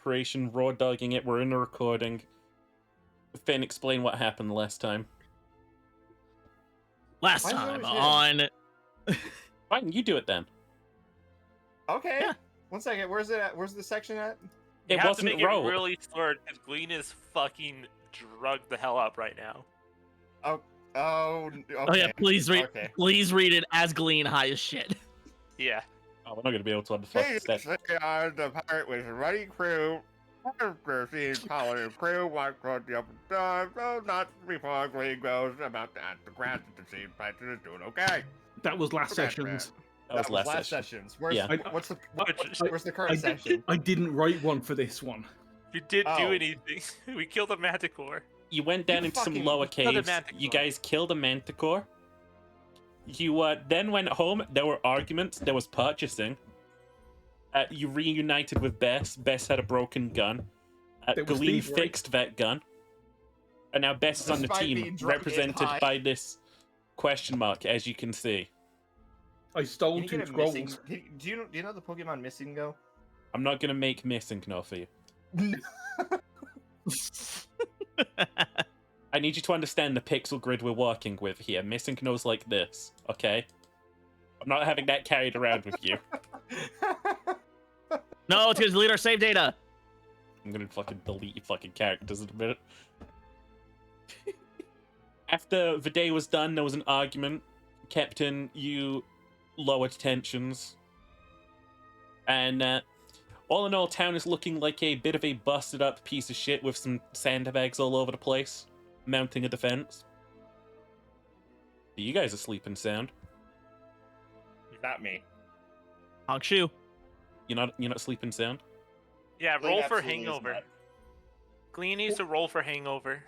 preparation, raw dogging it. We're in a recording. Finn, explain what happened last time. Last Why is it time always on. Fine, you do it then. Okay. Yeah. 1 second. Where's it at? Where's the section at? You It have wasn't to make roll. it really short because Glean is fucking drugged the hell up right now. Oh, okay. Oh yeah, please read. Okay. Please read it as Glean high as shit. Yeah. Oh, we're not gonna be able to understand that. The pirate with a ruddy crew. Crew walked on the upper side, so not before Glee goes about that. The grass at the seed patches is doing okay. That was last Okay, sessions. That was last sessions. Where's Yeah. where's the current section? I didn't write one for this one. You didn't do Oh. anything. We killed a manticore. You went down You into some fucking lower killed a caves. manticore. You guys killed a manticore. You then went home. There were arguments. There was purchasing. You reunited with Bess. Bess had a broken gun. There was Glee thievery. fixed that gun. And now Bess is on the Despite team, being drunk and represented high. by this question mark, as you can see. I stole Can you 2 get a scrolls. missing? Do you know the Pokemon Missing Go? I'm not gonna make missing no for you. I need you to understand the pixel grid we're working with here. Missing knows like this, okay? I'm not having that carried around with you. No, it's gonna delete our save data. I'm gonna fucking delete your fucking characters in a minute. After the day was done, there was an argument. Captain, you lowered tensions. And all in all, town is looking like a bit of a busted up piece of shit with some sandbags all over the place, mounting a defense. You guys are sleeping sound. Not me. Honk shoe. You're not sleeping sound? Yeah, Glean roll for absolutely is hangover. not. Glean needs to roll for hangover.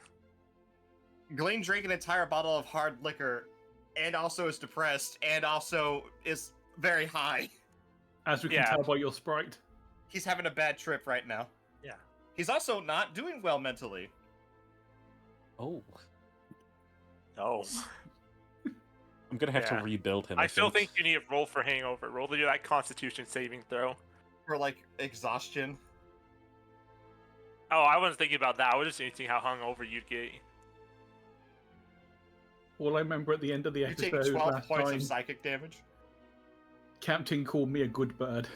Glean drank an entire bottle of hard liquor, and also is depressed, and also is very high. As we can Yeah. tell by your sprite. He's having a bad trip right now. Yeah. He's also not doing well mentally. Oh. No. I'm gonna have Yeah. to rebuild him. I still think you need to roll for hangover. Roll to do that Constitution saving throw. For like exhaustion. Oh, I wasn't thinking about that. I was just thinking how hungover you'd get. All I remember at the end of the You take episode 12 last points time, of psychic damage. Captain called me a good bird.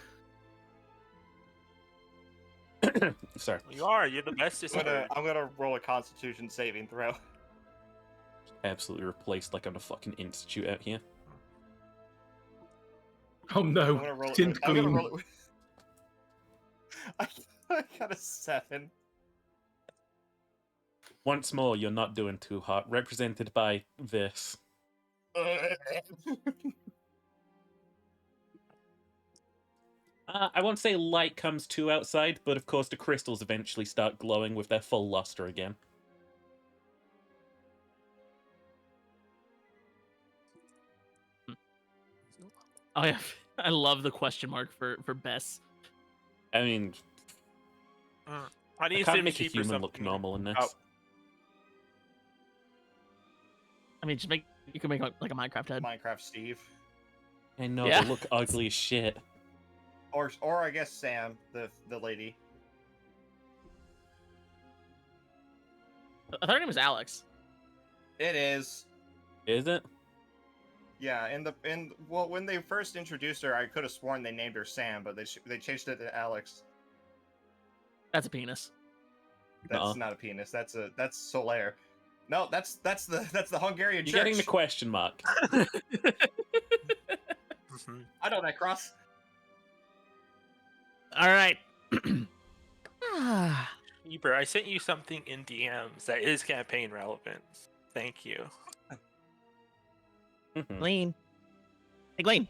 Sorry. You are. You're the bestest. I'm gonna roll a Constitution saving throw. Absolutely replaced like I'm a fucking institute out here. Oh I'm no, gonna roll it. Tint I'm gonna Gleam. roll it. I got a 7. Once more, you're not doing too hot. Represented by this. I won't say light comes too outside, but of course the crystals eventually start glowing with their full luster again. Oh yeah, I love the question mark for Bess. I mean, I I need can't to make a see for human look something. normal in this. Oh. I mean, just you can make like a Minecraft head. Minecraft Steve. I know, Yeah. they look ugly as shit. Or I guess Sam, the lady. I thought her name was Alex. It is. Is it? Yeah, well, when they first introduced her, I could have sworn they named her Sam, but they changed it to Alex. That's a penis. That's Uh-uh. not a penis. That's Solaire. No, that's the Hungarian You're church. getting the question mark. Mhm. I know that cross. All right. Eber, I sent you something in DMs that is campaign relevant. Thank you. Mhm. Glean. Hey, Glean.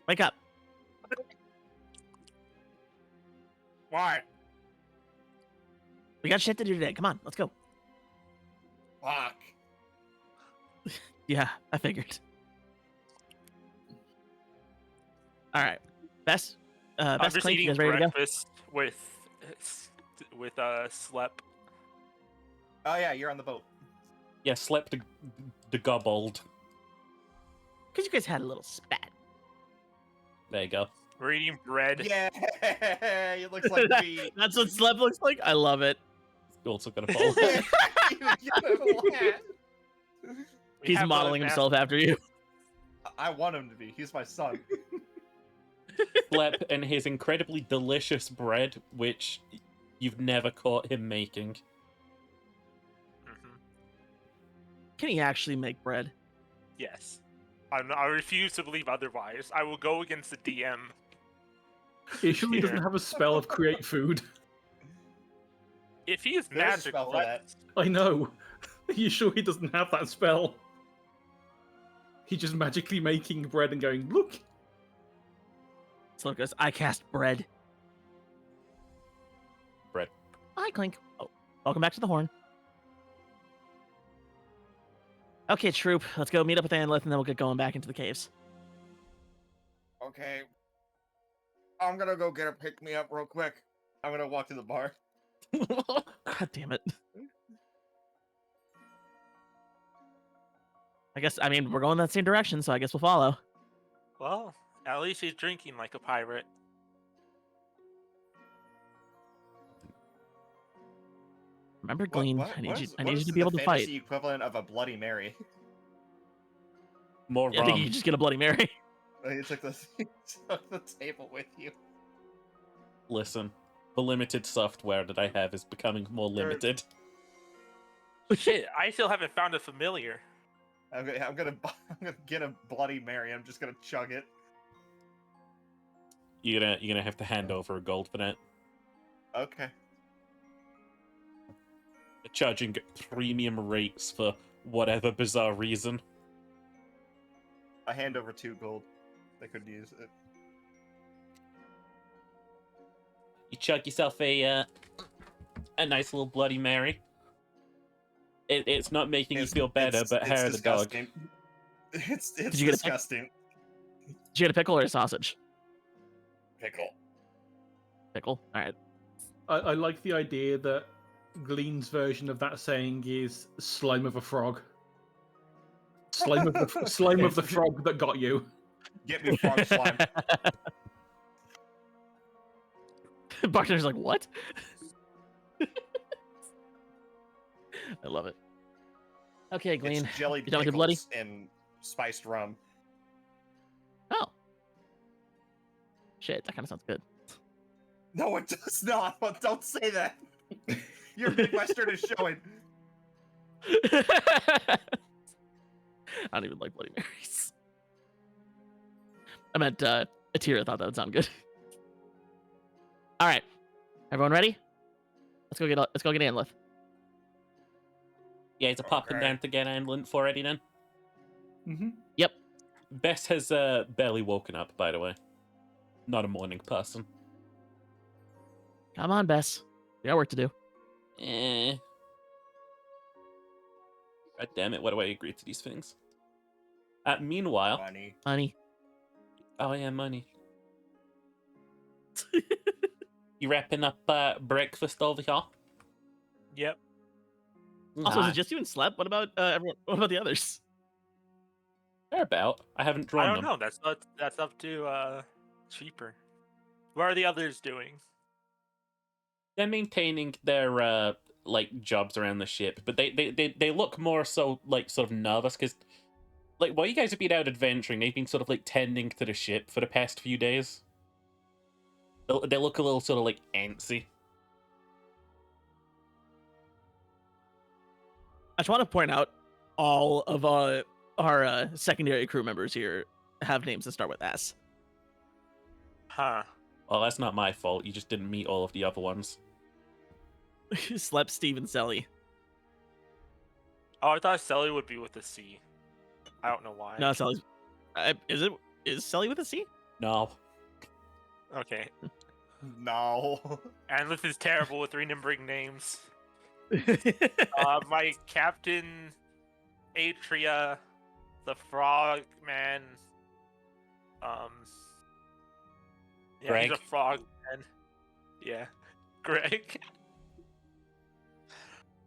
Wake up. Why? We got shit to do today. Come on, let's go. Fuck. Yeah, I figured. All right. Best I'm best just Clink, you eating guys ready to go? breakfast with Slep. Oh yeah, you're on the boat. Yeah, slept the gobbled. Because you guys had a little spat. There you go. We're eating bread. Yeah, it looks like me. That's what Slep looks like. I love it. You're also gonna fall. We He's have modeling a himself after you. I want him to be. He's my son. Slep and his incredibly delicious bread, which you've never caught him making. Mhm. Can he actually make bread? Yes. I refuse to believe otherwise. I will go against the DM. He surely Here. doesn't have a spell of create food. If he is There's a spell magical, for that. I know. You sure he doesn't have that spell? He's just magically making bread and going, look. Slep goes, I cast bread. Bread. Hi, Clink. Oh, welcome back to the horn. Okay, troop. Let's go meet up with Anlith, and then we'll get going back into the caves. Okay. I'm gonna go get a pick me up real quick. I'm gonna walk to the bar. God damn it. I mean, we're going that same direction, so I guess we'll follow. well, at least he's drinking like a pirate. Remember, Glean, I need you to be the able to fight. fantasy equivalent of a Bloody Mary? More I think you rum. just get a Bloody Mary. You took the table with you. Listen, the limited software that I have is becoming more limited. Shit, I still haven't found a familiar. I'm gonna get a Bloody Mary. I'm just gonna chug it. You're gonna have to hand over a gold for that. Okay. Charging premium rates for whatever bizarre reason. I hand over 2 gold. They could use it. You chug yourself a nice little Bloody Mary. It's not making you feel better, but hair of the dog. disgusting. It's Did you get a pick? disgusting. Did you get a pickle or a sausage? Pickle. Pickle. All right. I like the idea that Glean's version of that saying is slime of a frog. Slime of the frog that got you. Get me frog slime. Bartender's like, what? I love it. Okay, Glean. It's jellied You done with your bloody? pickles and spiced rum. Oh. Shit, that kind of sounds good. No, it does not. Don't say that. Your Midwestern is showing. I don't even like Bloody Marys. I meant Atira thought that would sound good. All right, everyone ready? Let's go get Anlith. Yeah, it's a popping Okay. down to get Anlin already then. Mm-hmm. Yep. Bess has barely woken up, by the way. Not a morning person. Come on, Bess. We got work to do. God damn it, why do I agree to these things? Meanwhile... Funny. Honey. Oh yeah, money. You wrapping up breakfast over here? Yep. Also, is Nah, it just you and Slep? What about everyone? What about the others? they're about. I haven't drawn I them. don't know. That's up to Cheaper. What are the others doing? They're maintaining their like jobs around the ship, but they look more so like sort of nervous because like while you guys have been out adventuring, they've been sort of like tending to the ship for the past few days. They look a little sort of like antsy. I just want to point out all of our secondary crew members here have names that start with S. Huh. Well, that's not my fault. You just didn't meet all of the other ones. Slep, Steve, and Selly. Oh, I thought Selly would be with a C. I don't know why. No, Selly's. Is Selly with a C? No. Okay. No. Anlith is terrible with renumering names. My captain, Atria, the frog man. Yeah, Greg? he's a frog man. Yeah, Greg.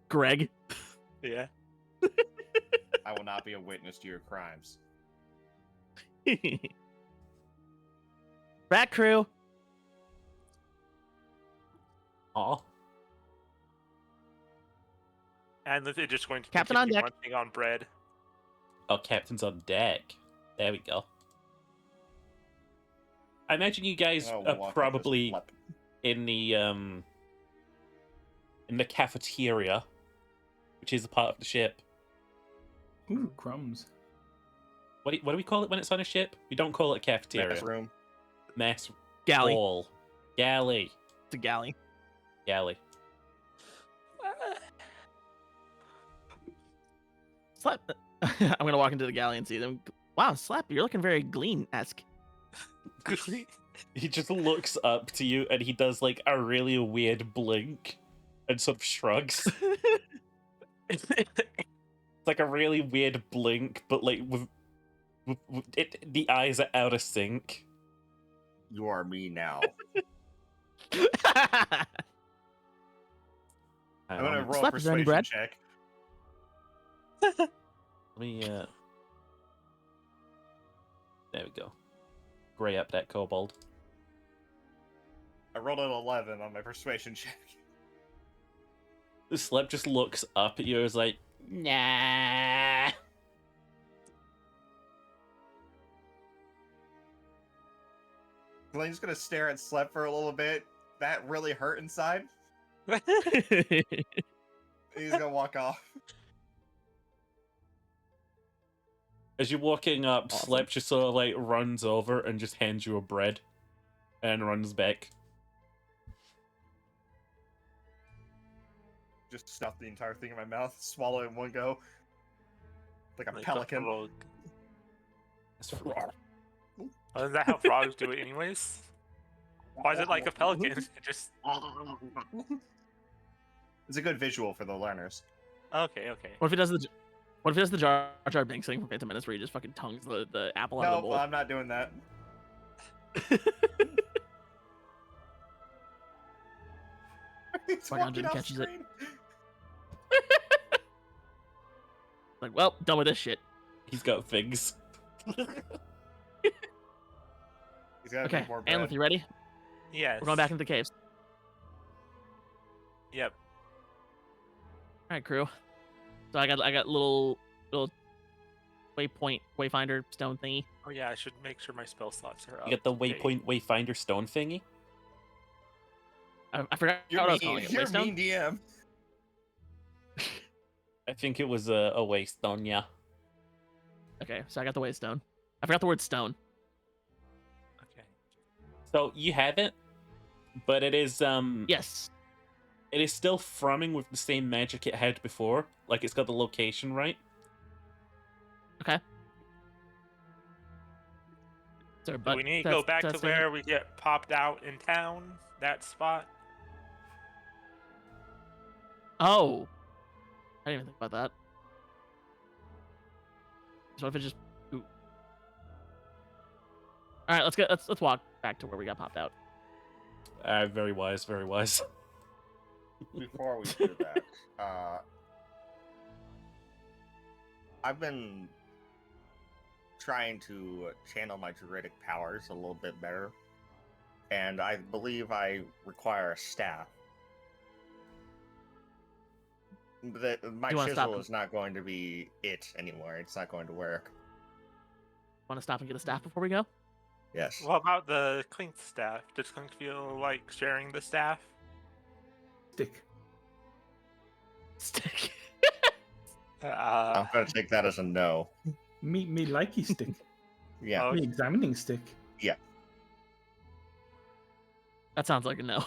Greg. Yeah. I will not be a witness to your crimes. back, crew. Aw. And they're just going to Captain on continue deck. munching on bread. Oh, captain's on deck. There we go. I imagine you guys Oh, are walk up probably this lep- in the cafeteria, which is a part of the ship. Ooh, crumbs. What do we call it when it's on a ship? We don't call it cafeteria. mess room. Mess Galley. hall. Galley. It's a galley. Galley. Slap. I'm gonna walk into the galley and see them. Wow, Slap, you're looking very Glean-esque. He just looks up to you and he does like a really weird blink and sort of shrugs. It's like a really weird blink, but like with the eyes are out of sync. You are me now. I'm gonna roll a Slap, is there any persuasion bread? check. Let me there we go. Gray up that kobold. I rolled an 11 on my persuasion check. The Slep just looks up at you and is like, nah. Glenn's gonna stare at Slep for a little bit. That really hurt inside. He's gonna walk off. As you're walking up, Awesome. Slep just sort of like runs over and just hands you a bread and runs back. Just stuff the entire thing in my mouth, swallow it in one go. Like a Like a pelican. frog. That's Isn't that how frogs do it, anyways? Why is it like a pelican? It just It's a good visual for the learners. okay. What if he does the Jar Jar Binks thing from Phantom Menace where he just fucking tongues the apple out of the No, bowl? I'm not doing that. He's Qui-Gon walking Jinn off catches it. screen. Like, well, done with this shit. He's got figs. He's gotta Okay, make more bread. Anlith, you ready? Yes. We're going back into the caves. Yep. All right, crew. So I got little wayfinder stone thingy. Oh yeah, I should make sure my spell slots are up. You get the to date. waypoint wayfinder stone thingy. I forgot You're what I was mean. calling it. You're Waystone? mean DM. I think it was a waystone, yeah. Okay, so I got the waystone. I forgot the word stone. Okay. So you have it, but it is Yes. it is still frumming with the same magic it had before. Like it's got the location right. Okay. Sorry, Do we need to go back to testing. where we get popped out in town? That spot? Oh. I didn't even think about that. So if it just. Ooh. All right, let's walk back to where we got popped out. Very wise, very wise. Before we do that, I've been trying to channel my druidic powers a little bit better, and I believe I require a staff. My You wanna stop chisel him? is not going to be it anymore. It's not going to work. Want to stop and get a staff before we go? Yes. What about the Clink staff? Does Clink feel like sharing the staff? Stick. Stick. I'm going to take that as a no. Me likey stick. Yeah. Oh, Me examining stick. That sounds like a no.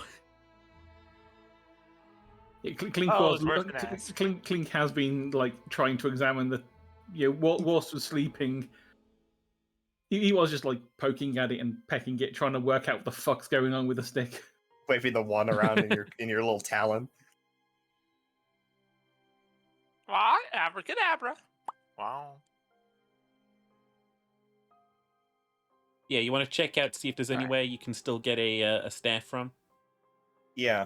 Yeah, Clink Oh, was it's worth an ask. Clink has been like trying to examine the, whilst was sleeping. He was just like poking at it and pecking it, trying to work out what the fuck's going on with the stick. Waving the one around in your little talon. what? Abracadabra. Wow. Yeah, you want to check out to see if there's any Alright. way you can still get a staff from. Yeah.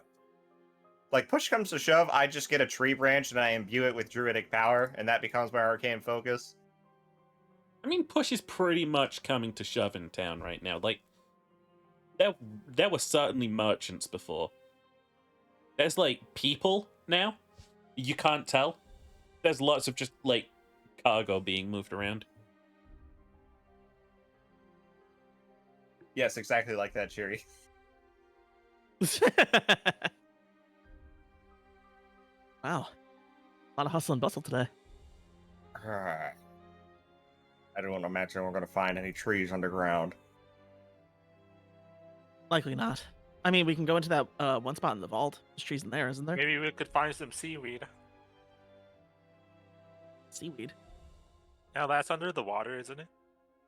Like, push comes to shove, I just get a tree branch and I imbue it with druidic power, and that becomes my arcane focus. I mean, push is pretty much coming to shove in town right now. Like, there were certainly merchants before. There's like people now. You can't tell. There's lots of just like cargo being moved around. Yes, exactly like that, Cheery. Wow. A lot of hustle and bustle today. I don't want to imagine we're going to find any trees underground. Likely not. I mean, we can go into that one spot in the vault. There's trees in there, isn't there? Maybe we could find some seaweed. Seaweed. Now that's under the water, isn't it?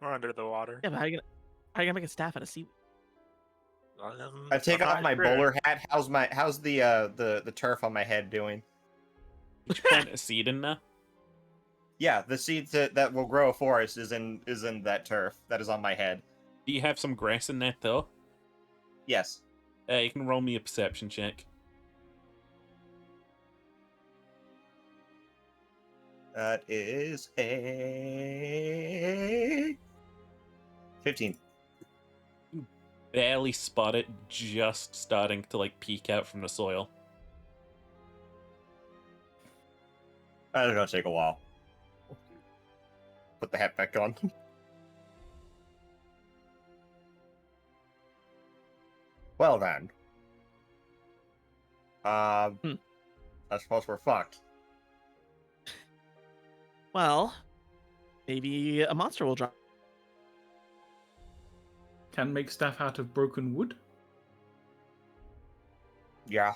Or under the water. Yeah, but how are you gonna make a staff out of seaweed? I take I'm off not my sure. bowler hat. How's the turf on my head doing? Did you plant a seed in there? Yeah, the seed that will grow a forest is in that turf that is on my head. Do you have some grass in there though? Yes. You can roll me a perception check. That is a 15. Barely spot it, just starting to like peek out from the soil. That's gonna take a while. Put the hat back on. Well then. I suppose we're fucked. Well, maybe a monster will drop. Can make staff out of broken wood. Yeah.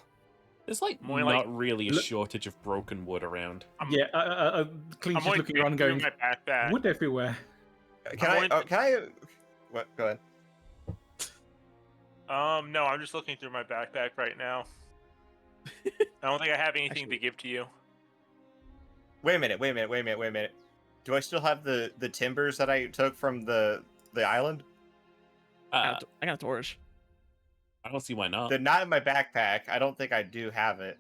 There's like More not like- really a Look- shortage of broken wood around. Yeah, Clean's I'm just going looking around going, my backpack. wood everywhere. Can I? What? Go ahead. No, I'm just looking through my backpack right now. I don't think I have anything to give to you. Wait a minute. Do I still have the timbers that I took from the island? I got a torch. I don't see why not. They're not in my backpack. I don't think I do have it.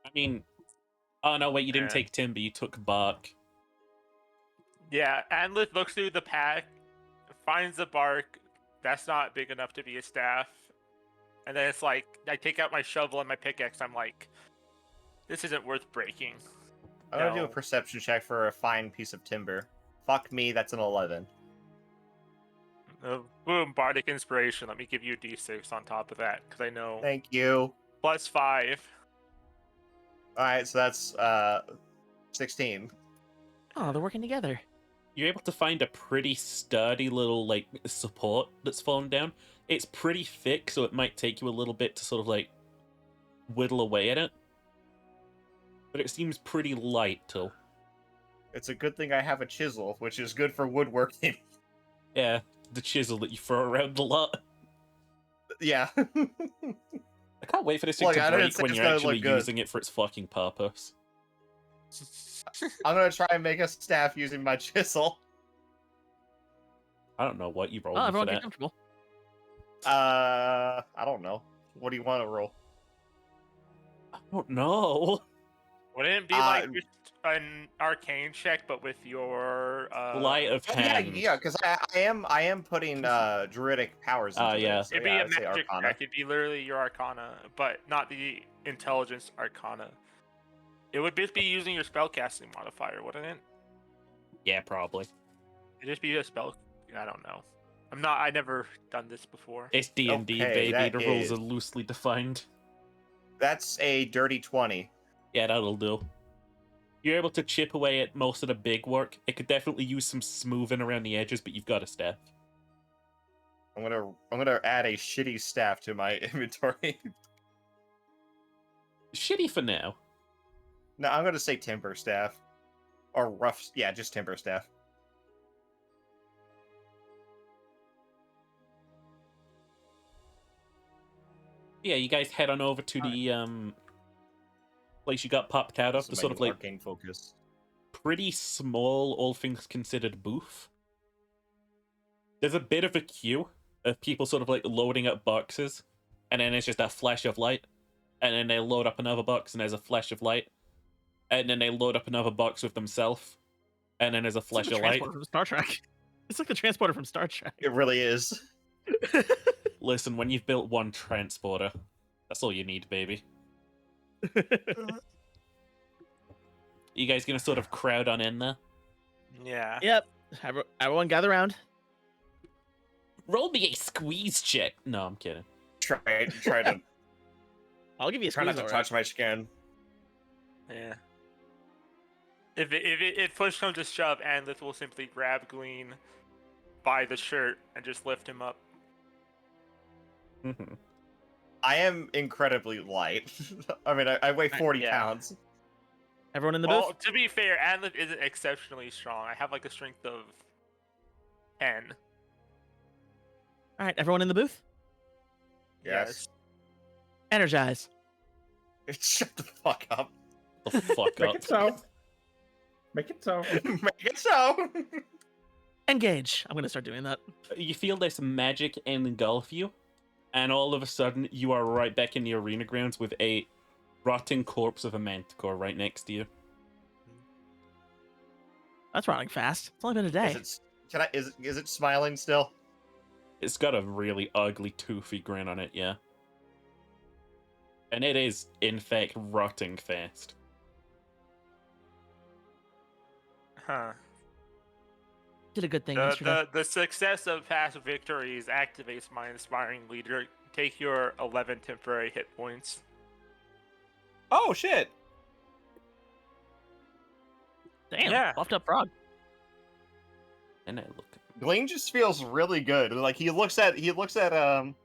I mean, oh no, wait, you didn't Yeah. take timber, you took bark. Yeah, Anlith looks through the pack, finds the bark. That's not big enough to be a staff. And then it's like, I take out my shovel and my pickaxe. I'm like, this isn't worth breaking. I'm gonna do a No. perception check for a fine piece of timber. Fuck me, that's an 11. Boom, bardic inspiration. Let me give you a d6 on top of that, because I know Thank you. +5. Alright, so that's 16. Oh, they're working together. You're able to find a pretty sturdy little like support that's fallen down. It's pretty thick, so it might take you a little bit to sort of like whittle away at it. But it seems pretty light too. It's a good thing I have a chisel, which is good for woodworking. Yeah, the chisel that you throw around a lot. Yeah. I can't wait for this thing Look, to I didn't break say when it's you're gonna actually look good. using it for its fucking purpose. I'm gonna try and make a staff using my chisel. I don't know what you rolled Oh, for everyone get that. comfortable. I don't know. What do you want to roll? I don't know. Wouldn't it be like just an arcane check, but with your Light of Oh, yeah, hand. yeah, because I am putting druidic powers into yeah. it. So It'd be yeah, a I'd say magic Arcana. check. It'd be literally your Arcana, but not the Intelligence Arcana. It would just be using your spellcasting modifier, wouldn't it? Yeah, probably. It'd just be a spell. I don't know. I never done this before. It's D&D, Okay, baby. that The rules is- are loosely defined. That's a dirty 20. Yeah, that'll do. You're able to chip away at most of the big work. It could definitely use some smoothing around the edges, but you've got a staff. I'm gonna add a shitty staff to my inventory. Shitty for now. No, I'm gonna say timber staff. Or rough, yeah, just timber staff. Yeah, you guys head on over to the place you got popped out of. This The is sort my of new like arcane focus. pretty small, all things considered, booth. There's a bit of a queue of people sort of like loading up boxes, and then there's just that flash of light, and then they load up another box, and there's a flash of light, and then they load up another box with themselves, and then there's a It's like flash the of light. transporter from Star Trek. It's like the transporter from Star Trek. It really is. Listen, when you've built one transporter, that's all you need, baby. You guys gonna sort of crowd on in there? Yeah. Yep. Everyone gather around. Roll me a squeeze check. No, I'm kidding. Try to I'll give you a try squeeze. not to all touch my skin. Yeah. If push comes to shove, Anlith will simply grab Glean by the shirt and just lift him up. Mhm. I am incredibly light. I mean, I weigh 40 Yeah. pounds. Everyone in the Well, booth. to be fair, Anlith isn't exceptionally strong. I have like a strength of 10. All right, everyone in the booth. Yes. Energize. Shut the fuck up. The fuck Make up. it so. Make it so. Make it so. Engage. I'm gonna start doing that. You feel this magic engulf you, and all of a sudden you are right back in the arena grounds with a rotting corpse of a manticore right next to you. That's running fast. It's only been a day. Is it smiling still? It's got a really ugly, toothy grin on it, yeah. And it is, in fact, rotting fast. Huh. Did a good thing yesterday. The success of past victories activates my inspiring leader. Take your 11 temporary hit points. Oh shit! Damn. yeah. Buffed up frog. And I look. Glean just feels really good. Like he looks like Anlinth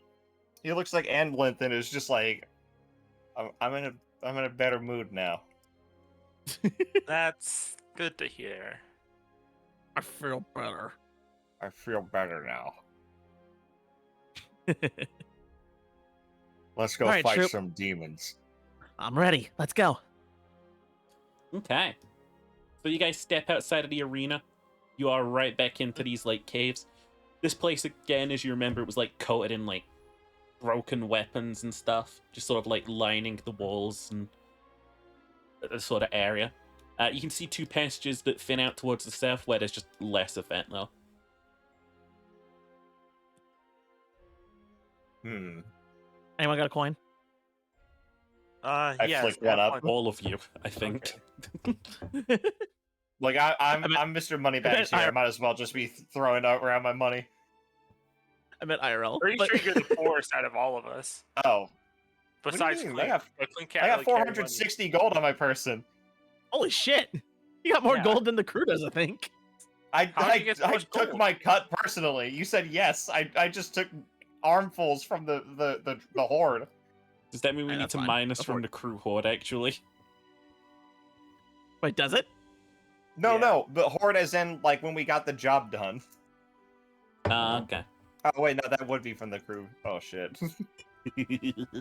and is just like, I'm in a better mood now. That's good to hear. I feel better. I feel better now. Let's go Alright, fight troop. some demons. I'm ready. Let's go. Okay. So you guys step outside of the arena. You are right back into these, like, caves. This place, again, as you remember, it was, like, coated in, like, broken weapons and stuff. Just sort of, like, lining the walls and the sort of area. You can see two passages that thin out towards the south where there's just less of it, though. Anyone got a coin? I Yes, flicked one up. definitely. All of you, I think. Like I'm Mr. Moneybags here. I might as well just be throwing out around my money. I meant IRL. Pretty but- sure you're the poorest out of all of us. Oh, Besides, do you mean? Clint. I got- But Clint can't I got really carry money. 460 gold on my person. Holy shit! You got more Yeah. gold than the crew does, I think. I How did you get so much took gold? my cut personally. You said yes. I just took armfuls from the horde. Does that mean we Hey, need that's to fine. minus Go for from it. the crew horde, actually? Wait, does it? No, Yeah. no, the horde as in like when we got the job done. Okay. Oh wait, no, that would be from the crew. Oh shit.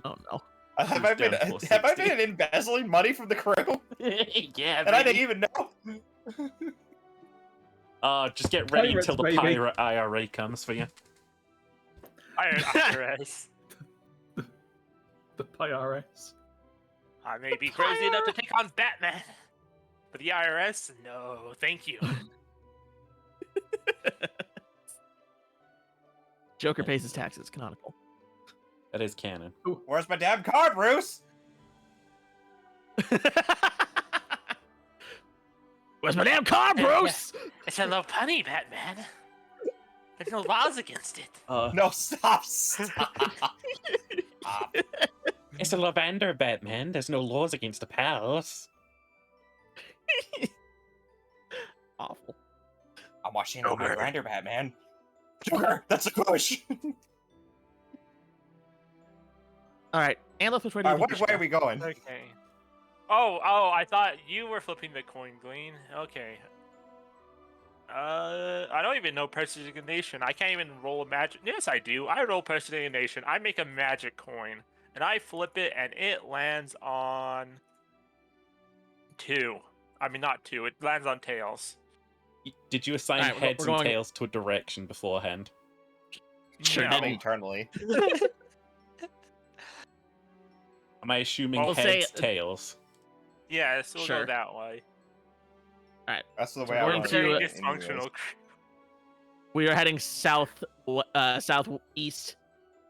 Oh no. have I been down 460. embezzling money from the crew? Yeah, And I didn't baby. even know. Just get ready Pirates, until the baby. pirate IRA comes for you. IRS. The PIRS. I may be crazy enough to take on Batman. But the IRS? No, thank you. Joker pays his taxes. Canonical. That is canon. Where's my damn card, Bruce? Where's my damn car, Bruce? It's a low penny, Batman. There's no laws against it. No, stop. Stop. It's a lavender, Batman. There's no laws against the pals. Awful. I'm watching on my Joker. grinder, Batman. Joker, that's a push. All right, Anlith was ready. Alright, to which do way are we going? Okay. Oh, I thought you were flipping the coin, Glean. Okay. I don't even know prestidigitation. I can't even roll a magic. Yes, I do. I roll prestidigitation. I make a magic coin, and I flip it, and it lands on 2. I mean, not 2. It lands on tails. Did you assign Alright, heads we're and going- tails to a direction beforehand? Sure No. Not didn't. eternally. Am I assuming We'll say- heads, tails? Yes, we'll Sure. go that way. That's the So way I we're want into Very it it. dysfunctional. We are heading southeast,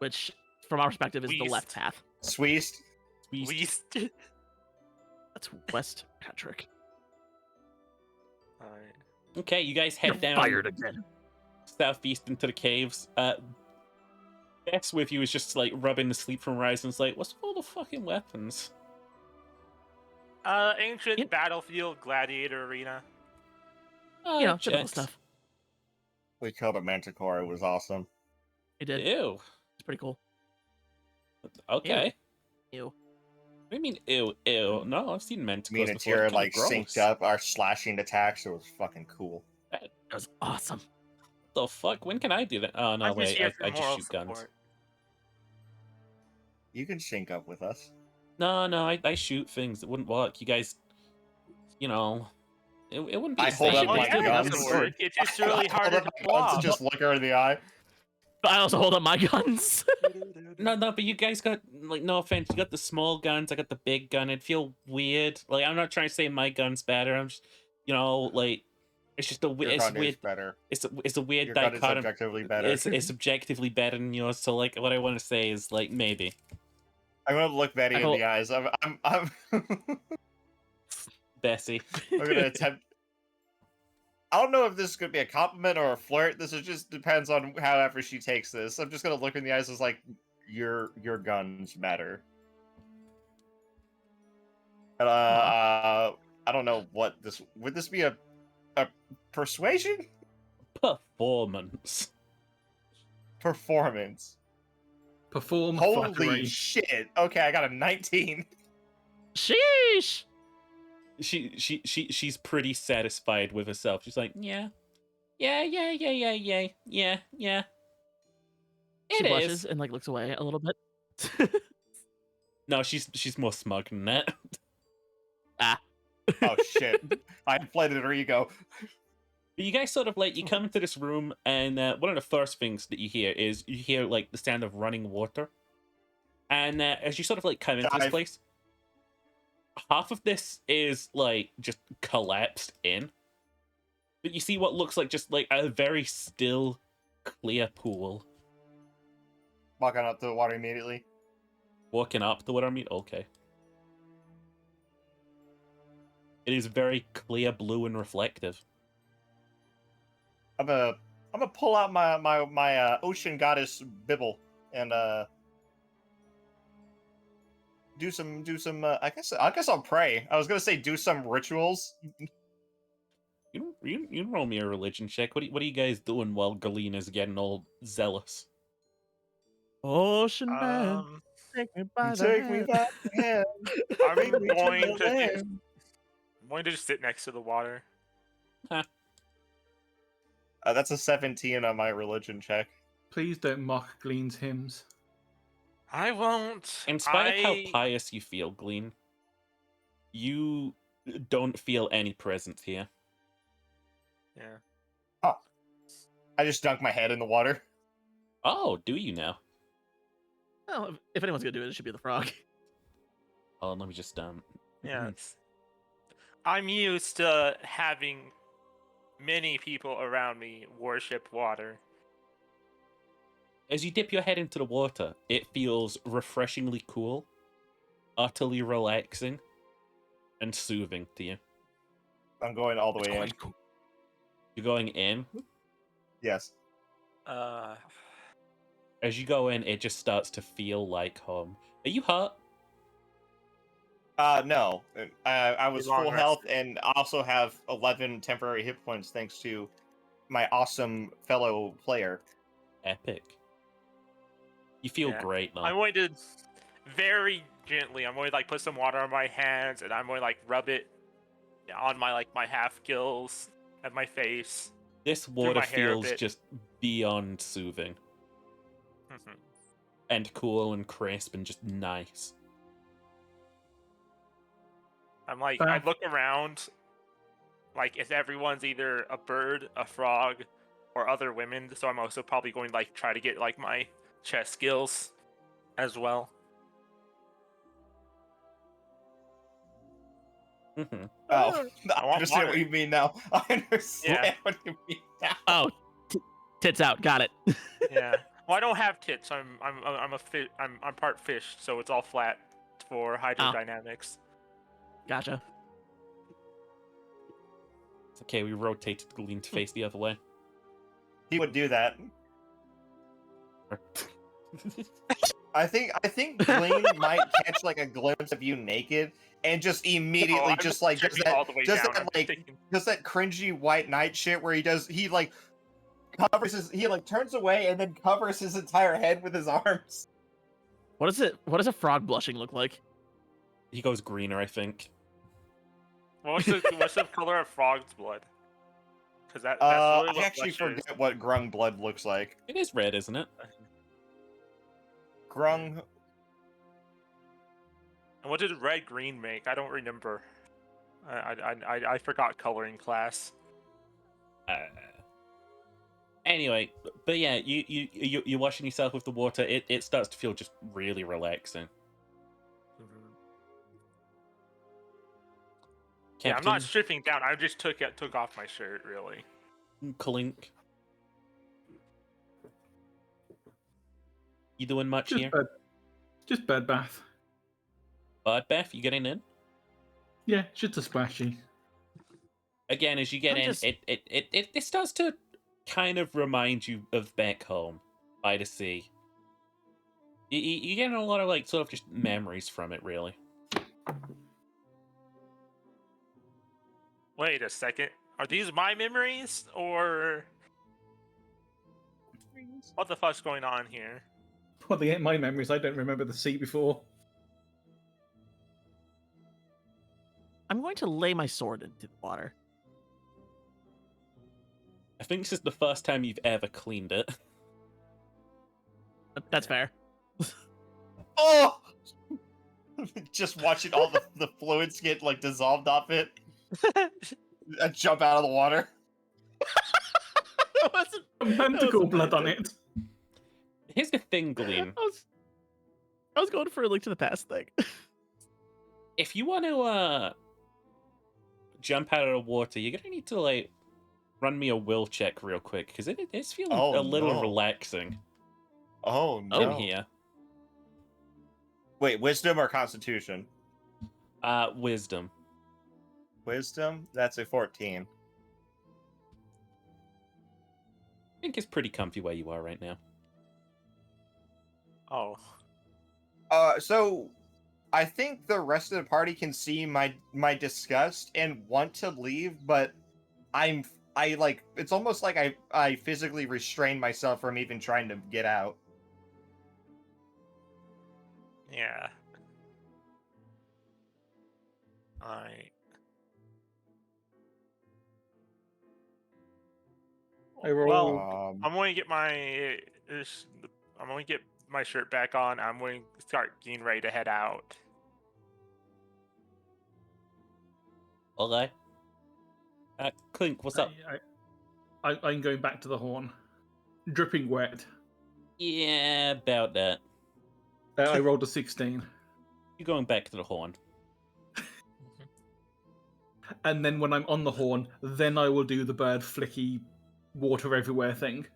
which from our perspective is the left West. path. Sweest. Beast. Least. That's West Patrick. Alright. Okay, you guys head You're down fired again. southeast into the caves. Bess with you is just like rubbing the sleep from Horizon's like, what's all the fucking weapons? Ancient Yep. battlefield gladiator arena. Oh, You know, typical checks. stuff. We killed a manticore. It was awesome. He did. Ew. It's pretty cool. Okay. Ew. What do you mean, ew, ew? No, I've seen manticores Me and before. They're Atira kinda like gross. synced up our slashing attacks. It was fucking cool. That was awesome. The fuck? When can I do that? Oh, no, I'm just wait. here for I just moral shoot guns. support. You can sync up with us. No, I shoot things. It wouldn't work. You guys, you know, it wouldn't be I the hold same. up Oh my yeah, it guns. doesn't work. It's just really I hold harder up to my guns block. and just look her in the eye. But I also hold up my guns. No, but you guys got, like, no offense, you got the small guns, I got the big gun. It'd feel weird. Like, I'm not trying to say my gun's better. I'm just, you know, like, it's just a Your weird, gun is better. it's a weird Your gun is dichotomy. objectively better. It's objectively better than yours. So, like, what I want to say is, like, maybe. I'm gonna look Betty I in hold- the eyes. I'm Bessie. gonna attempt. I don't know if this is gonna be a compliment or a flirt. This is just depends on however she takes this. I'm just gonna look in the eyes as like, your guns matter. I don't know what this would. This be a persuasion Performance. performance? Perform Holy fuckery. shit! Okay, I got a 19. Sheesh. She's pretty satisfied with herself. She's like, yeah. She It blushes is. and like looks away a little bit. No, she's more smug than that. Oh shit! I inflated her ego. But you guys sort of like, you come into this room, and one of the first things that you hear like the sound of running water. And as you sort of like come into this Dive. place, half of this is like just collapsed in. But you see what looks like just like a very still, clear pool. Walking up to the water immediately. Walking up to what I mean? Okay. It is very clear, blue, and reflective. I'm gonna pull out my ocean goddess Bibble and do some I guess I'll pray. I was gonna say do some rituals. You roll me a religion check. What are you guys doing while Galena's getting all zealous? Ocean man, take me by the Take me hand. by the hand. I'm Bring me to going the to just, land. I'm going to just sit next to the water. That's a 17 on my religion check. Please don't mock Glean's hymns. I won't. In spite of how pious you feel, Glean, you don't feel any presence here. Yeah. I just dunk my head in the water. Oh, do you now? Well, if anyone's gonna do it, it should be the frog. Oh, let me just Yes. I'm used to having many people around me worship water. As you dip your head into the water, it feels refreshingly cool, utterly relaxing, and soothing to you. I'm going all the way in. You're going in. Yes. As you go in, it just starts to feel like home. Are you hurt? No. I was Long full rest. health and I also have 11 temporary hit points thanks to my awesome fellow player. Epic. You feel Yeah. great now. I'm going to very gently. I'm going to like put some water on my hands, and I'm going to like rub it on my my half gills and my face. This water my hair a feels bit. just beyond soothing and cool and crisp and just nice. I'm like, I look around, like if everyone's either a bird, a frog, or other women. So I'm also probably going to like try to get like my chess skills as well. Mm-hmm. Oh, I want understand water. what you mean now. I understand Yeah. what you mean now. Oh, Tits out. Got it. Yeah. Well, I don't have tits. I'm a fish. I'm part fish, so it's all flat for hydrodynamics. Gotcha. It's okay, we rotated Gleam to face the other way. He would do that. I think Gleam might catch like a glimpse of you naked and just immediately I'm just like does stripping all the way down. I'm that like thinking- does that cringy white knight shit where he like covers he like turns away and then covers his entire head with his arms. What does a frog blushing look like? He goes greener, I think. what's the color of frog's blood? Because that's really I what actually blush is. forget what grung blood looks like. It is red, isn't it? Grung. And what did red green make? I don't remember. I forgot coloring class. Anyway, but yeah, you're washing yourself with the water. It starts to feel just really relaxing. Yeah, I'm Captain not stripping down. I just took off my shirt, really. Clink. You doing much Just here? just bed bath. Bud Beth, you getting in? Yeah, just a splashy. Again, as you get I'm in, just- it starts to kind of remind you of back home by the sea. You get a lot of like sort of just memories from it, really. Wait a second. Are these my memories or what the fuck's going on here? Well, they ain't my memories. I don't remember the sea before. I'm going to lay my sword into the water. I think this is the first time you've ever cleaned it. That's fair. Oh! Just watching all the fluids get like dissolved off it. I jump out of the water. That wasn't- Some tentacle blood on it. Here's the thing, Gleam. I was going for a Link to the Past thing. If you want to jump out of the water, you're gonna need to like run me a will check real quick because it's feeling Oh, a little no. relaxing Oh no! in here. Wait, wisdom or constitution? Wisdom. Wisdom. That's a 14. I think it's pretty comfy where you are right now. Oh. So I think the rest of the party can see my disgust and want to leave, but I like it's almost like I physically restrain myself from even trying to get out. Yeah. Alright. I roll. Well, I'm going to get I'm going to get my shirt back on. I'm going to start getting ready to head out. Okay. Clink, what's up? I'm going back to the horn. Dripping wet. Yeah, about that. I rolled a 16. You're going back to the horn. And then when I'm on the horn, then I will do the bird flicky water everywhere thing.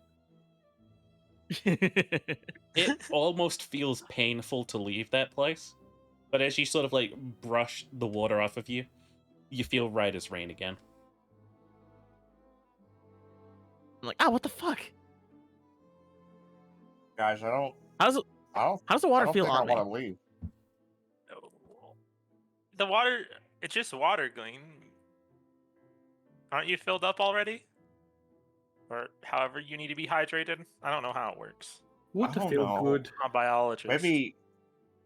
It almost feels painful to leave that place, but as you sort of like brush the water off of you, you feel right as rain again. I'm like, what the fuck? Guys, I don't. How does the water feel on me? I want to leave. The water, it's just water, Glean. Aren't you filled up already? Or however you need to be hydrated? I don't know how it works. Water I don't feel know. good. I'm a biologist. Maybe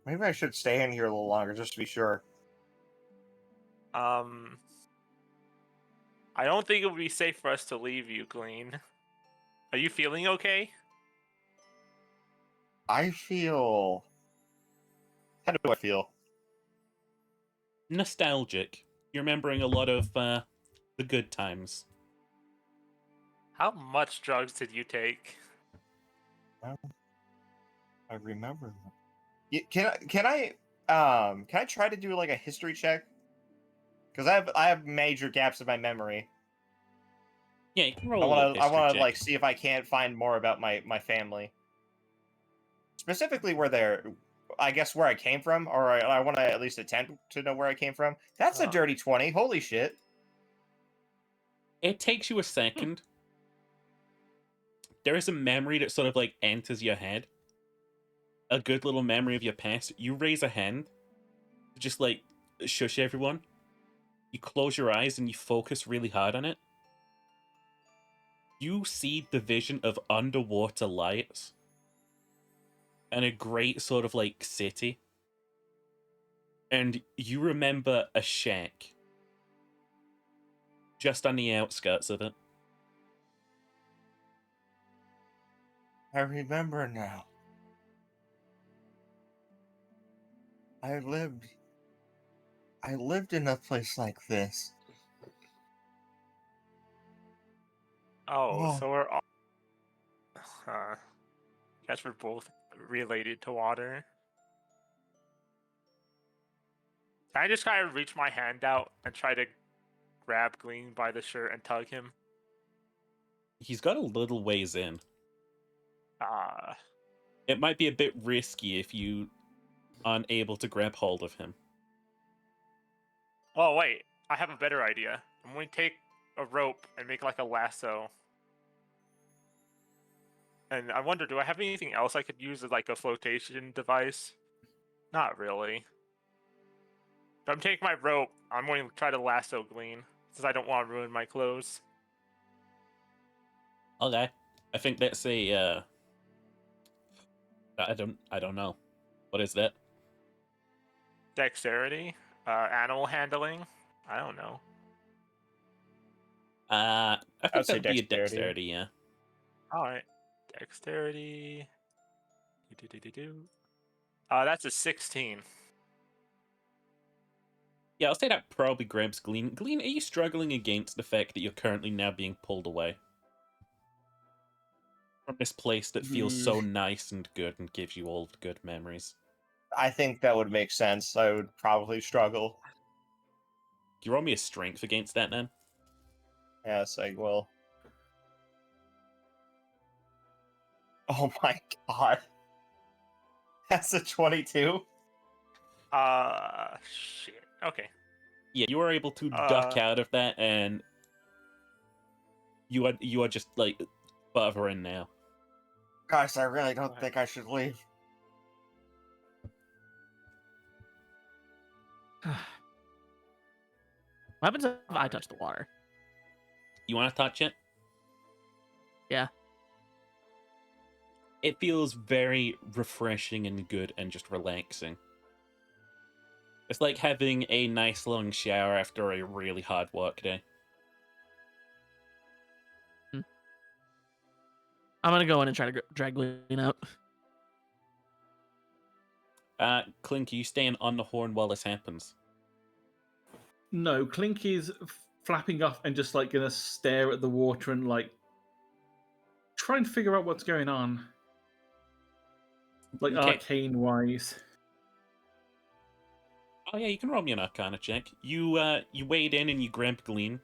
I should stay in here a little longer just to be sure. I don't think it would be safe for us to leave you, Glean. Are you feeling okay? I feel. How do I feel? Nostalgic. You're remembering a lot of the good times. How much drugs did you take? I remember. Can I try to do like a history check? Because I have major gaps in my memory. Yeah, you can roll I a little want to. I history want to check. like see if I can't find more about my family, specifically where they're. I guess where I came from, or I want to at least attempt to know where I came from. That's a dirty 20. Holy shit! It takes you a second. There is a memory that sort of like enters your head. A good little memory of your past. You raise a hand to just like shush everyone. You close your eyes and you focus really hard on it. You see the vision of underwater lights and a great sort of like city. And you remember a shack just on the outskirts of it. I remember now. I lived in a place like this. Oh, Oh. so we're all. Guess we're both related to water. Can I just kind of reach my hand out and try to grab Glean by the shirt and tug him? He's got a little ways in. Ah, It might be a bit risky if you aren't able to grab hold of him. oh wait, I have a better idea. I'm going to take a rope and make like a lasso. And I wonder, do I have anything else I could use as like a flotation device? Not really. If I'm taking my rope, I'm going to try to lasso Glean, since I don't want to ruin my clothes. Okay. I think that's a I don't know. What is that? Dexterity? Animal handling? I don't know. I I think would say that'd be a dexterity. dexterity, yeah. Alright. Dexterity. That's a 16. Yeah, I'll say that probably grabs Glean. Glean, are you struggling against the fact that you're currently now being pulled away from this place that feels so nice and good and gives you all the good memories? I think that would make sense. I would probably struggle. Can you roll me a strength against that then? Yes, I will. Oh my god. That's a 22. Shit. Okay. Yeah, you are able to duck out of that, and you are just like buffering now. Guys, I really don't think I should leave. What happens if I touch the water? You want to touch it? Yeah. It feels very refreshing and good and just relaxing. It's like having a nice long shower after a really hard work day. I'm gonna go in and try to drag Glean out. Clink, are you staying on the horn while this happens? No, Clink is flapping off and just like gonna stare at the water and like try and figure out what's going on, like Okay. arcane wise. Oh yeah, you can roll me an Arcana check. You wade in and you grab Glean.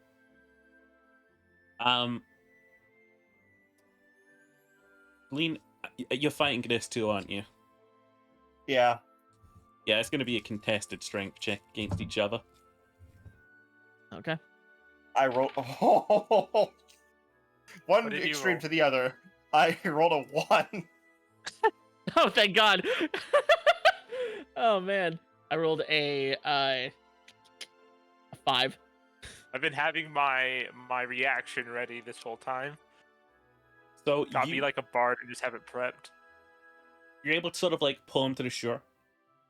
Glean, you're fighting this too, aren't you? Yeah. Yeah, it's going to be a contested strength check against each other. Okay. I rolled. One did you extreme roll? to the other. I rolled a 1. Oh, thank God. Oh man, I rolled a 5. I've been having my reaction ready this whole time. So Gotta be like a bard and just have it prepped. you're able to sort of like pull him to the shore.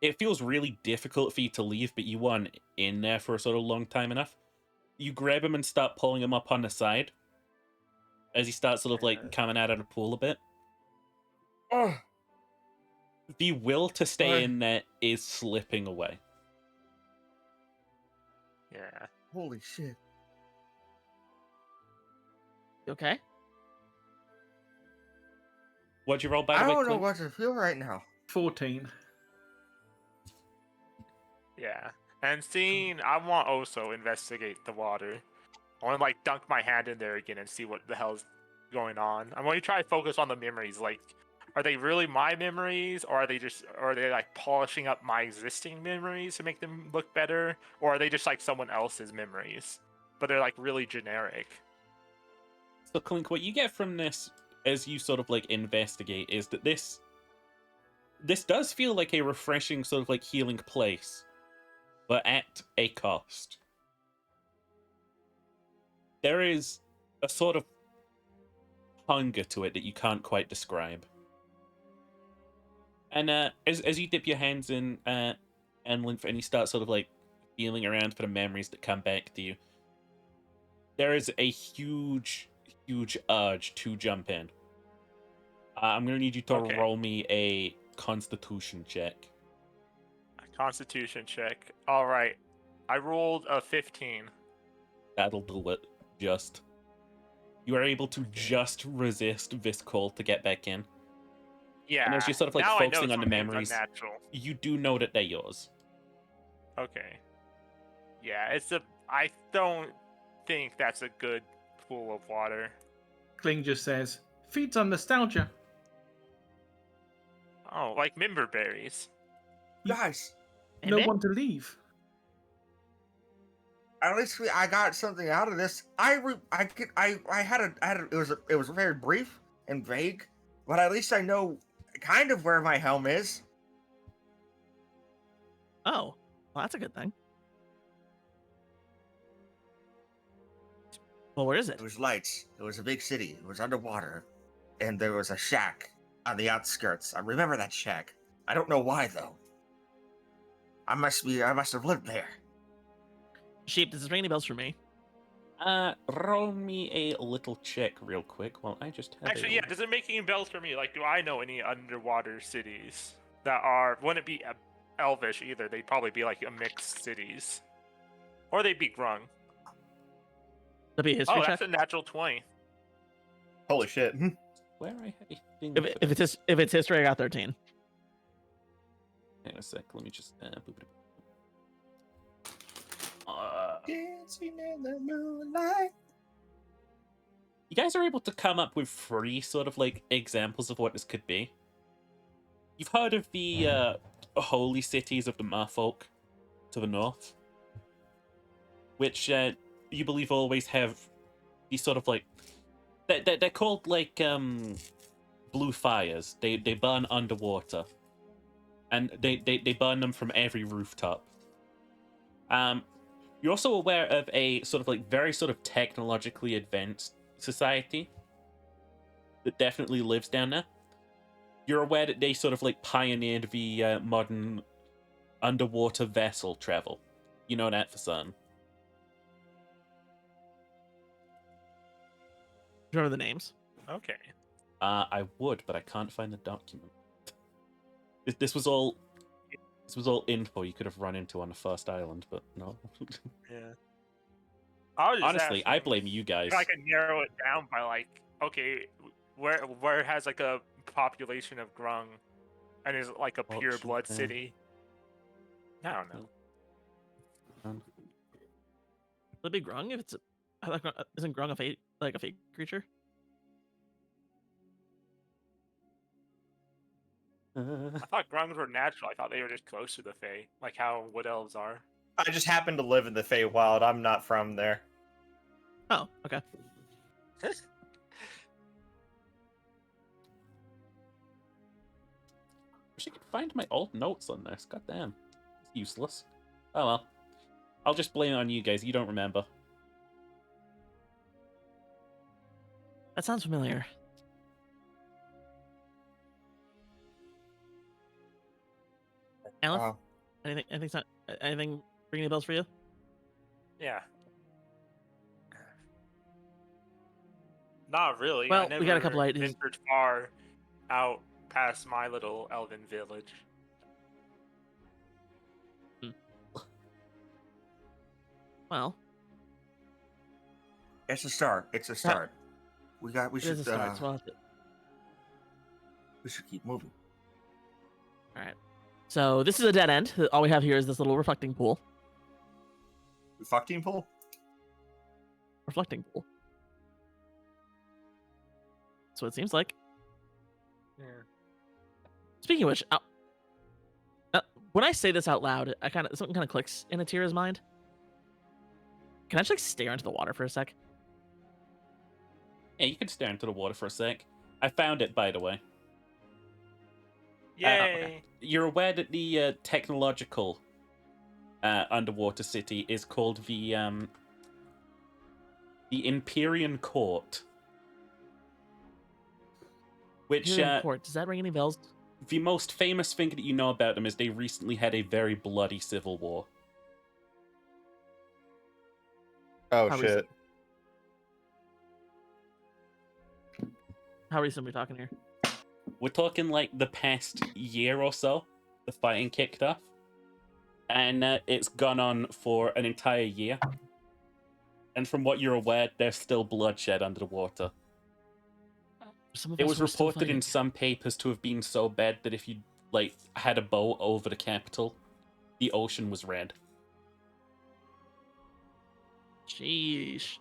It feels really difficult for you to leave, but you weren't in there for a sort of long time enough. You grab him and start pulling him up on the side as he starts sort of like coming out of the pool a bit. Ugh. The will to stay in there is slipping away. Yeah. Holy shit. You okay? What'd you roll, by the I way, don't know Clint? what to feel right now. 14. Yeah. And seeing, I want also investigate the water. I want to like dunk my hand in there again and see what the hell's going on. I'm going to try to focus on the memories. Like, are they really my memories, or are they like polishing up my existing memories to make them look better, or are they just like someone else's memories, but they're like really generic? So, Clink, what you get from this as you sort of like investigate is that this does feel like a refreshing sort of like healing place, but at a cost. There is a sort of hunger to it that you can't quite describe. And as you dip your hands in and you start sort of like feeling around for the memories that come back to you, there is a huge urge to jump in. I'm gonna need you to Okay. roll me a Constitution check. A Constitution check. All right, I rolled a 15. That'll do it. Just you are able to just resist this call to get back in. Yeah. And as you're sort of like now focusing I know on the something's memories, unnatural. you do know that they're yours. Okay. Yeah, I don't think that's a good pool of water. Kling just says, feeds on nostalgia. Oh, like member berries. Guys, No Maybe? one to leave. at least I got something out of this. I had a it was very brief and vague, but at least I know kind of where my helm is. Oh, well, that's a good thing. Well, where is it? It was lights. It was a big city. It was underwater, and there was a shack on the outskirts. I remember that shack. I don't know why though. I must have lived there. Sheep, does this ring any bells for me? Roll me a little check real quick while I just have Actually, a... yeah, does it make any bells for me? Like, do I know any underwater cities that wouldn't be elvish either? They'd probably be like a mixed cities. Or they'd be grung. That'd be a history Oh, check. that's a natural 20. Holy shit! Where I had a thing If it's history, I got 13. Hang on a sec, let me just... Dancing in the moonlight. You guys are able to come up with 3 sort of like examples of what this could be. You've heard of the holy cities of the merfolk to the north, which you believe always have these sort of like they're called like blue fires. They burn underwater, and they burn them from every rooftop. You're also aware of a sort of like very sort of technologically advanced society that definitely lives down there. You're aware that they sort of like pioneered the modern underwater vessel travel. You know that for certain. Remember the names? Okay. I would, but I can't find the document. This was all info you could have run into on the first island, but no. Yeah. I was just Honestly, I asking blame you guys. if I can narrow it down by like, okay, where it has like a population of grung and is like a pure blood Fortune, city. I don't know. Would it be grung if it's isn't grung a fake creature? I thought grungs were natural. I thought they were just close to the Fae, like how wood elves are. I just happen to live in the Feywild. I'm not from there. Oh, okay. Wish I could find my old notes on this. God damn. It's useless. Oh well. I'll just blame it on you guys. You don't remember. That sounds familiar. Alan, Wow. anything ringing any bells for you? Yeah. Not really. Well, I we got a never couple ideas. ventured far out past my little elven village. Well, It's a start. It's a start. We it is should a start. So we'll have to- we should keep moving. all right. So this is a dead end. All we have here is this little reflecting pool. Reflecting pool? reflecting pool. That's what it seems like. Yeah. Speaking of which, when I say this out loud, something kind of clicks in Atira's mind. Can I just like stare into the water for a sec? Yeah, you can stare into the water for a sec. I found it, by the way. Yay! You're aware that the technological underwater city is called the Empyrean Court, which Imperial Court. Does that ring any bells? the most famous thing that you know about them is they recently had a very bloody civil war. Oh How shit. recent? How recent are we talking here? We're talking like the past year or so. The fighting kicked off, and it's gone on for an entire year. And from what you're aware, there's still bloodshed under the water. Some of It us was were still reported in fighting. some papers to have been so bad that if you like had a boat over the capital, the ocean was red. Sheesh.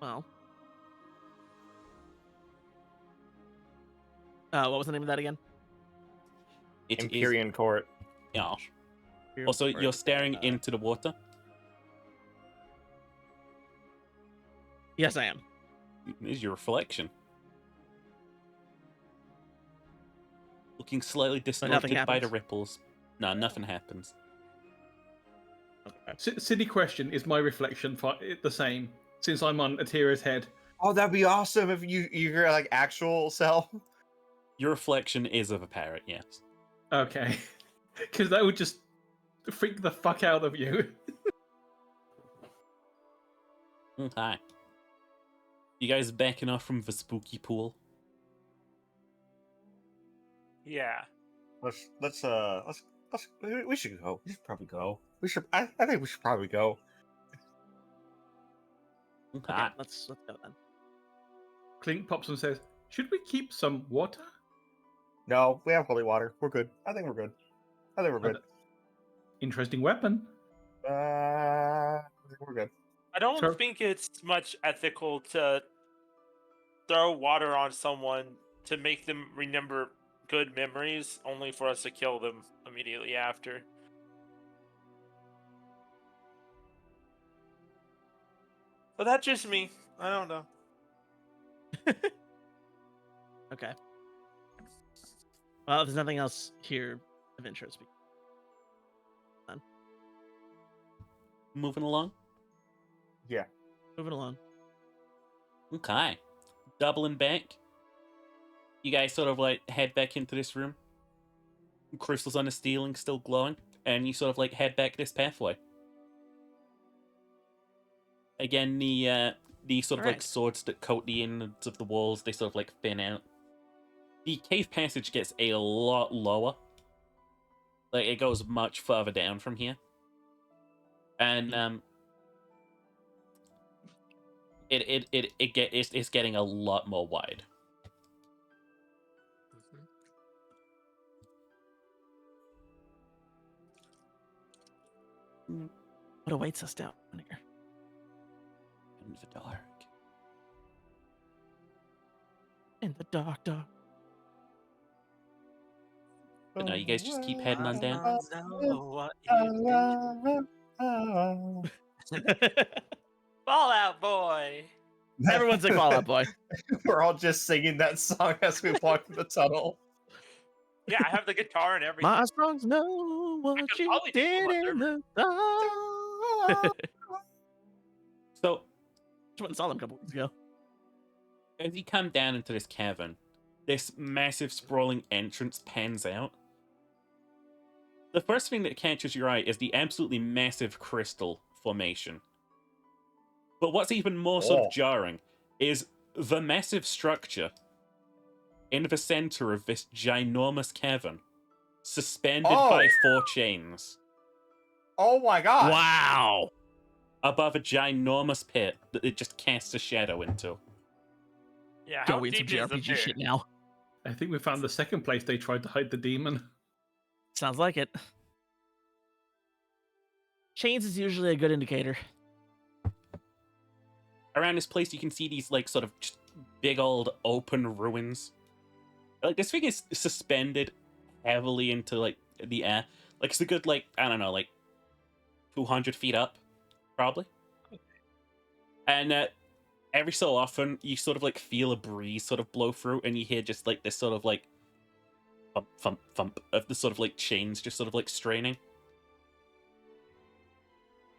Well. What was the name of that again? It is, Empyrean Court. yeah. Also, you're staring into the water. Yes, I am. It is your reflection. Looking slightly distorted by the happens? ripples. No, nothing happens. Okay. Silly question: is my reflection the same since I'm on Atira's head? Oh, that'd be awesome if you're like actual self. Your reflection is of a parrot, yes. Okay, because that would just freak the fuck out of you. Hi. You guys backing off from the spooky pool? Yeah. Let's we should go. We should probably go. I think we should probably go. Okay, let's go then. Clink pops and says, "Should we keep some water?" No, we have holy water. We're good. I think we're good. Interesting weapon. I think we're good. I don't Sure. think it's much ethical to throw water on someone to make them remember good memories, only for us to kill them immediately after. But that's just me. I don't know. Okay. Well, if there's nothing else here of interest. Moving along? Yeah. Moving along. Okay. Doubling back. You guys sort of like head back into this room. Crystals on the ceiling still glowing. And you sort of like head back this pathway. Again, the sort of like Alright. swords that coat the ends of the walls, they sort of like thin out. The cave passage gets a lot lower. Like it goes much further down from here. And it's getting a lot more wide. What awaits us down here? In the dark. In the dark, dark. But no, you guys just keep heading on down. Fallout Boy! Everyone's a Fall Out Boy. We're all just singing that song as we walk through the tunnel. Yeah, I have the guitar and everything. My songs know what could you probably do did one in the dark. So, Just went and saw them a couple weeks ago. as you come down into this cavern, this massive sprawling entrance pans out. The first thing that catches your eye is the absolutely massive crystal formation. But what's even more sort Oh. of jarring is the massive structure in the center of this ginormous cavern, suspended by 4 chains Oh my god! Wow. above a ginormous pit that it just casts a shadow into. Yeah, how Go eat some deep is the JRPG pit? shit now. I think we found the second place they tried to hide the demon. Sounds like it. Chains is usually a good indicator. Around this place, you can see these like sort of just big old open ruins. Like this thing is suspended heavily into like the air. Like it's a good like I don't know like 200 feet up, probably. And every so often, you sort of like feel a breeze sort of blow through, and you hear just like this sort of like thump thump thump of the sort of like chains just sort of like straining.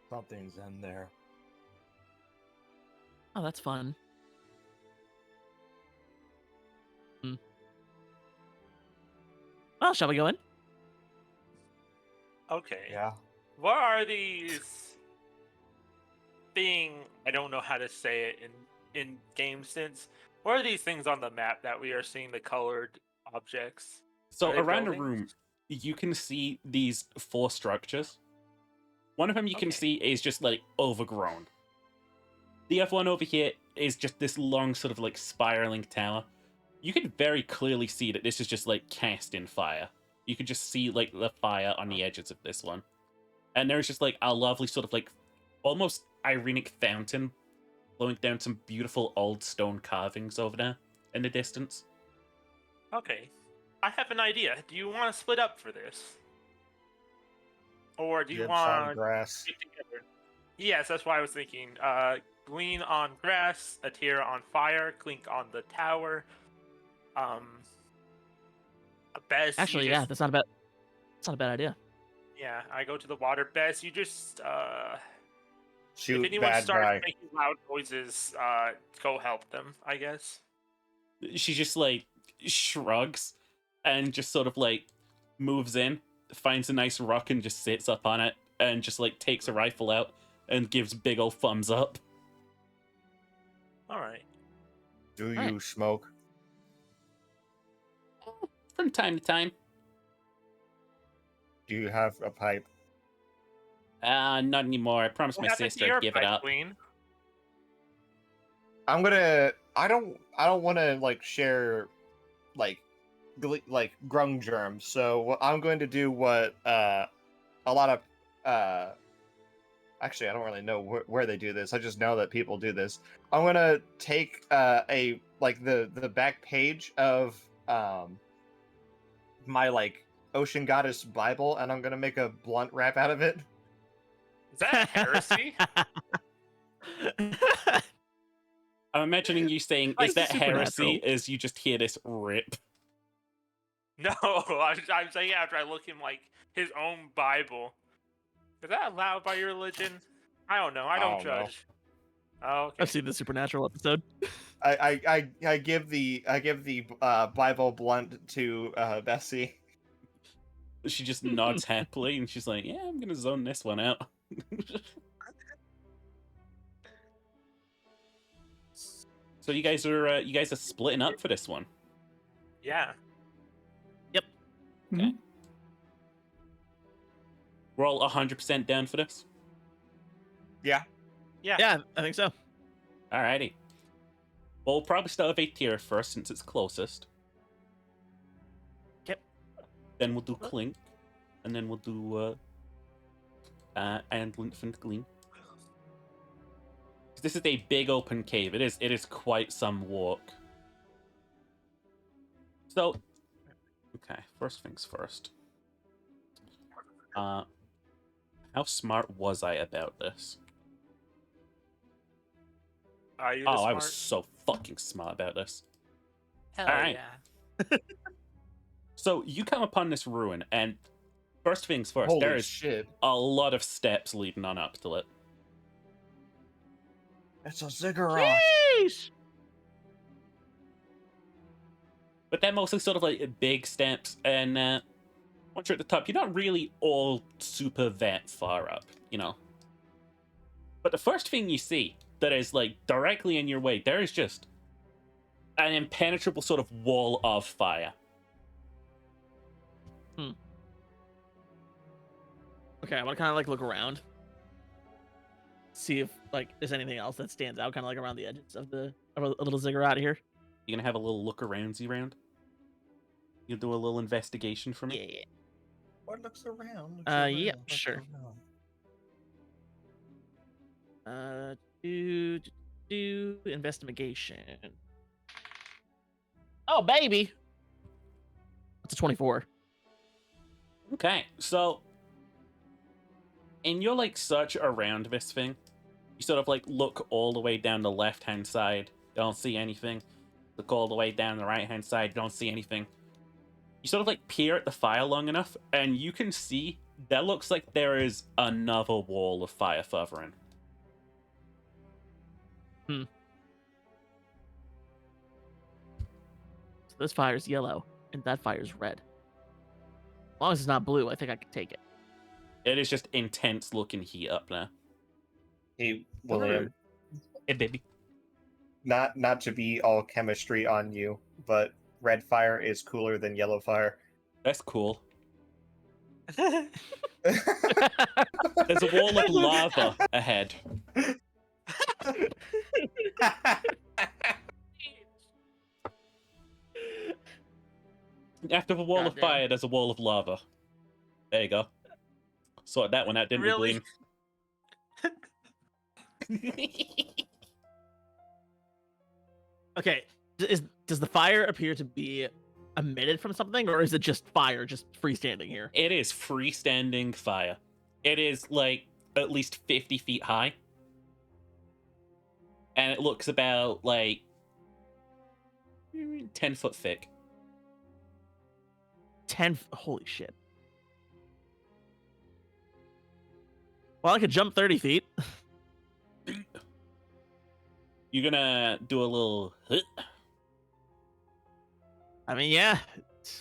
Something's in there. Oh, that's fun. Well, shall we go in? Okay. Yeah. What are these I don't know how to say it in game sense. What are these things on the map that we are seeing the colored objects? So Are they around the buildings? room, you can see these 4 structures. One of them you can Okay. see is just like overgrown. The other one over here is just this long sort of like spiraling tower. You can very clearly see that this is just like cast in fire. You can just see like the fire on the edges of this one. And there's just like a lovely sort of like almost ironic fountain flowing down some beautiful old stone carvings over there in the distance. Okay. I have an idea. Do you want to split up for this? Or do you Dibs on want grass. to get together? Yes, that's why I was thinking. Glean on grass, Atira on fire, Clink on the tower. Bess, Actually, you yeah, just, that's not a bad. It's not a bad idea. yeah, I go to the water. Bess, you just if Shoot anyone bad starts guy. making loud noises, go help them, I guess. She just like shrugs and just sort of like moves in, finds a nice rock and just sits up on it and just like takes a rifle out and gives big old thumbs up. All right. Do Alright. you smoke? From time to time. Do you have a pipe? Not anymore. I promised my What happened to sister your I'd give it pipe, up. Queen? I'm gonna. I don't want to like share, like, like grung germs. So what I'm going to do what a lot of actually I don't really know where they do this. I just know that people do this. I'm gonna take a like the back page of my like Ocean Goddess Bible, and I'm gonna make a blunt wrap out of it. Is that heresy? I'm imagining you saying, Like is that heresy? supernatural. As you just hear this rip. No, I'm saying after I look in like his own Bible. Is that allowed by your religion? I don't know. I don't don't know. judge. Oh, okay. I've seen the Supernatural episode. I give the Bible blunt to Bessie. She just nods happily and she's like, yeah, I'm gonna zone this one out. So you guys are splitting up for this one. Yeah. Okay. We're all 100% down for this. Yeah. Yeah, I think so. Alrighty. Well, we'll probably start with Atira first since it's closest. Yep. Then we'll do Clink, and then we'll do and Linfant Gleam. This is a big open cave. It is quite some walk. So, okay, first things first. How smart was I about this? Are you the Oh, smart? I was so fucking smart about this. Hell Alright. yeah. So you come upon this ruin, and first things first, there Holy is shit! a lot of steps leading on up to it. It's a ziggurat. Sheesh! But they're mostly sort of like big steps, and once you're at the top, you're not really all super that far up, you know. But the first thing you see that is like directly in your way, there is just an impenetrable sort of wall of fire. Okay, I want to kind of like look around, see if like there's anything else that stands out, kind of like around the edges of a little ziggurat here. You're gonna have a little look aroundsy round. You'll do a little investigation for me. Yeah. What looks around? Yeah, sure. Do investigation. Oh, baby. It's a 24. Okay, so in your like search around this thing, you sort of like look all the way down the left hand side, don't see anything. Look all the way down the right hand side, don't see anything. You sort of like peer at the fire long enough, and you can see that looks like there is another wall of fire further in. So this fire's yellow, and that fire's red. As long as it's not blue, I think I can take it. It is just intense looking heat up there. Hey, William, Hey, baby. not to be all chemistry on you, but red fire is cooler than yellow fire. That's cool. There's a wall of lava ahead. After the wall of Goddamn. fire, there's a wall of lava. There you go. Sorted that one out, didn't Really? we, Gleam? Okay, does the fire appear to be emitted from something, or is it just fire, just freestanding here? It is freestanding fire. It is like at least 50 feet high. And it looks about like 10 foot thick. 10. Holy shit. Well, I could jump 30 feet. You're gonna do a little. I mean, yeah,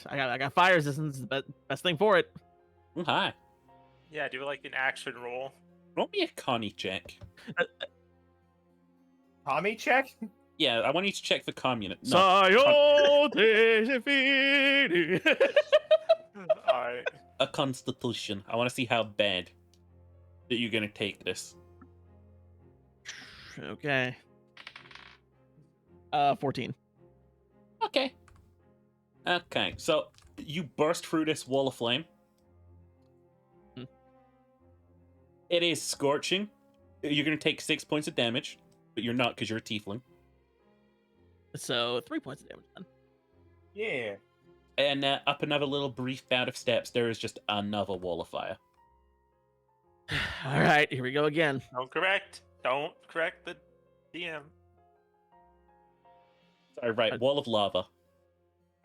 I got fire resistance. The best thing for it. Hi. Yeah, do like an action roll. Roll me a Connie check. Tommy check? Yeah, I want you to check for communist. No, Alright. a constitution. I want to see how bad that you're gonna take this. Okay. 14. Okay. Okay, so you burst through this wall of flame. Hmm. It is scorching. You're gonna take 6 points of damage, but you're not because you're a tiefling. So 3 points of damage then. Yeah. And up another little brief bout of steps, there is just another wall of fire. All right, here we go again. Don't correct the DM. Sorry, right, wall of lava.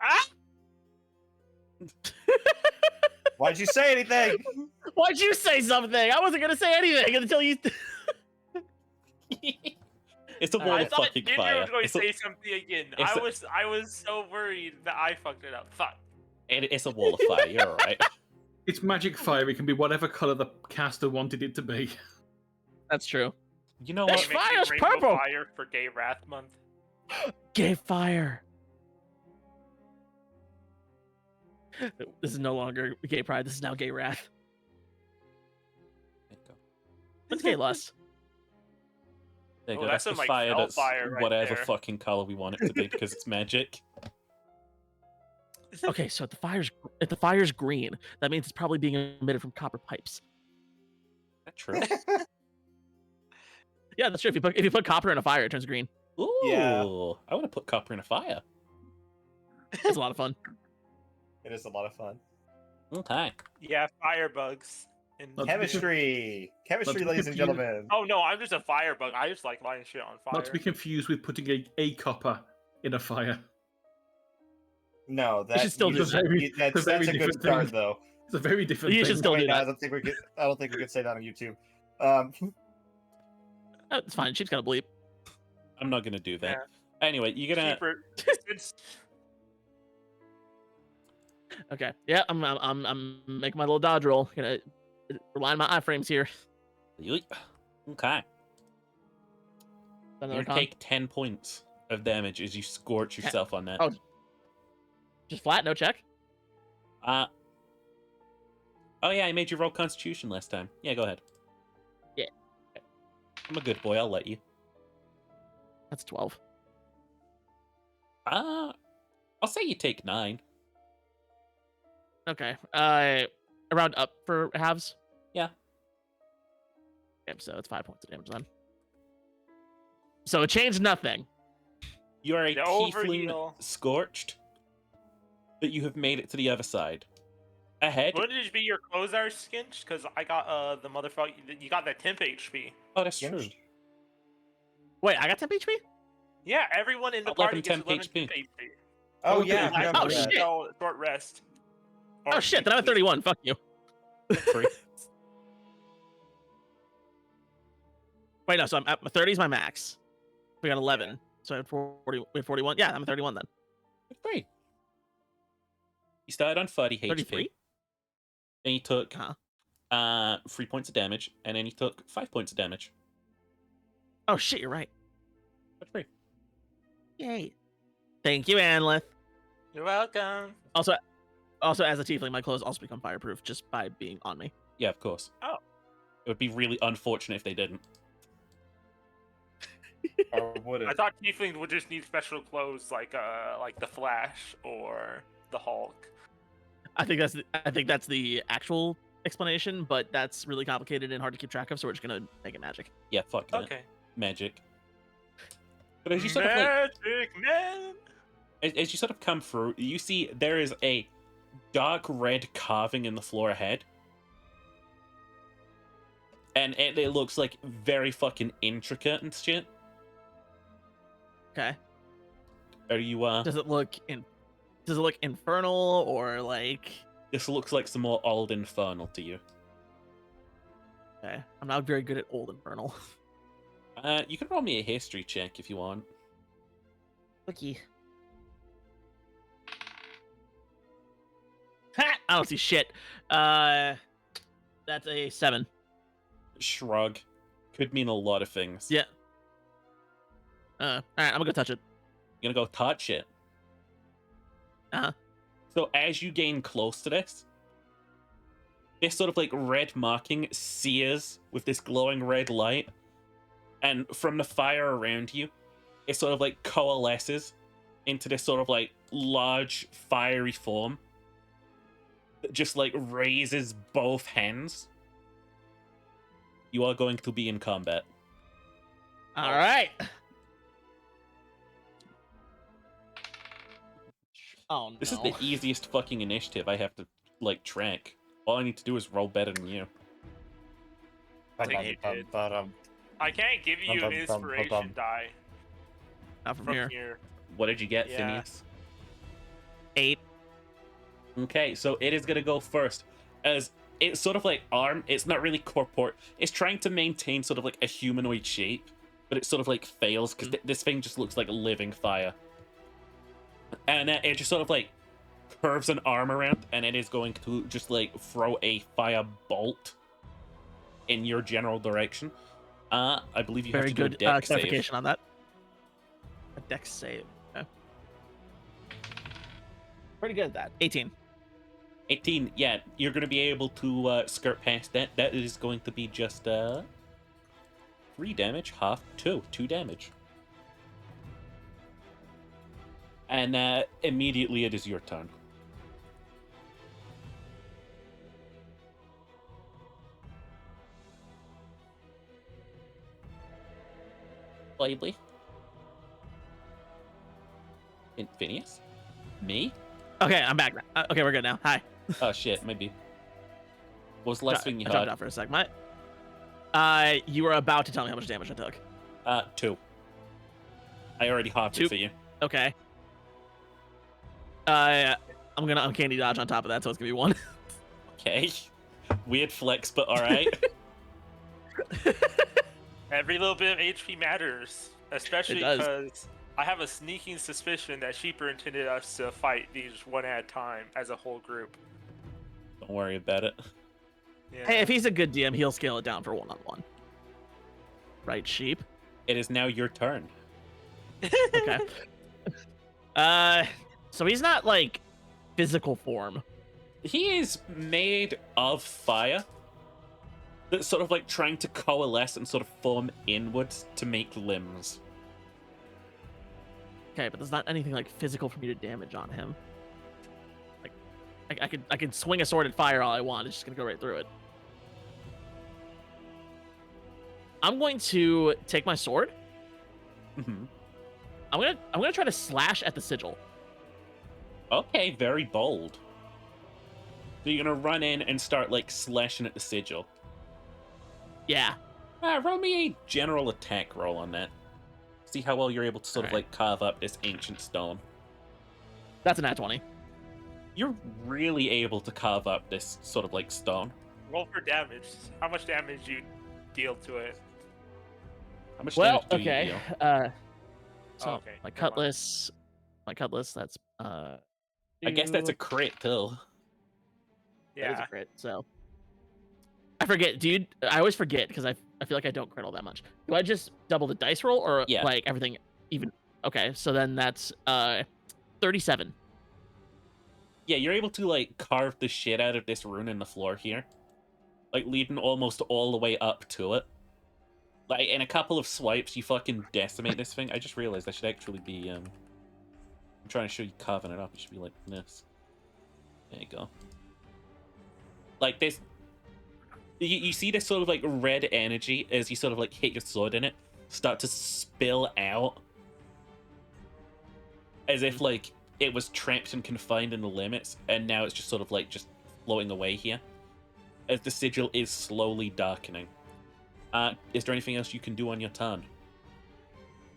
Ah! Why'd you say anything? Why'd you say something? I wasn't gonna say anything until you. It's a wall I of thought fucking Ginger fire. was going It's to a, say something again. it's I was so worried that I fucked it up. Fuck. it's a wall of fire. You're alright. It's magic fire. It can be whatever color the caster wanted it to be. That's true. You know That's what? fine. Fire's Rainbow purple. Fire for Gay Wrath Month. Gay fire. This is no longer gay pride. This is now gay wrath. What's gay lust? There you Oh, go. that's That's the some, like, fire fell that's fire right whatever there. fucking color we want it to be because it's magic. Okay, so if the fire's green, that means it's probably being emitted from copper pipes. That's true. Yeah, that's true. If you put copper in a fire, it turns green. Ooh, Yeah. I want to put copper in a fire. It's a lot of fun. It is a lot of fun. Okay. Yeah, firebugs. And Let's Chemistry! Chemistry, Let's ladies and confuse- gentlemen. oh no, I'm just a firebug. I just like lighting shit on fire. Not to be confused with putting a copper in a fire. No, should still do that. that's very a good different start, thing. though. It's a very different You thing. should still Wait, do no, that. I don't think we could say that on YouTube. Oh, it's fine. Sheep's got a bleep. I'm not gonna do that. Anyway, you're gonna. Cheaper. It's- Okay. Yeah, I'm making my little dodge roll. Gonna reline my iframes here. Yoink. Okay. Another You're con. gonna take 10 points of damage as you scorch yourself on that. Oh. Just flat, no check. Oh yeah, I made you roll Constitution last time. Yeah, go ahead. Yeah. I'm a good boy. I'll let you. That's 12. I'll say you take 9. Okay. I round up for halves. Yeah. Okay, so it's 5 points of damage then. So it changed nothing. You are a The tiefling overheal. scorched, but you have made it to the other side. Ahead. Wouldn't it be your clothes are skinched? Because I got the motherfucker. You got that temp HP. Oh, that's true. Skinched. Wait, I got temp HP? Yeah, everyone in the 11 party gets temp 11 HP. temp HP. Oh Okay. yeah, I forgot Oh, about that. shit. Short rest. Oh shit, then I'm at 31. Fuck you. Free. Wait, no, so I'm at 30 is my max. We got 11. So I have 40. We have 41. Yeah, I'm at 31 then. Free. You started on 30 HP. 33? Then you took Huh. 3 points of damage, and then you took 5 points of damage. Oh shit, you're right. That's free. Yay. Thank you, Anlith. You're welcome. Also, as a tiefling, my clothes also become fireproof just by being on me. Yeah, of course. Oh. It would be really unfortunate if they didn't. Or would it? I thought Tiefling would just need special clothes like the Flash or the Hulk. I think that's the actual explanation, but that's really complicated and hard to keep track of, so we're just gonna make it magic. Yeah, fuck that. Okay. Magic. But as you sort of like, Magic man. as you sort of come through, you see there is a dark red carving in the floor ahead. And it looks like very fucking intricate and shit. Okay. Are you Does it look infernal or like? this looks like some more old infernal to you. Okay, I'm not very good at old infernal. You can roll me a history check if you want. Wiki. Ha! I don't see shit. That's a 7. Shrug. Could mean a lot of things. Yeah. All right, I'm gonna go touch it. You're gonna go touch it. Uh-huh. So as you gain close to this sort of like red marking sears with this glowing red light, and from the fire around you, it sort of like coalesces into this sort of like large fiery form that just like raises both hands. You are going to be in combat. All right. Oh no. This is the easiest fucking initiative I have to like track. All I need to do is roll better than you. I think you did. I can't give you an inspiration die Not from from here. here. What did you get, Yeah. Phineas? 8. Okay, so it is gonna go first. As it's sort of like it's not really corporate. It's trying to maintain sort of like a humanoid shape, but it sort of like fails because this thing just looks like a living fire. And it just sort of like curves an arm around, and it is going to just like throw a fire bolt in your general direction. I believe you Very have to do a good dex save. clarification on that. A dex save. Okay. Pretty good at that. 18. 18, yeah, you're going to be able to skirt past that. That is going to be just 3 damage, half 2 damage. And immediately it is your turn. Lively. Phineas? Me? Okay, I'm back. Okay, we're good now. Hi. Oh shit, maybe. What was the last thing you I dropped had? out for a sec. You were about to tell me how much damage I took. 2. I already halved 2. it for you. Okay. I'm gonna uncanny dodge on top of that, so it's gonna be 1. Okay. Weird flex, but alright. Every little bit of HP matters, especially does. because I have a sneaking suspicion that Sheeper intended us to fight these one at a time as a whole group. Don't worry about it. Yeah. Hey, if he's a good DM, he'll scale it down for 1-on-1. Right, sheep? It is now your turn. Okay. So he's not like physical form. He is made of fire that's sort of like trying to coalesce and sort of form inwards to make limbs. Okay, but there's not anything like physical for me to damage on him. Like, I could swing a sword at fire all I want. It's just gonna go right through it. I'm going to take my sword Mhm. I'm gonna try to slash at the sigil. Okay, very bold. So you're gonna run in and start like slashing at the sigil. Yeah. Roll me a general attack roll on that. See how well you're able to sort of Alright. like carve up this ancient stone. That's an nat 20. You're really able to carve up this sort of like stone. Roll for damage. How much damage you deal to it? How much Well, damage do you okay. deal? So Oh, okay, my never mind. cutlass. That's I guess that's a two- crit too. that is a Yeah. crit. So I forget, dude. I always forget because I feel like I don't crit all that much. Do I just double the dice roll or Yeah. like everything even? Okay, so then that's 37. Yeah, you're able to like carve the shit out of this rune in the floor here, like leading almost all the way up to it. Like in a couple of swipes, you fucking decimate this thing. I just realized I should actually be I'm trying to show you carving it up. It should be like this. There you go. Like this. You see this sort of like red energy as you sort of like hit your sword in it start to spill out, as if like it was trapped and confined in the limits, and now it's just sort of like just floating away here as the sigil is slowly darkening. Is there anything else you can do on your turn?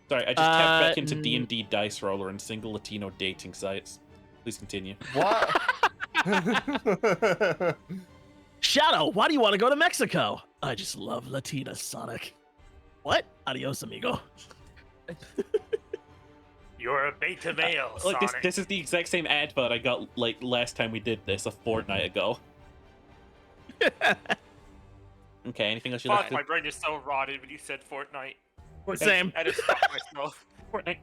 Sorry, I just tapped back into D&D Dice Roller and single Latino dating sites. Please continue. What? Shadow, why do you want to go to Mexico? I just love Latina, Sonic. What? Adios, amigo. You're a beta male, Look, Sonic. this is the exact same advert I got like last time we did this a fortnight ago. Okay, anything else you'd like Fuck, to my brain is so rotted when you said Fortnite. Same. I just stopped myself. Fortnite.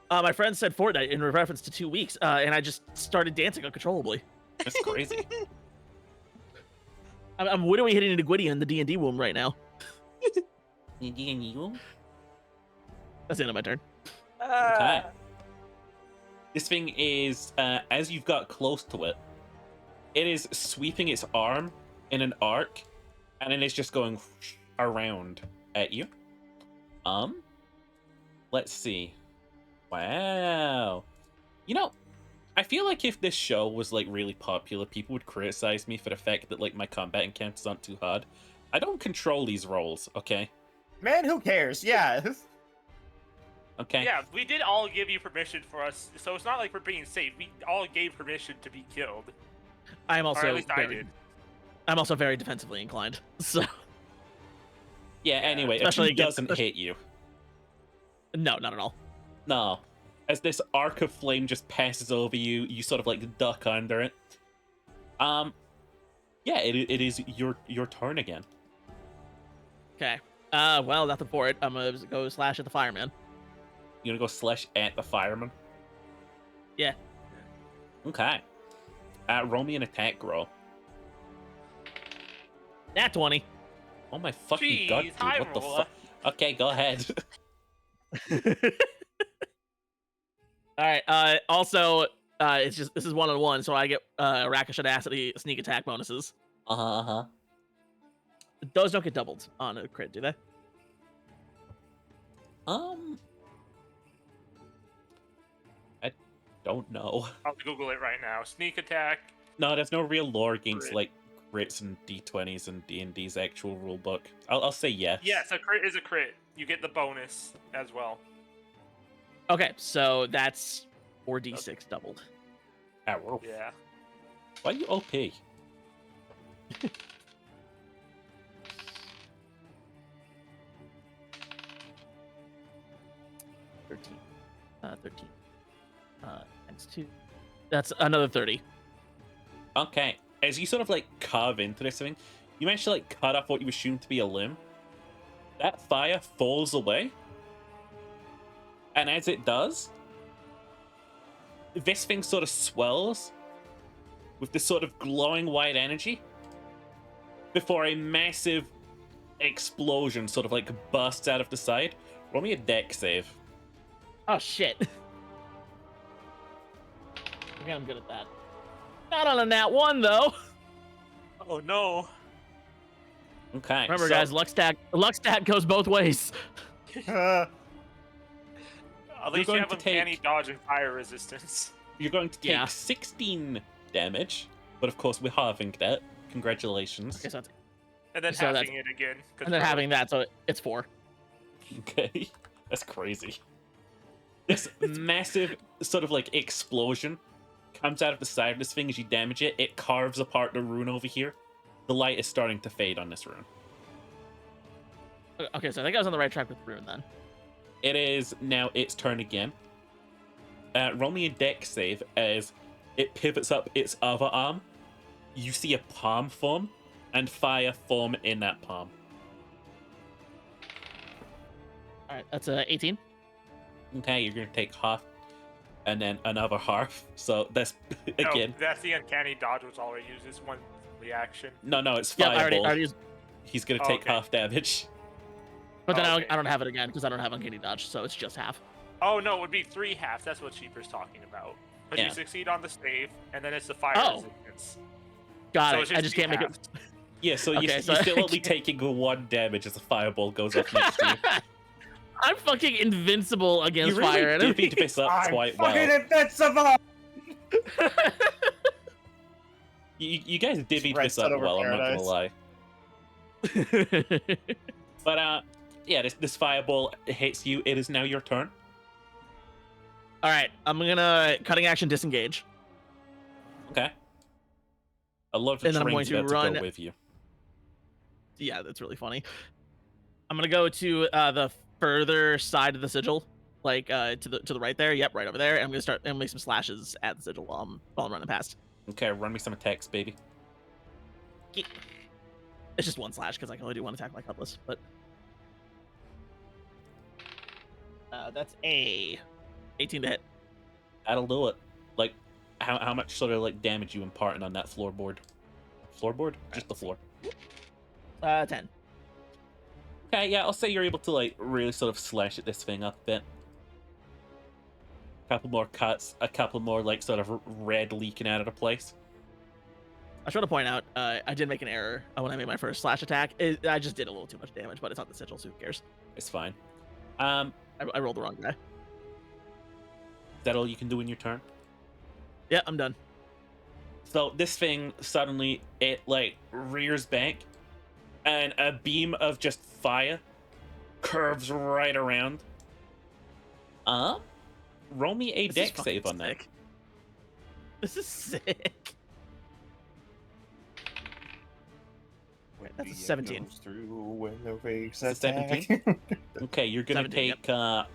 My friend said Fortnite in reference to 2 weeks, and I just started dancing uncontrollably. That's crazy. I'm widowy hitting into Gwitty in the D&D womb right now. That's the end of my turn. Okay. This thing is, as you've got close to it, it is sweeping its arm in an arc, and then it's just going around at you. Let's see. Wow. You know, I feel like if this show was like really popular, people would criticize me for the fact that like my combat encounters aren't too hard. I don't control these rolls, okay? Man, who cares? Yeah. Okay. Yeah, we did all give you permission for us, so it's not like we're being safe. We all gave permission to be killed. I'm Or also at least I very, did. I'm also very defensively inclined. So Yeah, anyway, especially if he against- doesn't hit you. no, not at all. No. As this arc of flame just passes over you, you sort of like duck under it. Yeah, it is your turn again. Okay. Well, nothing for it. I'm gonna go slash at the fireman. You're gonna go slash at the fireman? Yeah. Okay. Roll me an attack roll. Nat 20. Oh my fucking Jeez, god, dude, high what the roller. fuck? Okay, go ahead. All right. Also, it's just this is 1-on-1, so I get Rakish Audacity sneak attack bonuses. Uh-huh. Those don't get doubled on a crit, do they? I don't know. I'll Google it right now. Sneak attack. No, there's no real lore against Crit. like crits and D20s and D&D's actual rulebook. I'll say yes. Yes, a crit is a crit. You get the bonus as well. Okay, so that's 4d6 doubled. Ow. Yeah. Why are you OP? 13. 13. Times 2. That's another 30. Okay. As you sort of like carve into this thing, you manage to like cut off what you assume to be a limb. That fire falls away. And as it does, this thing sort of swells with this sort of glowing white energy before a massive explosion sort of like bursts out of the side. Roll me a deck save. Oh, shit. Okay, I'm good at that. Not on a nat 1, though. Oh no. Okay. Remember, so guys, luck stat goes both ways. At least you going have to uncanny take- dodge and fire resistance. You're going to take Yeah. 16 damage, but of course we're halving that. Congratulations. Okay, so that's, And then So that's- halving it again. 'cause and then we're- having that, so it's 4. Okay, that's crazy. This massive sort of like explosion comes out of the side of this thing as you damage it. It carves apart the rune over here. The light is starting to fade on this rune. Okay, so I think I was on the right track with Rune then. It is now its turn again. Roll me a dex save as it pivots up its other arm. You see a palm form and fire form in that palm. All right, that's 18. Okay, you're gonna take half and then another half. So that's No, again. that's the uncanny dodge, which already uses one reaction. No, it's Yeah, I fireball. already used, He's gonna Oh, take okay. half damage. but then Okay. I don't have it again because I don't have uncanny dodge, so it's just half. Oh no, it would be 3 halves. That's what Sheeper's talking about. But Yeah. you succeed on the save, and then it's the fire Oh. resistance. Got So it. it's I just two can't make it. halves. Yeah, so Okay, you're so- still only taking 1 damage as a fireball goes off next to you. I'm fucking invincible You against really fire divvied enemies. this up I'm quite fucking well. invincible. You guys divvied Red this up Sun over well, I'm not gonna Paradise. lie. But yeah, this fireball hits you. It is now your turn. All right, I'm gonna cutting action disengage. Okay. I love the And then I'm going train's to about to run- go with you. Yeah, that's really funny. I'm gonna go to the further side of the sigil, like to the right there. Yep, right over there. And I'm gonna start and make some slashes at the sigil while I'm running past. Okay, run me some attacks, baby. It's just 1 slash because I can only do 1 attack like Cutlass. But that's a 18 to hit. That'll do it. Like, how much sort of like damage you imparting on that floorboard? Floorboard? Just the floor. 10. Okay, yeah, I'll say you're able to like really sort of slash at this thing up a bit. A couple more cuts, a couple more like sort of red leaking out of the place. I should to point out, I did make an error when I made my first slash attack. I just did a little too much damage, but it's not the sigil, so who cares? It's fine. I rolled the wrong guy. Is that all you can do in your turn? Yeah, I'm done. So this thing suddenly it like rears back, and a beam of just fire curves right around. Roll me a This is dex save fucking on that. sick. This is sick. That's a 17. Goes through when the waves It's a attack. Okay, you're gonna 17, take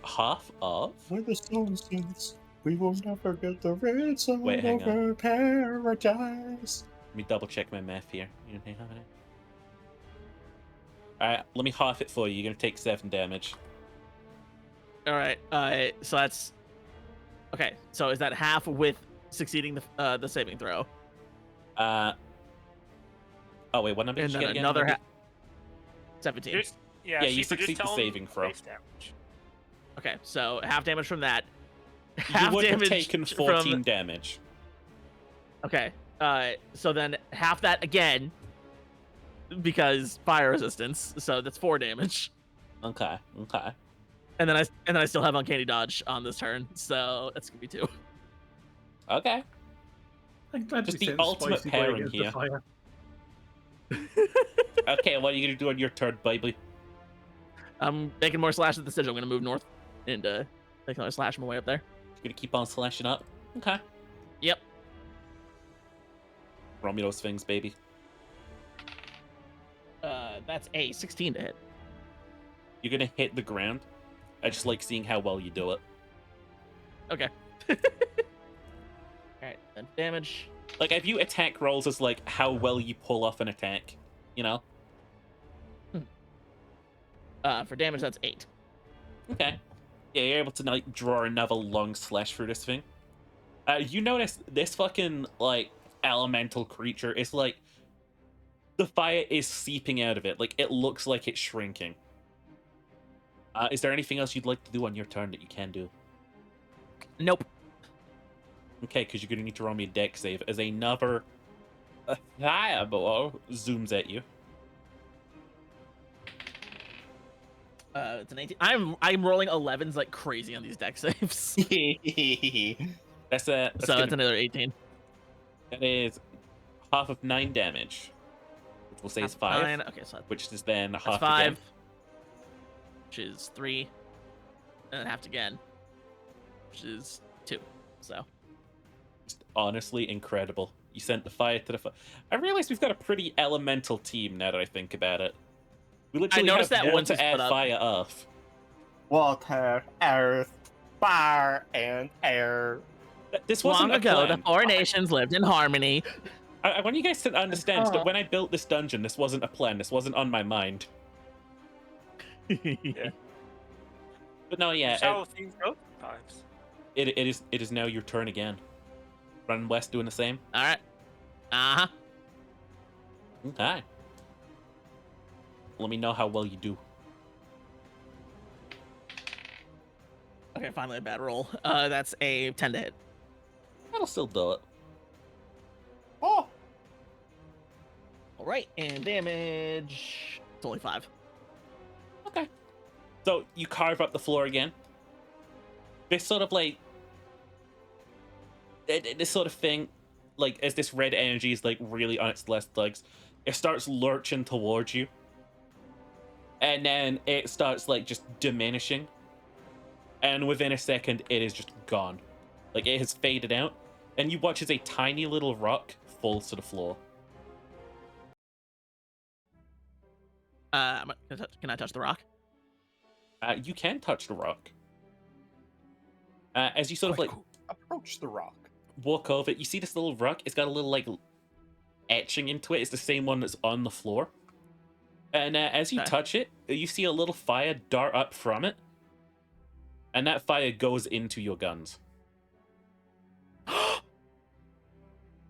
half of. When the sun sets, we will never get the red sun Wait, hang on. over paradise. Let me double check my math here. You don't think of it? Alright, let me half it for you. You're gonna take 7 damage. All right. So that's okay. So is that half with succeeding the saving throw, Oh wait, what number and did you then get again? another Remember? half? 17. Just, yeah, Yeah, you Sheeper, just succeed the tell him saving throw. base damage. Okay, so half damage from that. You Half would have damage taken 14 damage. Okay. So then half that again because fire resistance. So that's 4 damage. Okay. And then I still have uncanny dodge on this turn, so that's gonna be 2. Okay. I'm glad Just we the sent ultimate Spicy Boy pairing against the here. fire. Okay, what are you gonna do on your turn, baby? I'm making more slashes at the sigil. I'm gonna move north and make another slash my way up there. You're gonna keep on slashing up? Okay. Yep. Roll me those things, baby. That's a 16 to hit. You're gonna hit the ground. I just like seeing how well you do it. Okay. Alright, then damage. Like, I view attack rolls as like how well you pull off an attack. You know? For damage, that's 8. Okay. Yeah, you're able to like draw another long slash through this thing. You notice this fucking like elemental creature is like the fire is seeping out of it. Like it looks like it's shrinking. Is there anything else you'd like to do on your turn that you can do? Nope. Okay, because you're gonna need to roll me a dex save as another fireball zooms at you. It's an 18. I'm rolling 11s like crazy on these deck saves. That's So that's another 18. that is half of 9 damage, which we'll say is Half 5, 9. Okay, so which is then that's half 5, again. which is 3, and then half again, which is 2. So Just honestly incredible. You sent the fire to the I realize we've got a pretty elemental team now that I think about it. We literally noticed have that once water, you air, split up. fire, earth. Water, earth, fire, and air. This wasn't long a ago, plan. the 4 nations lived in harmony. I want you guys to understand that when I built this dungeon, this wasn't a plan. This wasn't on my mind. Yeah. But no, yeah, That's how things go sometimes. it is now your turn again. Run west doing the same. All right. Uh-huh. Okay. Let me know how well you do. Okay, finally a bad roll. That's a 10 to hit. That'll still do it. Oh, All right, and damage. It's only 5. Okay. So you carve up the floor again. This sort of like this sort of thing, like as this red energy is like really on its last legs, it starts lurching towards you, and then it starts like just diminishing, and within a second it is just gone. Like it has faded out, and you watch as a tiny little rock falls to the floor. Can I touch the rock? You can touch the rock. As you sort of like approach the rock. walk over it, you see this little rock. It's got a little like etching into it. It's the same one that's on the floor. And as you Okay. touch it, you see a little fire dart up from it, and that fire goes into your guns.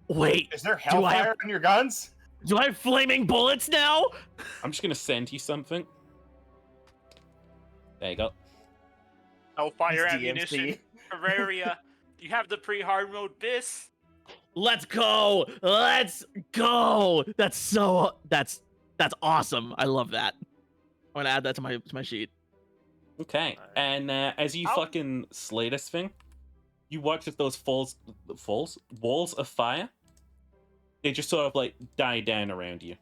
Wait, Is there Do I have- hellfire in your guns? do I have flaming bullets now? I'm just gonna send you something. There you go. Hellfire It's ammunition. DMC. Terraria. You have the pre-hard mode bis. Let's go! Let's go! That's awesome. I love that. I'm gonna add that to my sheet. Okay, and as you Ow. fucking slay this thing, you watch as those walls of fire, they just sort of like die down around you.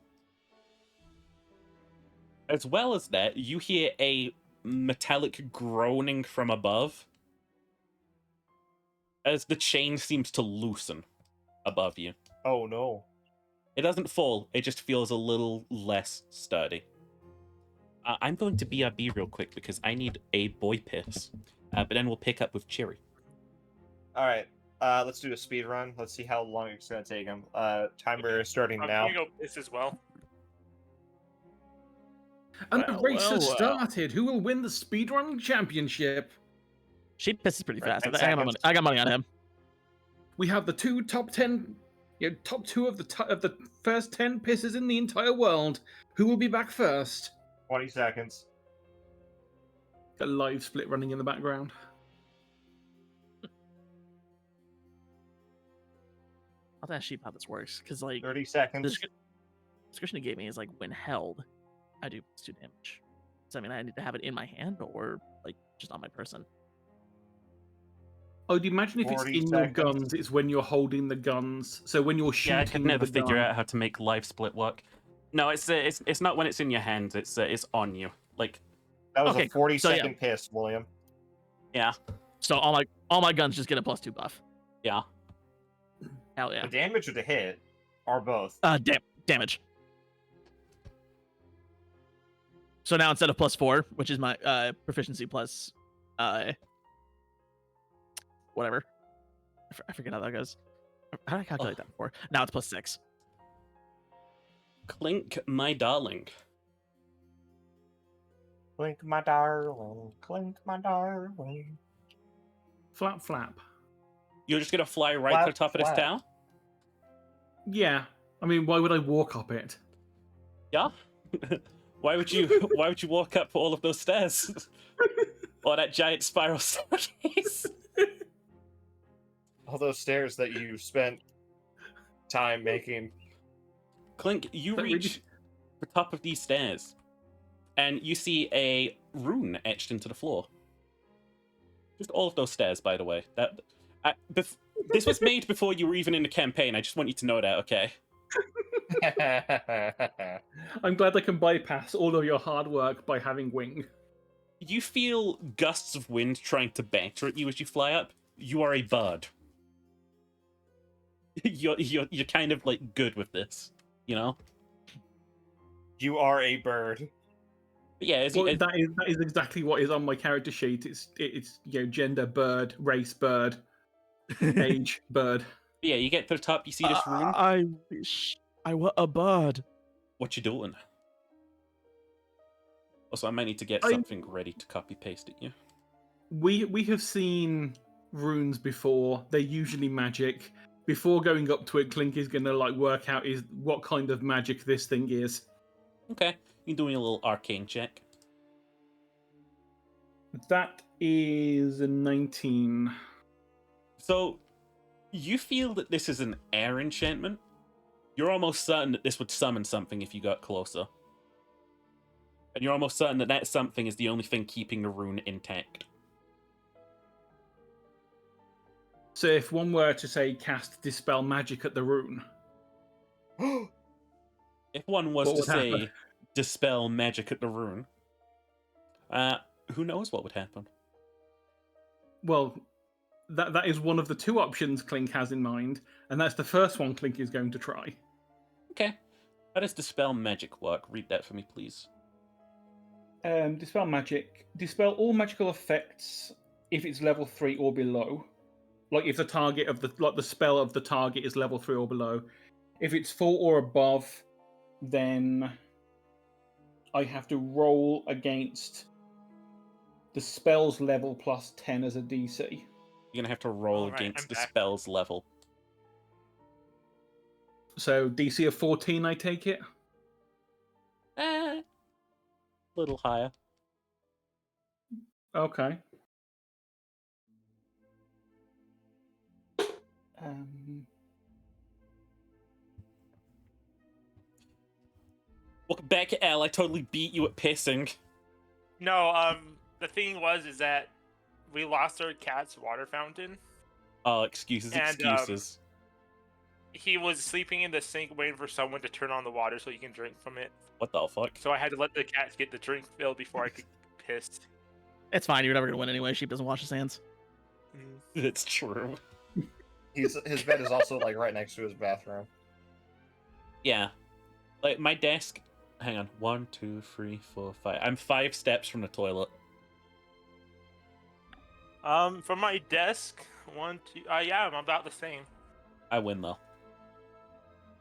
As well as that, you hear a metallic groaning from above as the chain seems to loosen above you. Oh no. It doesn't fall, it just feels a little less sturdy. I'm going to BRB real quick because I need a boy piss, but then we'll pick up with Cherry. All right. Let's do a speed run. Let's see how long it's gonna take him. Timer is starting I'm now. gonna go piss as well. And the race has well. started. Who will win the speedrun championship? Sheep pisses pretty Right, fast. 10 I got money on him. We have the two top 10, top 2 of the first 10 pisses in the entire world. Who will be back first? 20 seconds. A live split running in the background. I'll ask Sheep how this works, because like 30 the seconds. description it gave me is like when held, I do +2 damage. Does that mean I need to have it in my hand or like just on my person? I'd imagine if it's 40 in seconds. your guns, it's when you're holding the guns. So when you're shooting, Yeah, I could never the figure gun. out how to make live split work. No, it's not when it's in your hands. It's on you. Like, That was Okay, a 40 so yeah. second piss, William. yeah, So all my guns just get a +2 buff. yeah. Hell yeah. The damage or the hit, or both. Damage. So now instead of +4, which is my proficiency plus whatever. I forget how that goes. How did I calculate that before? Now it's +6. Clink, my darling. Clink, my darling. Clink, my darling. Flap, flap. You're just gonna fly right Flap, to the top of this flap. tower? Yeah. I mean, why would I walk up it? Yeah. Why would you walk up all of those stairs? Or that giant spiral staircase? All those stairs that you spent time making. Clink, you That reach really- the top of these stairs, and you see a rune etched into the floor. Just all of those stairs, by the way. This was made before you were even in the campaign. I just want you to know that, okay? I'm glad I can bypass all of your hard work by having wing. You feel gusts of wind trying to batter at you as you fly up. You are a bird. You're kind of like good with this, you know? You are a bird. But yeah, That is exactly what is on my character sheet. It's gender bird, race bird, age bird. yeah, you get to the top, you see this rune. I wish I were a bird. What you doing? Also, I might need to get I- something ready to copy paste it. Yeah. We have seen runes before. They're usually magic. Before going up to it, Clink is gonna like work out what kind of magic this thing is. Okay, you're doing a little arcane check. That is a 19. So, you feel that this is an air enchantment. You're almost certain that this would summon something if you got closer. And you're almost certain that that something is the only thing keeping the rune intact. So if one were to say cast dispel magic at the rune, If one was What to would say happen? dispel magic at the rune, who knows what would happen? well, that is one of the two options Clink has in mind, and that's the first one Clink is going to try. Okay. How does dispel magic work? Read that for me, please. Dispel magic. Dispel all magical effects if it's level 3 or below. Like if the target of the spell of the target is level 3 or below. If it's 4 or above, then I have to roll against the spell's level plus 10 as a DC. You're gonna have to roll Alright, against I'm the back. spell's level. So DC of 14, I take it. Little higher. Okay. Um, Welcome back, L. I totally beat you at pissing. No, the thing is that we lost our cat's water fountain. Oh, excuses, And, excuses. He was sleeping in the sink waiting for someone to turn on the water so he can drink from it. What the fuck? So I had to let the cat get the drink filled before I could piss. It's fine. You're never gonna win anyway. Sheep doesn't wash his hands. It's true. His bed is also like right next to his bathroom. Yeah. Like, my desk... Hang on. 1, 2, 3, 4, 5. I'm 5 steps from the toilet. From my desk, 1, 2. Yeah, I'm about the same. I win, though.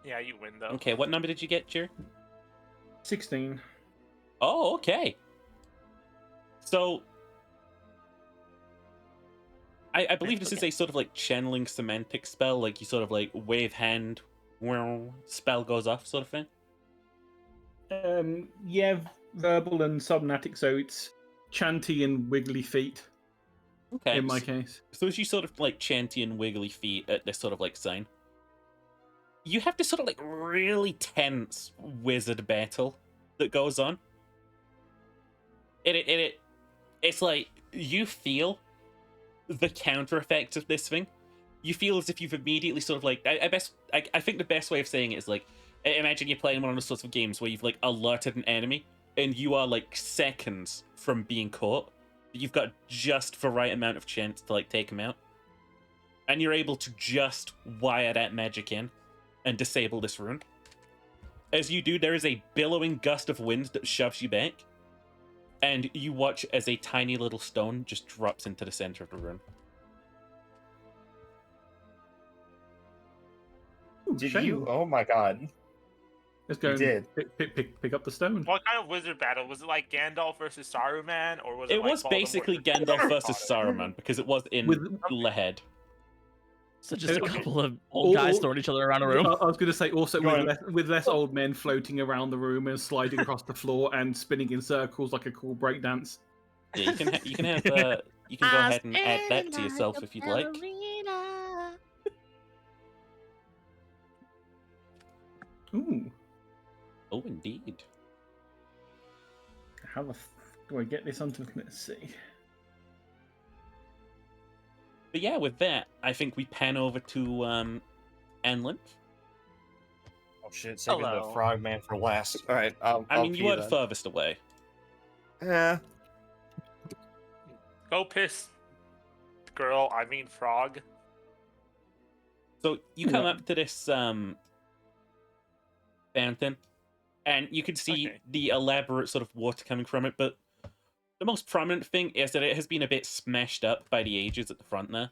Yeah, you win though. Okay, what number did you get, Jer? 16. Oh, okay. So... I believe this is a sort of, like, channeling semantic spell. Like, you sort of, like, wave hand, spell goes off sort of thing. Yeah, verbal and subnatic, so it's chanty and wiggly feet Okay. in my case. So as you sort of like chanty and wiggly feet at this sort of like sign, you have this sort of like really tense wizard battle that goes on. It's like you feel the counter effect of this thing. You feel as if you've immediately sort of like I think the best way of saying it is like, imagine you're playing one of those sorts of games where you've like alerted an enemy and you are like seconds from being caught. You've got just the right amount of chance to like take him out. And you're able to just wire that magic in and disable this rune. As you do, there is a billowing gust of wind that shoves you back. And you watch as a tiny little stone just drops into the center of the rune. Ooh, Did shame. you? Oh my god. Let's go You and pick up the stone. What kind of wizard battle? Was it like Gandalf versus Saruman, or was it It like was Voldemort basically versus Gandalf Harry versus Potter? Saruman because it was in With- Lehed. So just a Okay. couple of old guys Or- throwing each other around a room. I was going to say also Go with less old men floating around the room and sliding across the floor and spinning in circles like a cool breakdance. Yeah, you can have you can go ahead and add that to yourself if you'd like. Ooh, Oh, indeed. How the do I get this onto? Let's see. But yeah, with that, I think we pan over to Enlin. Oh shit, saving the Hello. frogman for last. All right, I mean, you were the furthest away. Yeah. Go piss, girl. I mean frog. So you come Yeah. up to this fountain, and you can see Okay. the elaborate sort of water coming from it, but the most prominent thing is that it has been a bit smashed up by the ages at the front there.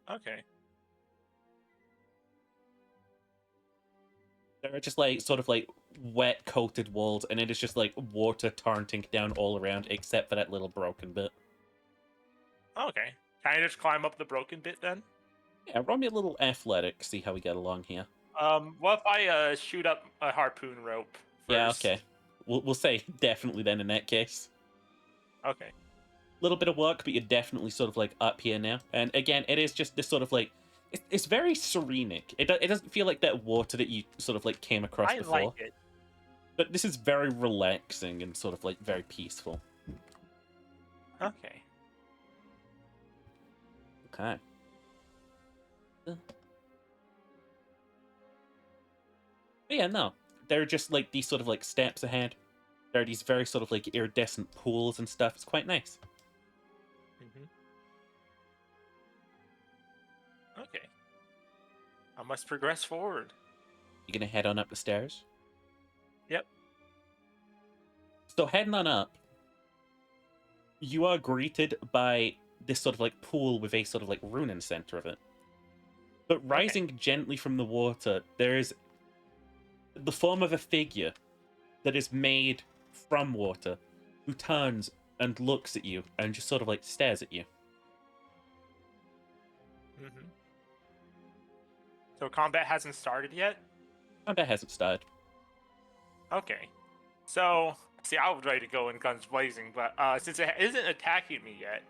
Okay. There are just like sort of like wet coated walls, and it is just like water torrenting down all around, except for that little broken bit. Okay. Can I just climb up the broken bit then? Yeah, roll me a little athletic, see how we get along here. What if I shoot up a harpoon rope first? Yeah, okay. We'll say definitely then in that case. Okay. Little bit of work, but you're definitely sort of like up here now. And again, it is just this sort of like it's very serenic. It doesn't feel like that water that you sort of like came across I before. like it. But this is very relaxing and sort of like very peaceful. Okay. Okay. But yeah, no. There are just like these sort of like steps ahead. There are these very sort of like iridescent pools and stuff. It's quite nice. Okay. I must progress forward. You gonna head on up the stairs? Yep. So heading on up, you are greeted by this sort of like pool with a sort of like rune in the center of it. But rising gently from the water, there is the form of a figure that is made from water who turns and looks at you and just sort of like stares at you. Mm-hmm. So combat hasn't started yet? Combat hasn't started. Okay. So, see, I was ready to go in guns blazing, but since it isn't attacking me yet,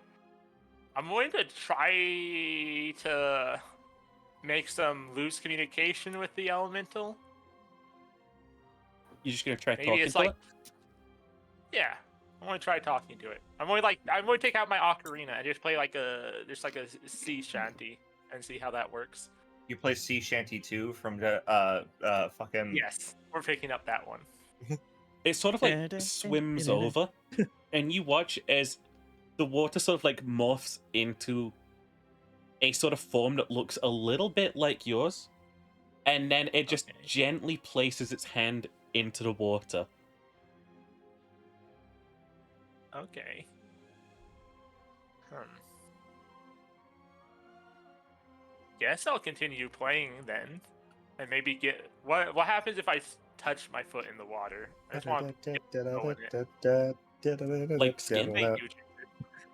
I'm going to try to make some loose communication with the elemental. You're just gonna try Maybe talking it's to like, it? yeah, I'm going to try talking to it. I'm going to take out my ocarina and just play like a sea shanty and see how that works. You play Sea Shanty 2 from the fucking Yes, we're picking up that one. It sort of like swims over, and you watch as the water sort of like morphs into a sort of form that looks a little bit like yours, and then it just Okay. gently places its hand into the water. Okay. Guess I'll continue playing then, and maybe get what happens if I touch my foot in the water? I just want to Like skin?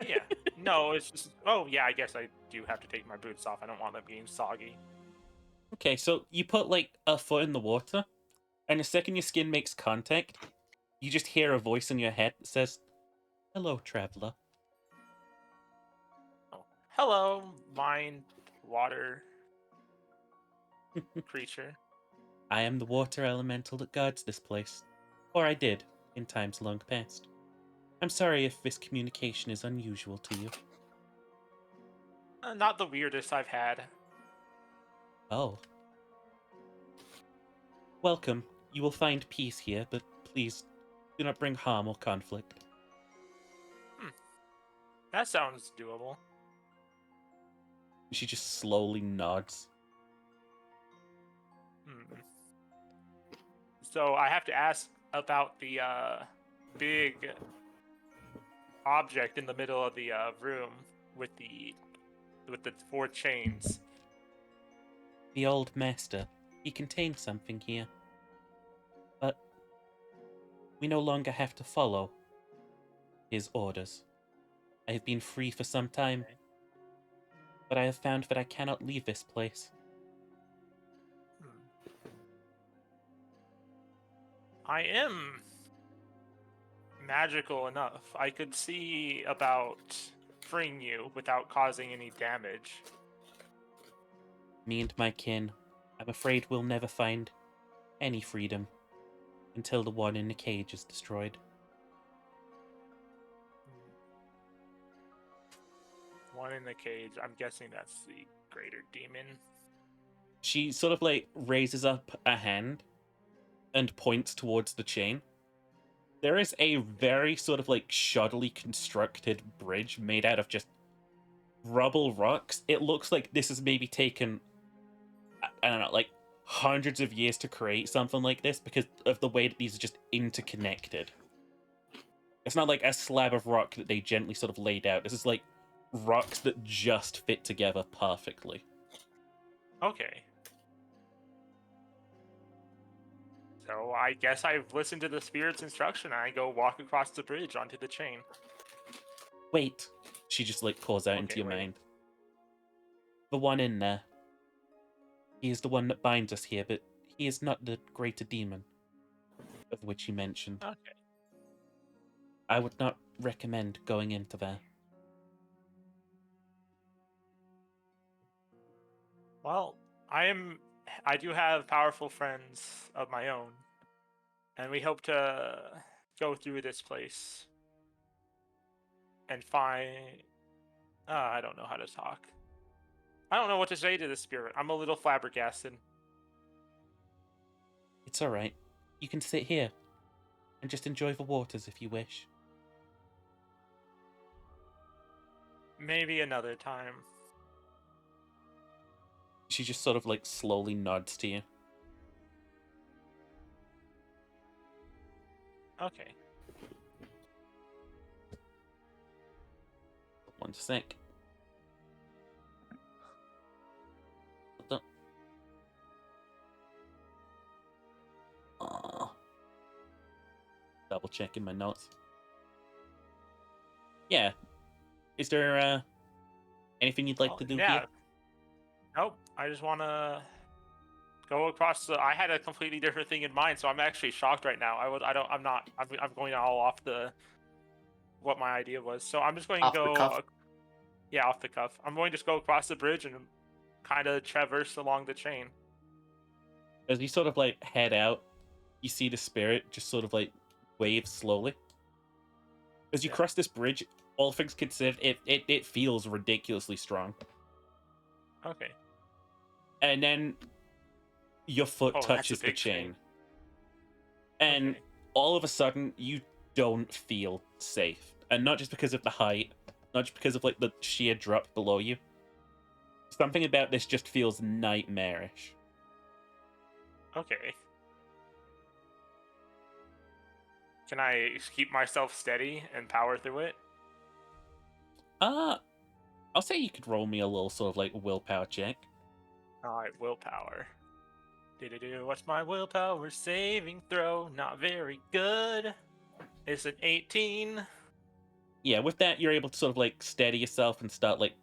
Yeah. No, it's just. Oh yeah, I guess I do have to take my boots off. I don't want them being soggy. Okay, so you put like a foot in the water, and the second your skin makes contact, you just hear a voice in your head that says, "Hello, traveler." Oh. Hello, mind water creature. I am the water elemental that guards this place. Or I did, in times long past. I'm sorry if this communication is unusual to you. Not the weirdest I've had. Oh. Welcome. You will find peace here, but please do not bring harm or conflict. That sounds doable. She just slowly nods. So I have to ask about the big object in the middle of the room with the 4 chains. The old master, he contained something here. But we no longer have to follow his orders. I have been free for some time, but I have found that I cannot leave this place. I am magical enough. I could see about freeing you without causing any damage. Me and my kin, I'm afraid we'll never find any freedom until the one in the cage is destroyed. one in the cage. I'm guessing that's the greater demon. She sort of like raises up a hand and points towards the chain. There is a very sort of like shoddily constructed bridge made out of just rubble rocks. It looks like this has maybe taken, I don't know, like hundreds of years to create something like this because of the way that these are just interconnected. It's not like a slab of rock that they gently sort of laid out. This is like rocks that just fit together perfectly. Okay. So I guess I've listened to the spirit's instruction and I go walk across the bridge onto the chain. Wait. She just like calls out into Okay, your wait. mind. The one in there. He is the one that binds us here, but he is not the greater demon of which you mentioned. Okay. I would not recommend going into there. Well, I do have powerful friends of my own, and we hope to go through this place and find. I don't know how to talk. I don't know what to say to the spirit. I'm a little flabbergasted. It's alright. You can sit here and just enjoy the waters if you wish. Maybe another time. She just sort of like slowly nods to you. Okay. One sec. Hold on. Aw. Double checking my notes. Yeah. Is there anything you'd like to do yeah. here? Nope. I just want to go across the. I had a completely different thing in mind, so I'm actually shocked right now. I'm not. I'm going all off the. What my idea was. So I'm just going to Off the go. cuff? Yeah, off the cuff. I'm going to just go across the bridge and kind of traverse along the chain. As you sort of like head out, you see the spirit just sort of like wave slowly. As you Yeah. cross this bridge, all things considered, it feels ridiculously strong. Okay. And then your foot Oh, that's touches a the big chain. thing. And Okay. all of a sudden, you don't feel safe. And not just because of the height, not just because of like the sheer drop below you. Something about this just feels nightmarish. Okay. Can I keep myself steady and power through it? I'll say you could roll me a little sort of like willpower check. Alright, willpower. Do. What's my willpower saving throw? Not very good. It's an 18. Yeah, with that, you're able to sort of like steady yourself and start like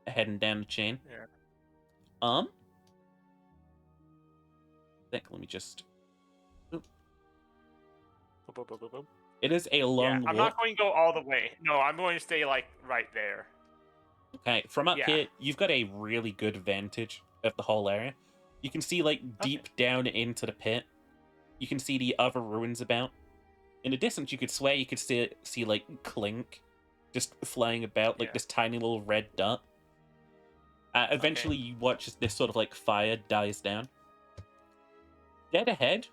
heading down the chain. Yeah. Let me just. Boop, boop, boop, boop, boop. It is a long Yeah, I'm walk. not going to go all the way. No, I'm going to stay like right there. Okay, from up Yeah. here, you've got a really good vantage of the whole area. You can see like deep down into the pit. You can see the other ruins about. In the distance, you could swear you could see like Clink just flying about like Yeah. this tiny little red dot. Eventually, you watch as this sort of like fire dies down. Dead ahead,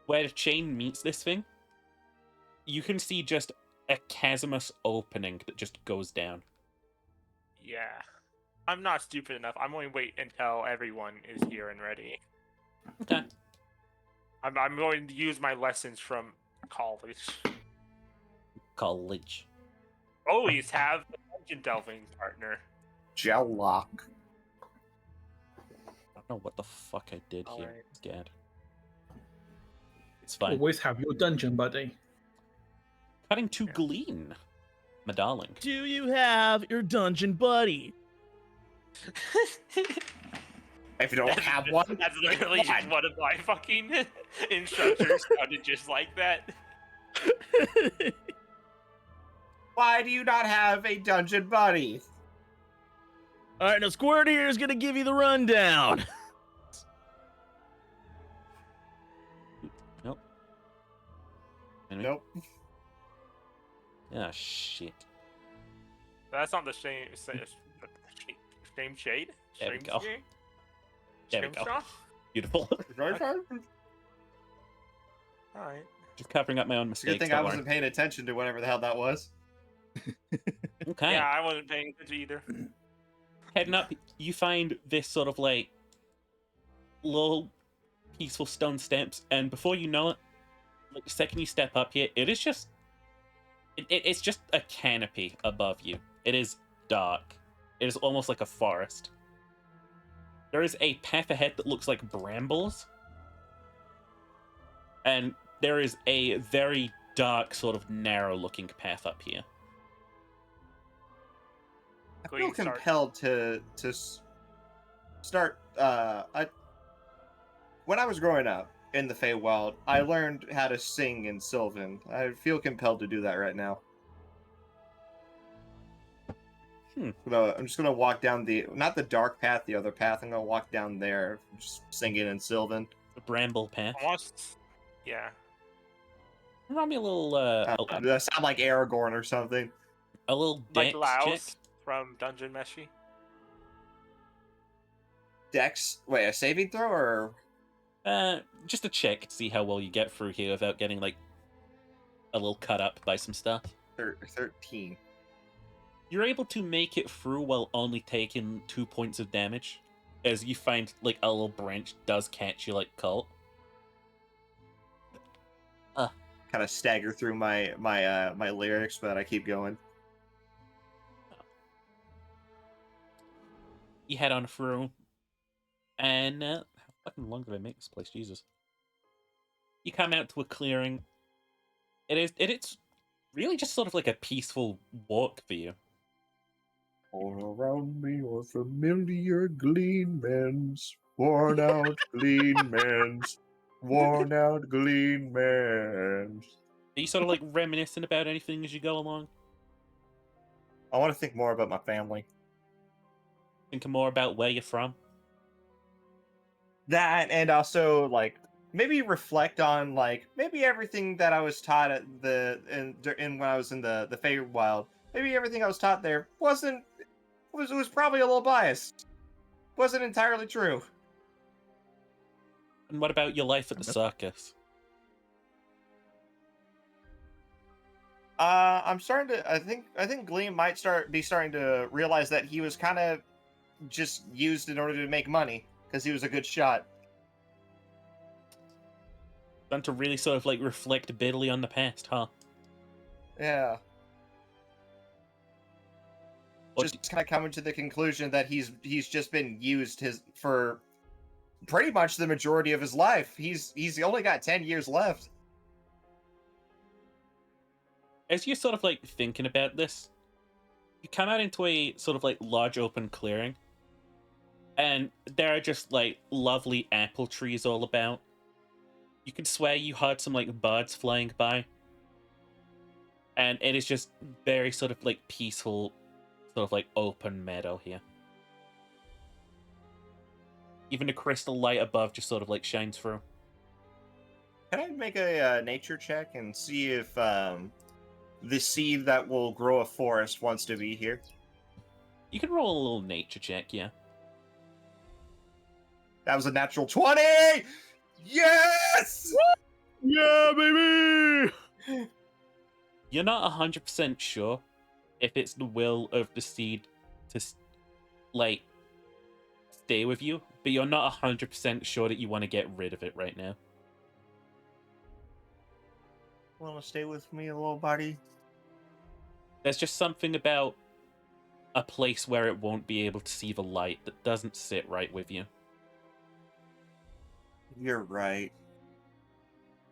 where the chain meets this thing, you can see just a chasmous opening that just goes down. Yeah. I'm not stupid enough. I'm going to wait until everyone is here and ready. Okay. I'm going to use my lessons from college. College. Always have a dungeon delving partner. Gel lock. I don't know what the fuck I did here. Alright. Scared. It's fine. Always have your dungeon buddy. Cutting to Yeah. Glean, my darling. Do you have your dungeon buddy? If you don't have one, That's literally just one of my fucking instructors sounded just like that. why do you not have a dungeon buddy? All right, now Squirt here is gonna give you the rundown. Nope. Nope. Ah, shit. That's not the same. Same shade. There we Same go. shade? There we Same go. shot? Beautiful. Alright. Just covering up my own It's a good mistakes. thing I Don't worry. wasn't paying attention to whatever the hell that was. Okay. Yeah, I wasn't paying attention either. Heading up, you find this sort of like little peaceful stone steps, and before you know it, like the second you step up here, it is just it's just a canopy above you. It is dark. It is almost like a forest. There is a path ahead that looks like brambles, and there is a very dark, sort of narrow-looking path up here. I Gleam feel start. compelled to start. When I was growing up in the Feywild, I learned how to sing in Sylvan. I feel compelled to do that right now. I'm just gonna walk down not the dark path, the other path. I'm gonna walk down there, just singing in Sylvan. The bramble path. Almost. Yeah. Roll me a little Does that sound like Aragorn or something? a little Like dex Laos check. from Dungeon Meshi. Dex? Wait, a saving throw or? Just a check to see how well you get through here without getting like a little cut up by some stuff. 13. You're able to make it through while only taking 2 points of damage, as you find like a little branch does catch you like Colt. Kind of stagger through my lyrics, but I keep going. You head on through, and how fucking long did I make this place? Jesus. You come out to a clearing. It's really just sort of like a peaceful walk for you. All around me are familiar gleanmans, worn out gleanmans, worn out gleanmans. Are you sort of like reminiscing about anything as you go along? I want to think more about my family. Thinking more about where you're from? That, and also like maybe reflect on like maybe everything that I was taught at in when I was in the Feywild. Maybe everything I was taught there was probably a little biased. Wasn't entirely true. And what about your life at the circus? I'm starting to. I think Gleam might be starting to realize that he was kind of just used in order to make money because he was a good shot. Starting to really sort of like reflect bitterly on the past, huh? Yeah. Or Just kind of coming to the conclusion that he's just been used for pretty much the majority of his life. He's only got 10 years left. as you're sort of like thinking about this, you come out into a sort of like large open clearing, and there are just like lovely apple trees all about. You can swear you heard some like birds flying by, and it is just very sort of like peaceful, sort of like open meadow here. Even the crystal light above just sort of like shines through. Can I make a nature check and see if the seed that will grow a forest wants to be here? You can roll a little nature check, yeah. That was a natural 20! Yes! Yeah, baby! You're not 100% sure if it's the will of the seed to, like, stay with you, but you're not 100% sure that you want to get rid of it right now. Want to stay with me, little buddy? There's just something about a place where it won't be able to see the light that doesn't sit right with you. You're right.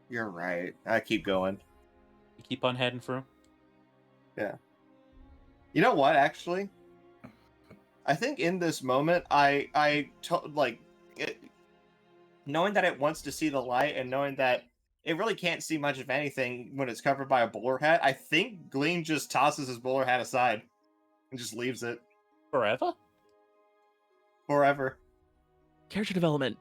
You're right. I keep going. You keep on heading through. Yeah. You know what, actually? I think in this moment, knowing that it wants to see the light and knowing that it really can't see much of anything when it's covered by a bowler hat, I think Gleam just tosses his bowler hat aside and just leaves it Forever? forever. Character development.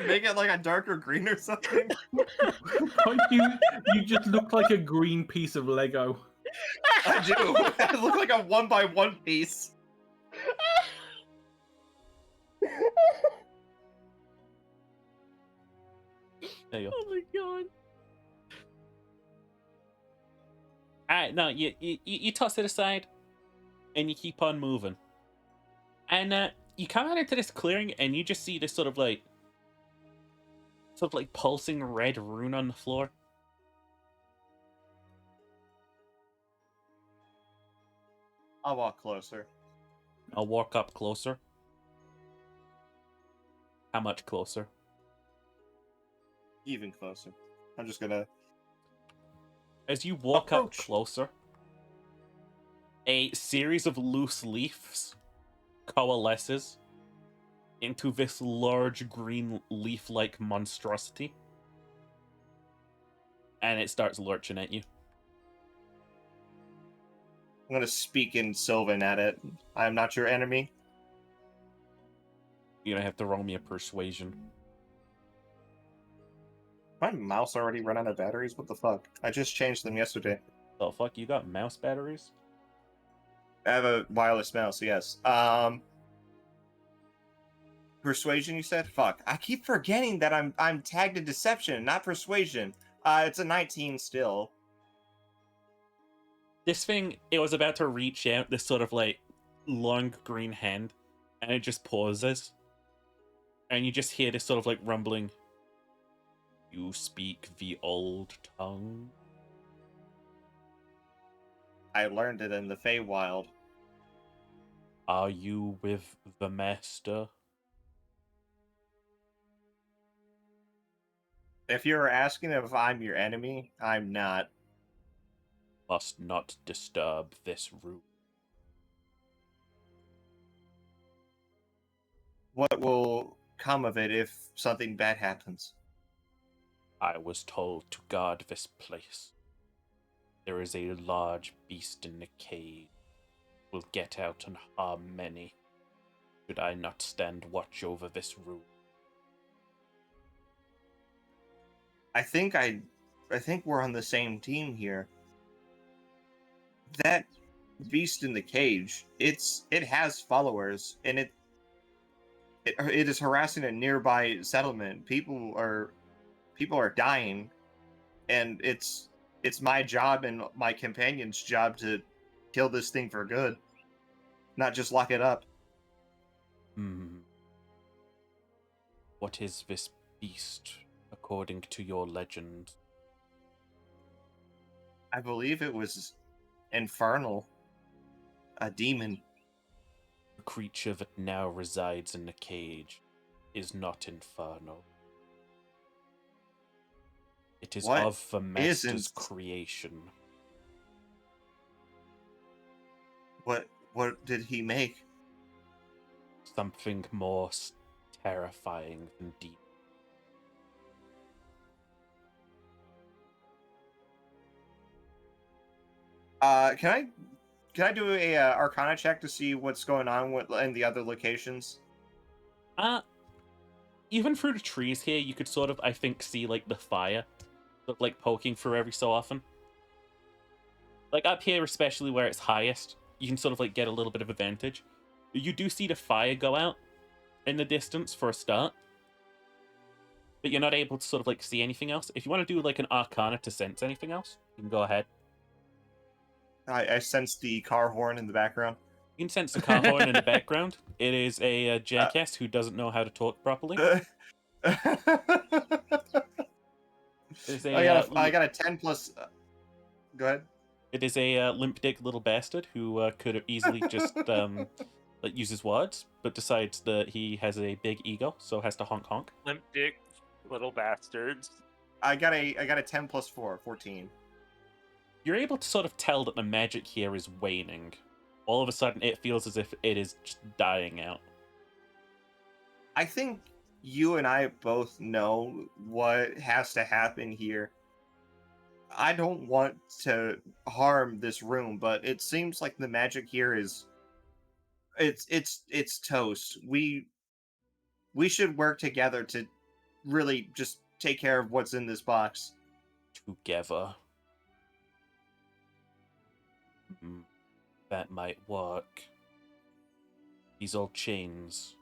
Make it like a darker green or something. Like you just look like a green piece of Lego. I do. I look like a 1x1 piece. There you go. Oh my god. Alright, no, you toss it aside, and you keep on moving. And you come out into this clearing, and you just see this sort of like pulsing red rune on the floor. I'll walk closer. I'll walk up closer. How much closer? Even closer. I'm just gonna... As you walk up Approach. closer, a series of loose leaves coalesces into this large green leaf-like monstrosity. And it starts lurching at you. I'm gonna speak in Sylvan at it. I am not your enemy. You're gonna have to roll me a persuasion. My mouse already run out of batteries? What the fuck? I just changed them yesterday. The fuck, you got mouse batteries? I have a wireless mouse, yes. Persuasion, you said? Fuck. I keep forgetting that I'm tagged in deception, not persuasion. It's a 19 still. This thing, it was about to reach out this sort of like long green hand, and it just pauses. And you just hear this sort of like rumbling. You speak the old tongue? I learned it in the Feywild. Are you with the master? If you're asking if I'm your enemy, I'm not. Must not disturb this room. What will come of it if something bad happens? I was told to guard this place. There is a large beast in the cave. Will get out and harm many. Should I not stand watch over this room? I think we're on the same team here. That beast in the cage, it has followers, and it is harassing a nearby settlement. People are dying, and it's my job and my companion's job to kill this thing for good, not just lock it up. What is this beast, according to your legend? I believe it was infernal, a demon. The creature that now resides in the cage is not infernal. It is What of the master's isn't? creation. What did he make? Something more terrifying than deep. Can I do a Arcana check to see what's going on in the other locations? Even through the trees here, you could sort of, I think, see like the fire, sort of like poking through every so often. Like up here, especially where it's highest, you can sort of like get a little bit of advantage. You do see the fire go out in the distance for a start, but you're not able to sort of like see anything else. If you want to do like an Arcana to sense anything else, you can go ahead. I sense the car horn in the background. You can sense the car horn in the background. It is a jackass who doesn't know how to talk properly. I got a 10 plus. Go ahead. It is a limp dick little bastard who could have easily just like use his words, but decides that he has a big ego, so has to honk honk. Limp dick, little bastards. I got a 10 plus 4, 14. You're able to sort of tell that the magic here is waning. All of a sudden, it feels as if it is just dying out. I think you and I both know what has to happen here. I don't want to harm this room, but it seems like the magic here is it's toast. We should work together to really just take care of what's in this box. Together. That might work. These old chains.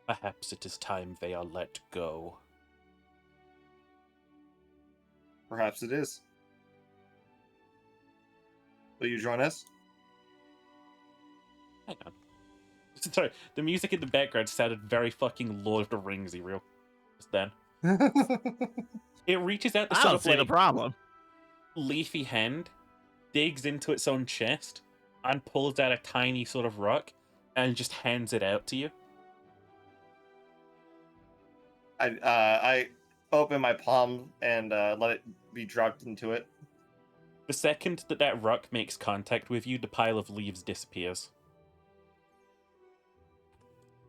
Perhaps it is time they are let go. Perhaps it is. Will you join us? Hang on. Sorry, the music in the background sounded very fucking Lord of the Ringsy real just then. It reaches out the I sort don't of see the like problem. leafy hand, digs into its own chest, and pulls out a tiny sort of rock, and just hands it out to you. I open my palm and let it be dropped into it. The second that that rock makes contact with you, the pile of leaves disappears.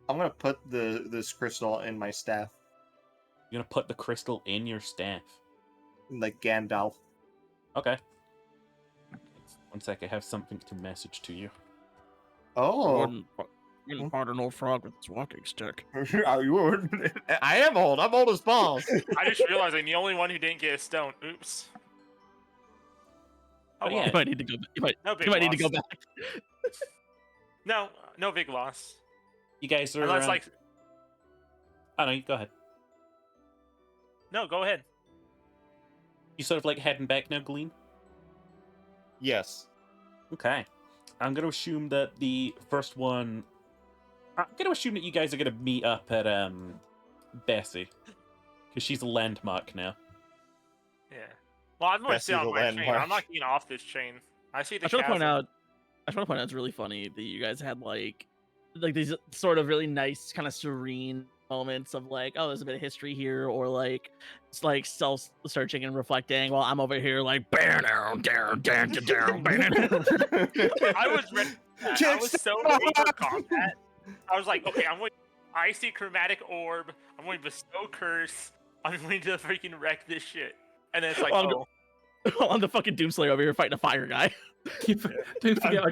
I'm gonna put this crystal in my staff, You're gonna put the crystal in your staff. like Gandalf. Okay. One sec, I have something to message to you. Oh, Wouldn't part an old frog with its walking stick. I am old. I'm old as balls. I just realized I'm the only one who didn't get a stone. Oops. Oh, But well. yeah. You might need to go. No big You might need to loss. go back. No big loss. You guys are. Unless, like... Oh no, you go ahead. No, go ahead. You sort of like heading back now, Glean? Yes. Okay. I'm gonna assume that the first one. I'm gonna assume that you guys are gonna meet up at Bessie, because she's a landmark now. Yeah. Well, I'm going to Bessie stay on the my chain. landmark. I'm not getting off this chain. I see the I just want to point chasm. out. I just want to point out it's really funny that you guys had like these sort of really nice, kind of serene moments of like, oh, there's a bit of history here, or like it's like self-searching and reflecting. While I'm over here like, I was ready. I was so ready for combat. I was like, okay, I'm going. I see chromatic orb. I'm going to bestow curse. I'm going to freaking wreck this shit. And then it's like, Well, I'm the fucking Doomslayer over here fighting a fire guy. Don't forget,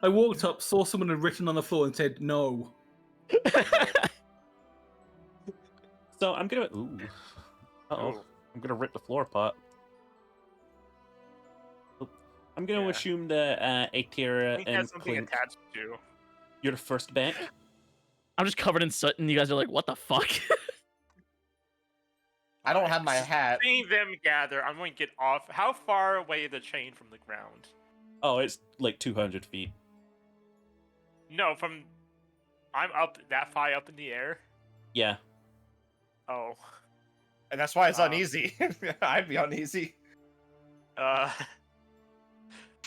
I walked up, saw someone had written on the floor, and said no. So I'm gonna. Ooh. Uh oh. Oh. I'm gonna rip the floor apart. I'm gonna Yeah. assume that I Atira think and that's something Clink, attached to. you're the first back. I'm just covered in soot, and you guys are like, what the fuck? I don't have my hat. Seeing them gather, I'm going to get off. How far away is the chain from the ground? Oh, it's like 200 feet. No, from... I'm up that high up in the air. Yeah. Oh. And that's why it's Um, uneasy. I'd be uneasy. I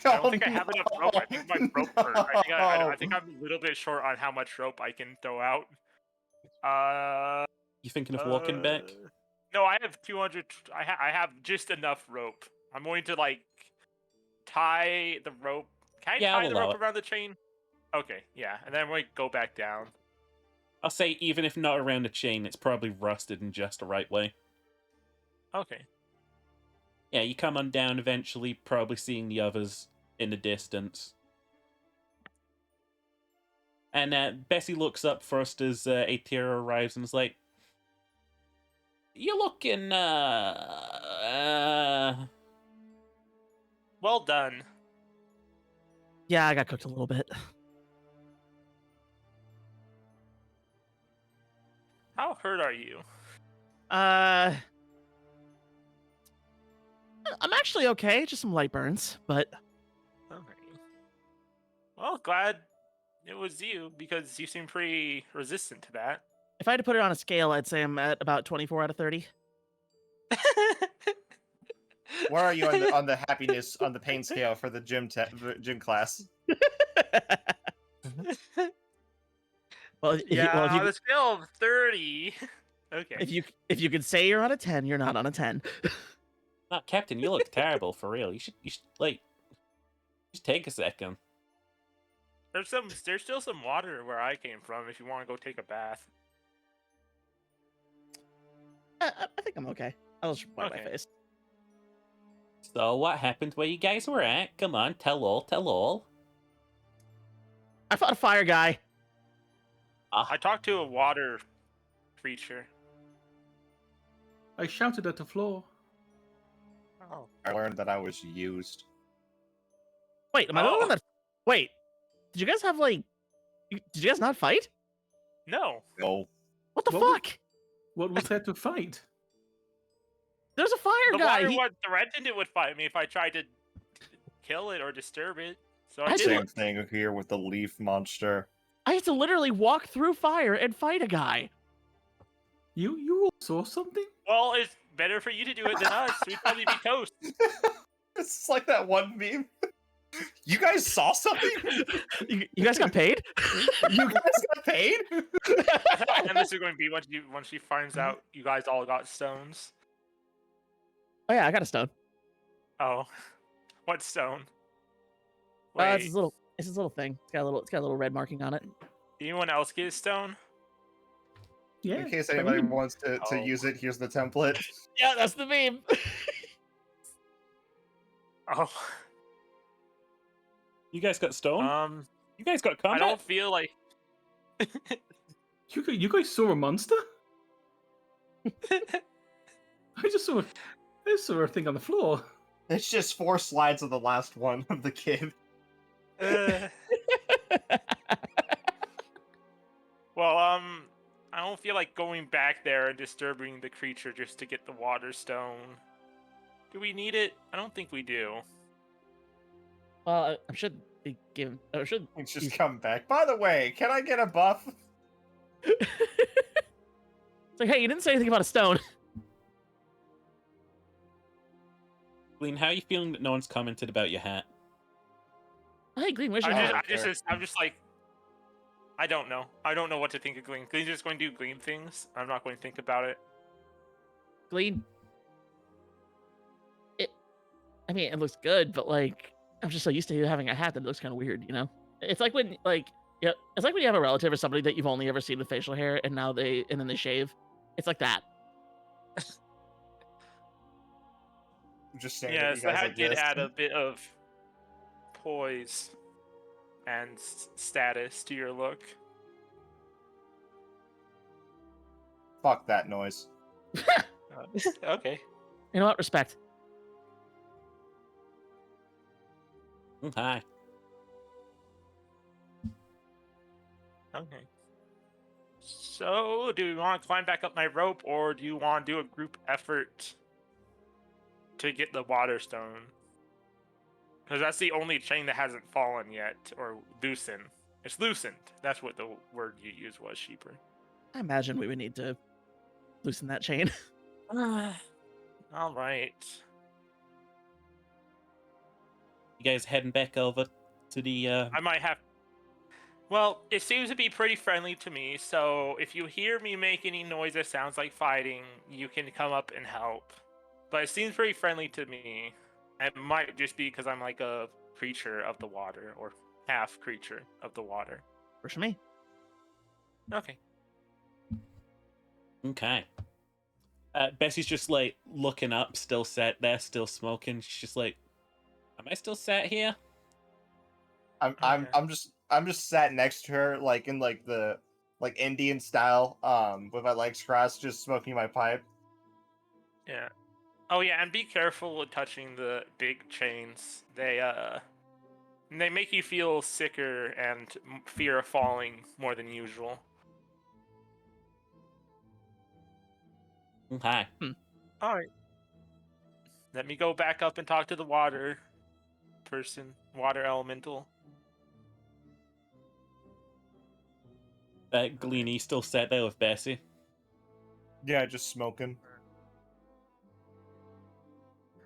don't think I have enough rope. I think my rope hurt. I think I'm a little bit short on how much rope I can throw out. You thinking of walking back? No, I have 200. I have just enough rope. I'm going to like tie the rope. Can I Yeah, tie I'll the allow rope it. around the chain? Okay, yeah, and then we go back down. I'll say even if not around a chain, it's probably rusted in just the right way. Okay. Yeah, you come on down eventually, probably seeing the others in the distance. And Bessie looks up first as Atira arrives and is like, "You're looking, Well done. Yeah, I got cooked a little bit. How hurt are you? I'm actually okay, just some light burns, but Okay. Well, glad it was you because you seem pretty resistant to that. if I had to put it on a scale, I'd say I'm at about 24 out of 30. Where are you on the happiness on the pain scale for the gym class? Well, Yeah, if on you a scale of 30. Okay. if you could say you're on a 10, you're not on a 10. not Captain, you look terrible, for real. You should, like, just take a second. There's still some water where I came from if you want to go take a bath. I think I'm okay. I'll just wipe my Okay. face. So, what happened where you guys were at? Come on, tell all. I fought a fire guy. I talked to a water creature? I shouted at the floor. Oh. I learned that I was used. Wait, am I the only one that? Wait, did you guys have like? Did you guys not fight? No. No. What the What was- fuck? What was there to fight? There's a fire The guy. water one threatened it would fight me if I tried to kill it or disturb it. So I I did. Same thing here with the leaf monster. I had to literally walk through fire and fight a guy. You all saw something? Well, it's better for you to do it than us. We'd probably be toast. It's like that one meme. You guys saw something? You guys got paid? You guys got paid? That's how endless is going to be once she finds out you guys all got stones. Oh yeah, I got a stone. Oh, what stone? It's this little thing. It's got a little red marking on it. Anyone else get a stone? Yeah. In case I anybody mean, wants to Oh. use it, here's the template. Yeah, that's the meme. Oh, You guys got stone? You guys got I combat? don't feel like. you guys saw a monster? I just saw a thing on the floor. It's just 4 slides of the last one of the kid. Well, I don't feel like going back there and disturbing the creature just to get the water stone. Do we need it? I don't think we do. Well, I should be given. I should. It's just come back. By the way, can I get a buff? It's like, hey, you didn't say anything about a stone. Glean, how are you feeling that no one's commented about your hat? Hey, Glean, where's your hat? I'm just like, I don't know. I don't know what to think of Glean. Glean's just going to do Glean things. I'm not going to think about it. Glean. I mean, it looks good, but like, I'm just so used to you having a hat that looks kind of weird, you know? It's like when, like, yeah, it's like when you have a relative or somebody that you've only ever seen with facial hair, and then they shave. It's like that. I'm just saying. Yes, the that you guys hat did exist. add a bit of poise and status to your look. Fuck that noise. Okay. You know what? Respect. Hi. Okay. So, do we want to climb back up my rope, or do you want to do a group effort to get the water stone? Because that's the only chain that hasn't fallen yet, or loosened. It's loosened. That's what the word you used was, Sheeper. I imagine we would need to loosen that chain. All right. You guys heading back over to the I might have. Well, it seems to be pretty friendly to me, so if you hear me make any noise that sounds like fighting, you can come up and help. But it seems pretty friendly to me. It might just be because I'm like a creature of the water, or half creature of the water. Works for me. Okay. Okay. Bessie's just like looking up, still sat there, still smoking. She's just like, "Am I still sat here?" I'm just sat next to her, like in like the Indian style, with my legs crossed, just smoking my pipe. Yeah. Oh yeah, and be careful with touching the big chains. They make you feel sicker and fear of falling more than usual. Hi. All right. Let me go back up and talk to the water person, water elemental. Gleany still sat there with Bessie. Yeah, just smoking.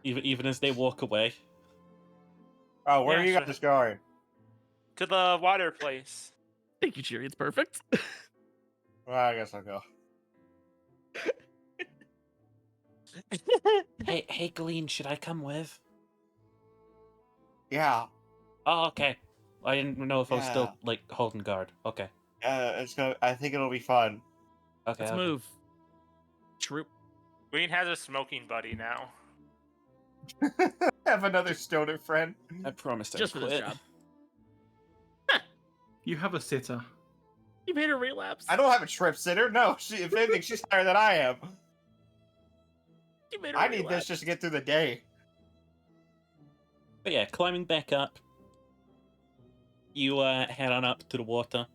Even as they walk away. Oh, where Yeah, are you sure. guys going? To the water place. Thank you, Cheery. It's perfect. Well, I guess I'll go. Hey, Glean, should I come with? Yeah, Oh, okay. I didn't know if I was still Yeah. like holding guard. Okay. it's gonna. I think it'll be fun. Okay. Let's okay. move. Troop. Green has a smoking buddy now. Have another stoner friend. I promised I'd Just for this quit. job. You have a sitter. You made her relapse. I don't have a trip sitter. No, if anything, she's higher than I am. You made her I need relapse. this just to get through the day. But yeah, climbing back up, you head on up to the water.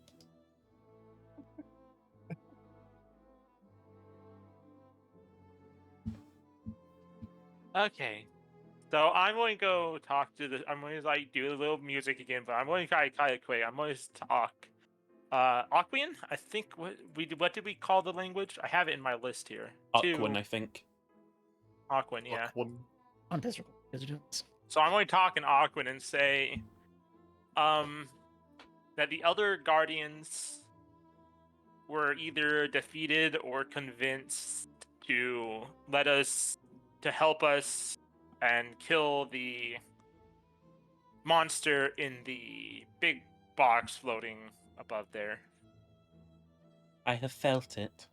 Okay. So I'm going to go talk to the. I'm going to like do a little music again, but I'm going to try kind of quick. I'm going to talk. Aquian? I think what did we call the language? I have it in my list here. Aquan, I think. Aquan, yeah. On Pistol. You guys are doing this. So I'm going to talk in Aquan and say, that the other guardians were either defeated or convinced to help us and kill the monster in the big box floating above there. I have felt it.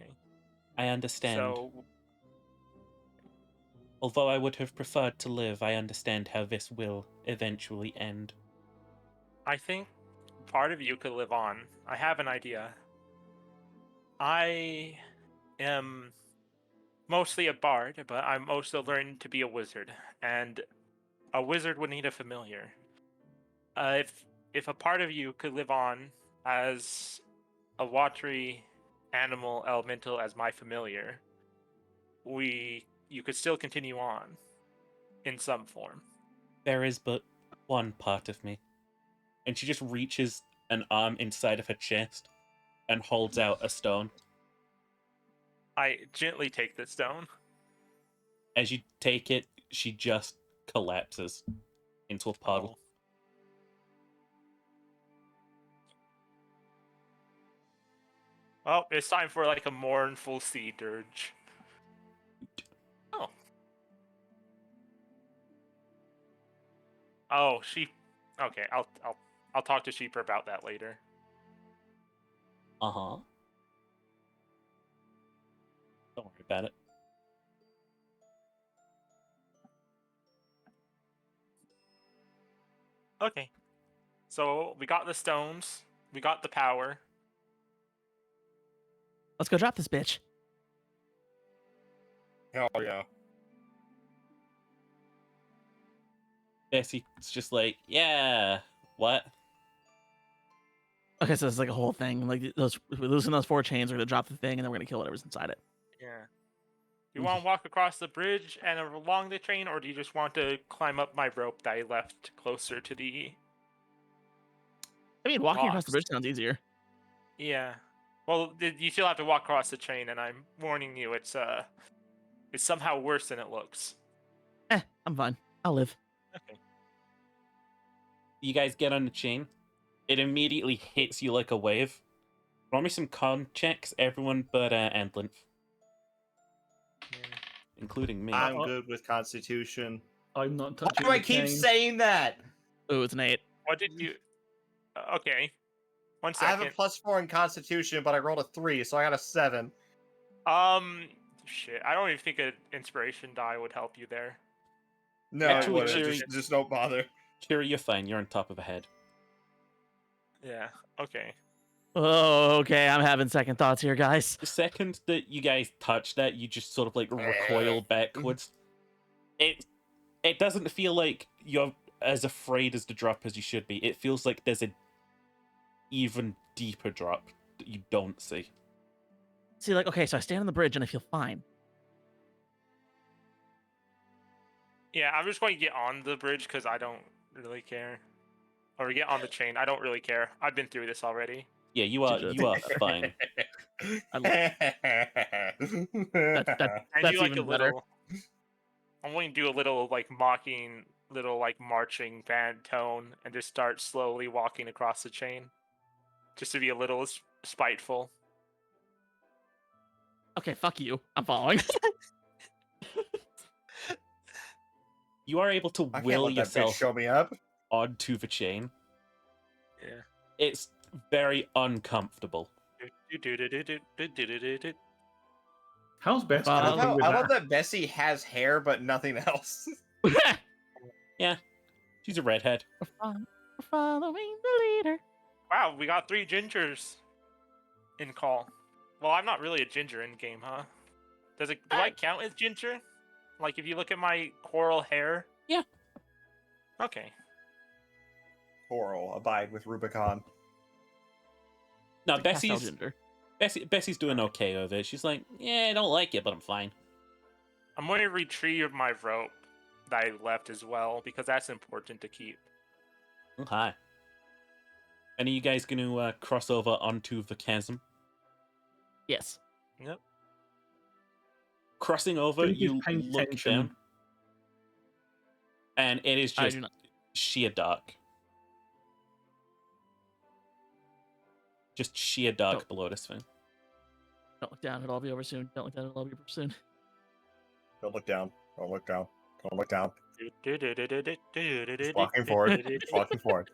Okay. I understand. So Although I would have preferred to live, I understand how this will eventually end. I think part of you could live on. I have an idea. I am mostly a bard, but I'm also learning to be a wizard, and a wizard would need a familiar. If a part of you could live on as a watery animal elemental as my familiar, you could still continue on in some form. There is but one part of me. And she just reaches an arm inside of her chest and holds out a stone. I gently take the stone. As you take it, she just collapses into a puddle. Well, it's time for like a mournful sea dirge. Oh. Oh, sheep. Okay, I'll talk to Sheeper about that later. Uh-huh. Don't worry about it. Okay. So we got the stones, we got the power. Let's go drop this bitch. Hell yeah. Bessie's just like, yeah, what? Okay, so it's like a whole thing. Like we're losing those 4 chains. We're gonna drop the thing, and then we're gonna kill whatever's inside it. Yeah. You want to walk across the bridge and along the train, or do you just want to climb up my rope that I left closer to the... I mean, walking across Rocks. the bridge sounds easier. Yeah. Well, you still have to walk across the chain, and I'm warning you, it's somehow worse than it looks. I'm fine. I'll live. Okay. You guys get on the chain. It immediately hits you like a wave. Roll me some con checks, everyone but Endlin. Including me. I'm good with Constitution. I'm not Why touching do I the keep chain. saying that? Ooh, it's an 8. What did you... okay. 1 I have second. a +4 in Constitution, but I rolled a 3, so I got a 7. Shit. I don't even think an inspiration die would help you there. No, Actually, it wouldn't. Jerry- Just don't bother. Kira, you're fine. You're on top of a head. Yeah. Okay. Oh, okay. I'm having second thoughts here, guys. The second that you guys touch that, you just sort of like recoil backwards. It doesn't feel like you're as afraid as the drop as you should be. It feels like there's a even deeper drop that you don't see. See, like, okay, so I stand on the bridge and I feel fine. Yeah, I'm just going to get on the bridge because I don't really care. Or get on the chain. I don't really care. I've been through this already. Yeah, you are fine. That's And do like even a better. little. I'm going to do a little like mocking, little like marching band tone, and just start slowly walking across the chain, just to be a little spiteful. Okay, fuck you. I'm following. You are able to I can't will let that bitch yourself show me up. onto the chain. Yeah. It's very uncomfortable. How's Beth I I coping love, with I that? love that Bessie has hair, but nothing else. Yeah, she's a redhead. We're following the leader. Wow, we got 3 gingers in call. Well, I'm not really a ginger in game, huh? Do I count as ginger? Like if you look at my coral hair? Yeah. Okay. Coral, abide with Rubicon. No, It's a pastel Bessie's ginger. Bessie's doing okay with it. She's like, yeah, I don't like it, but I'm fine. I'm going to retrieve my rope that I left as well, because that's important to keep. Okay. And are you guys going to cross over onto the chasm? Yes. Yep. Crossing over, Think he's you paying look attention. down, and it is I just do not. sheer dark. Just sheer dark Don't- below this thing. Don't look down. It'll all be over soon. Don't look down. It'll all be over soon. Don't look down. Don't look down. Don't look down. Just Walking forward. Just walking forward.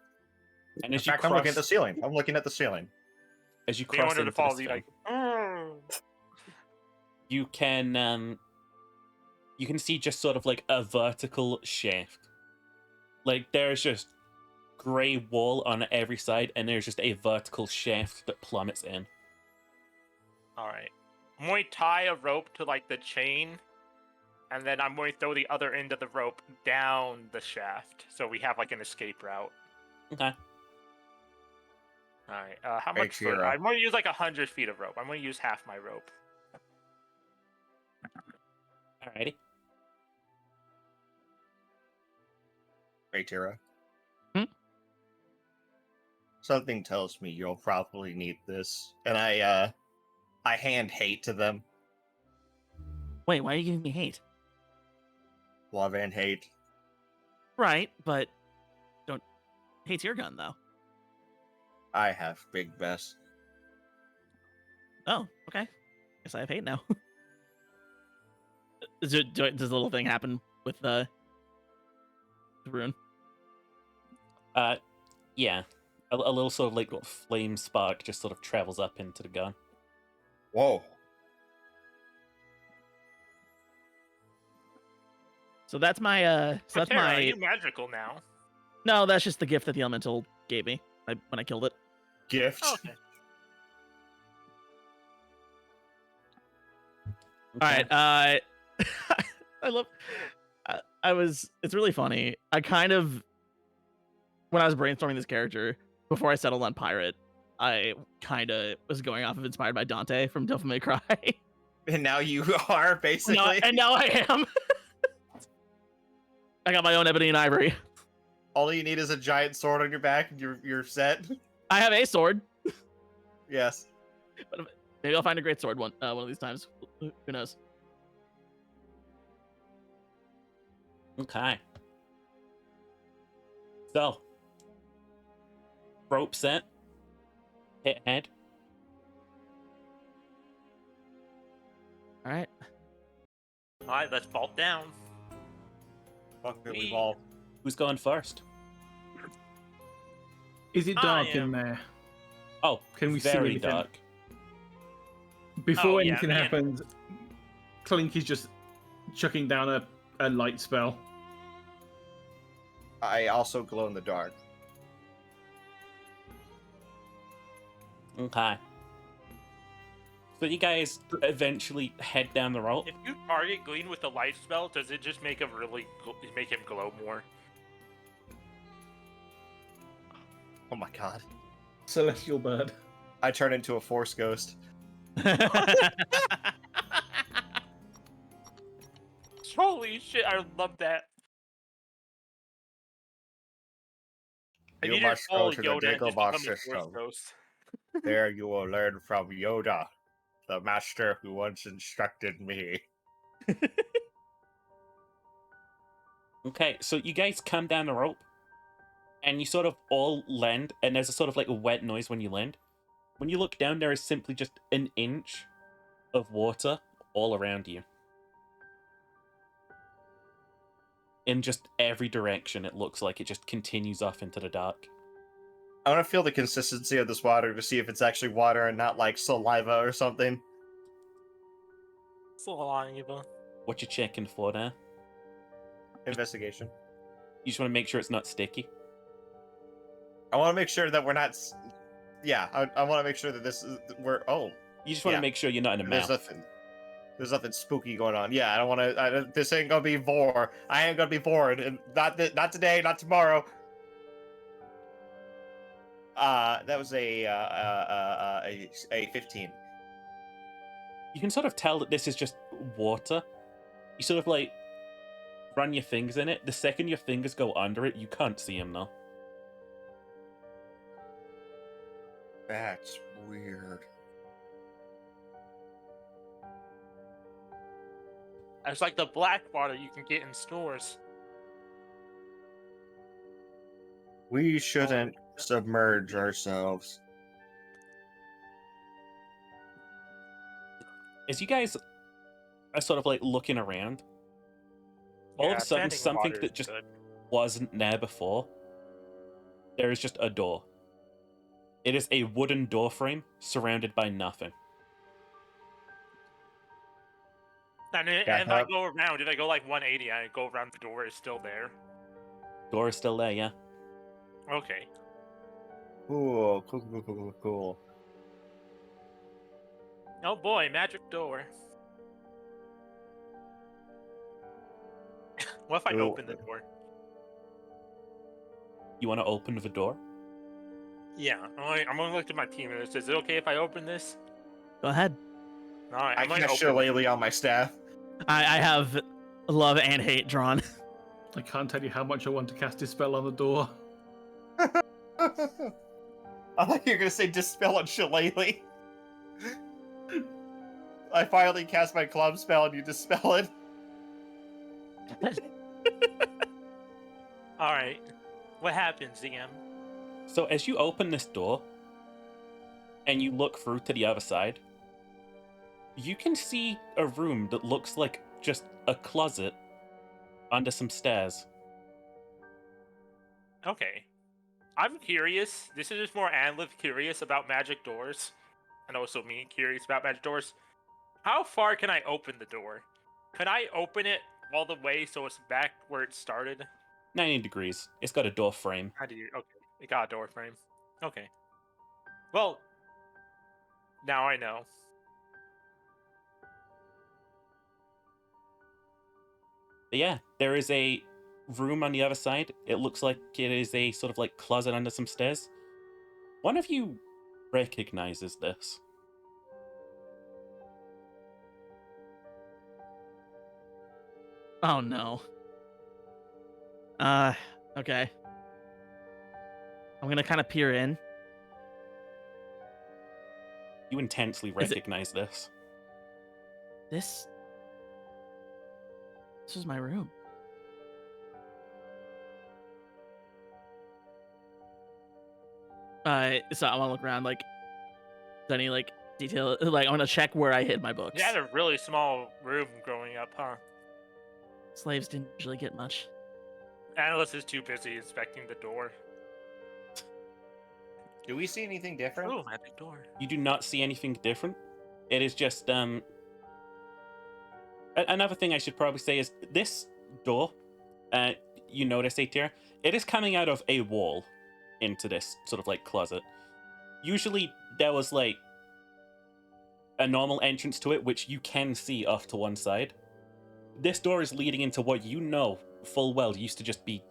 And In as you fact, I'm looking at the cross, ceiling. I'm looking at the ceiling. as you They cross wanted into to follow this you thing, like, you can see just sort of like a vertical shaft. Like there's just grey wall on every side, and there's just a vertical shaft that plummets in. Alright. I'm going to tie a rope to like the chain, and then I'm going to throw the other end of the rope down the shaft, so we have like an escape route. Okay. Alright, how Hey, much foot? Chira. I'm going to use like 100 feet of rope. I'm going to use half my rope. Alrighty. Hey, Tira. Hmm? Something tells me you'll probably need this. And I hand hate to them. Wait, why are you giving me hate? Love and hate. Right, but don't. Hate's your gun, though. I have Big Bess. Oh, okay. Guess I have hate now. Does the little thing happen with the rune? Yeah. A little sort of like flame spark just sort of travels up into the gun. Whoa. So that's my so that's Tara, my are you magical now? no, that's just the gift that the elemental gave me when I killed it. Gift. Oh, okay. All right, I love. It's really funny. I kind of, when I was brainstorming this character before I settled on pirate, I kind of was going off of inspired by Dante from Devil May Cry. And now you are, basically. And now I am. I got my own ebony and ivory. All you need is a giant sword on your back and you're set. I have a sword. Yes. Maybe I'll find a great sword one of these times. Who knows? Okay. So, rope set, hit head. All right. Alright, let's bolt down. Fuck it, We- we've all. Who's going first? Is it I dark am- in there? Oh, Can we see very anything? dark. Before Oh, yeah, anything me and- happens, Clink is just chucking down a light spell. I also glow in the dark. Okay. So you guys eventually head down the rope. If you target Glean with a life spell, does it just make him make him glow more? Oh my god. Celestial bird. I turn into a force ghost. Holy shit, I love that. I You need to must go follow to the Yoda and just Dagobah become a Force system. Ghost. There you will learn from Yoda, the master who once instructed me. Okay, so you guys come down the rope, and you sort of all land, and there's a sort of like a wet noise when you land. When you look down, there is simply just an inch of water all around you. In just every direction, it looks like it just continues off into the dark. I want to feel the consistency of this water to see if it's actually water and not like saliva or something. Saliva. What you checking for there? Investigation. You just want to make sure it's not sticky. I want to make sure that we're not. Yeah, I want to make sure that this is we're. Oh, You just want to Yeah. make sure you're not in a there's mouth. nothing. There's nothing spooky going on. Yeah, I don't want to. This ain't gonna be vor. I ain't gonna be bored, and not today, not tomorrow. That was a 15. You can sort of tell that this is just water. You sort of like run your fingers in it. The second your fingers go under it, you can't see him now. That's weird. It's like the black water you can get in stores. We shouldn't submerge ourselves. As you guys are sort of like looking around, all of a sudden standing something water that is just good. wasn't there before, there is just a door. It is a wooden door frame surrounded by nothing. And if I go around, if I go like 180, I go around, the door is still there. Door is still there, yeah. Okay. Cool. Oh boy, magic door. What if I Cool. open the door? You want to open the door? Yeah, I'm gonna look at my team and it says, "Is it okay if I open this?" Go ahead. All right, I I'm gonna cast open it. Shillelagh on my staff. I have love and hate drawn. I can't tell you how much I want to cast Dispel on the door. I thought you were gonna say dispel on Shillelagh. I finally cast my club spell and you dispel it. All right, what happens, DM? So as you open this door and you look through to the other side, you can see a room that looks like just a closet under some stairs. Okay, I'm curious. This is just more Anlith curious about magic doors, and also me curious about magic doors. How far can I open the door? Can I open it all the way so it's back where it started? 90 degrees. It's got a door frame. How do you? Okay, it got a door frame. Okay. Well, now I know. But yeah, there is a room on the other side. It looks like it is a sort of like closet under some stairs. One of you recognizes this. Oh no. Okay. I'm gonna kind of peer in. You intensely Is it- recognize this. This is my room. So I want to look around, like, is there any like detail? Like, I want to check where I hid my books. You had a really small room growing up, huh? Slaves didn't usually get much. Analyst is too busy inspecting the door. Do we see anything different? Oh, magic door. You do not see anything different. It is just another thing I should probably say is this door, you notice it here, it is coming out of a wall into this sort of like closet. Usually there was like a normal entrance to it, which you can see off to one side. This door is leading into what you know full well used to just be.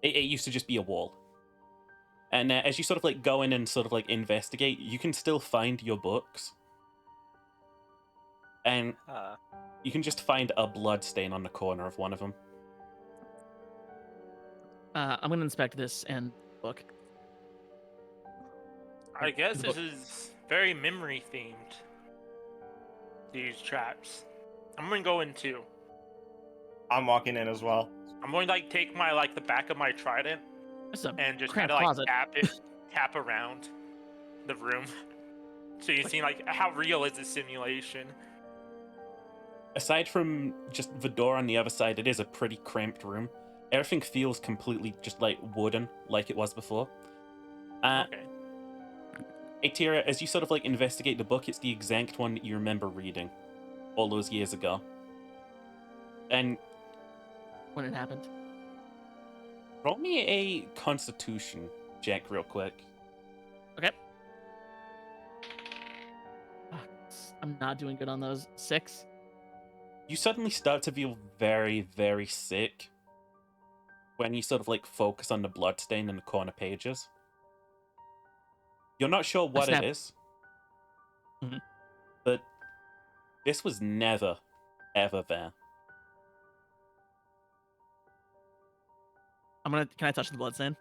It used to just be a wall. And as you sort of like go in and sort of like investigate, you can still find your books. And you can just find a blood stain on the corner of one of them. I'm gonna inspect this and book. I guess this is very memory themed. These traps. I'm gonna go in too. I'm walking in as well. I'm going to like take my the back of my trident It's a and just cramped kind of closet. tap around the room. So you see like how real is this simulation? Aside from just the door on the other side, it is a pretty cramped room. Everything feels completely just like wooden, like it was before. Okay. Atira, as you sort of like investigate the book, it's the exact one that you remember reading all those years ago. And When it happened. Roll me a Constitution check real quick. Okay. Fuck, I'm not doing good on those. 6. You suddenly start to feel very, very sick when you sort of like focus on the bloodstain in the corner pages. You're not sure what it snap. is, Mhm. but this was never, ever there. Can I touch the bloodstain?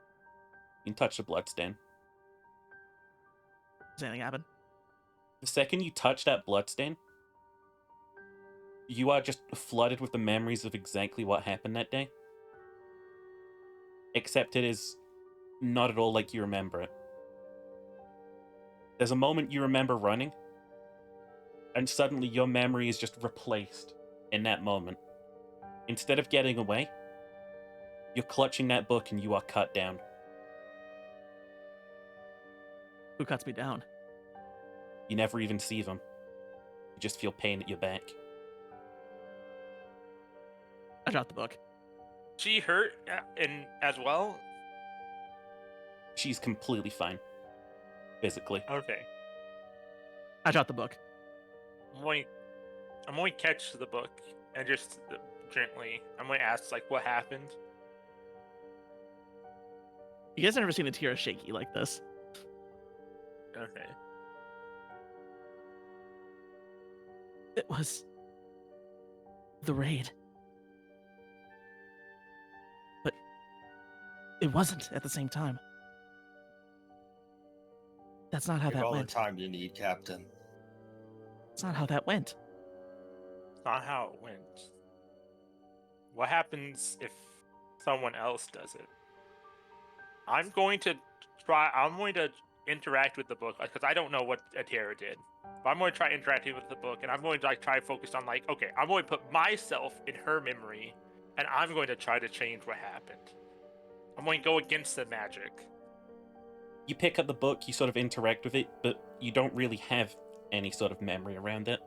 You can touch the bloodstain. Does anything happen? The second you touch that bloodstain, you are just flooded with the memories of exactly what happened that day. Except it is not at all like you remember it. There's a moment you remember running, and suddenly your memory is just replaced in that moment. Instead of getting away, you're clutching that book and you are cut down. Who cuts me down? You never even see them. You just feel pain at your back. I dropped the book. She hurt as well. She's completely fine. Physically. Okay. I dropped the book. I'm going to catch the book and just gently. I'm going to ask like what happened. You guys have never seen a tear shaky like this. Okay. It was the raid. But it wasn't at the same time. That's not how Take that all went. the time you need, Captain. That's not how that went. It's not how it went. What happens if someone else does it? I'm going to interact with the book because I don't know what Atera did. But I'm going to try interacting with the book, and I'm going to like try to focus on like, okay, I'm going to put myself in her memory, and I'm going to try to change what happened. I'm going to go against the magic. You pick up the book, you sort of interact with it, but you don't really have any sort of memory around it.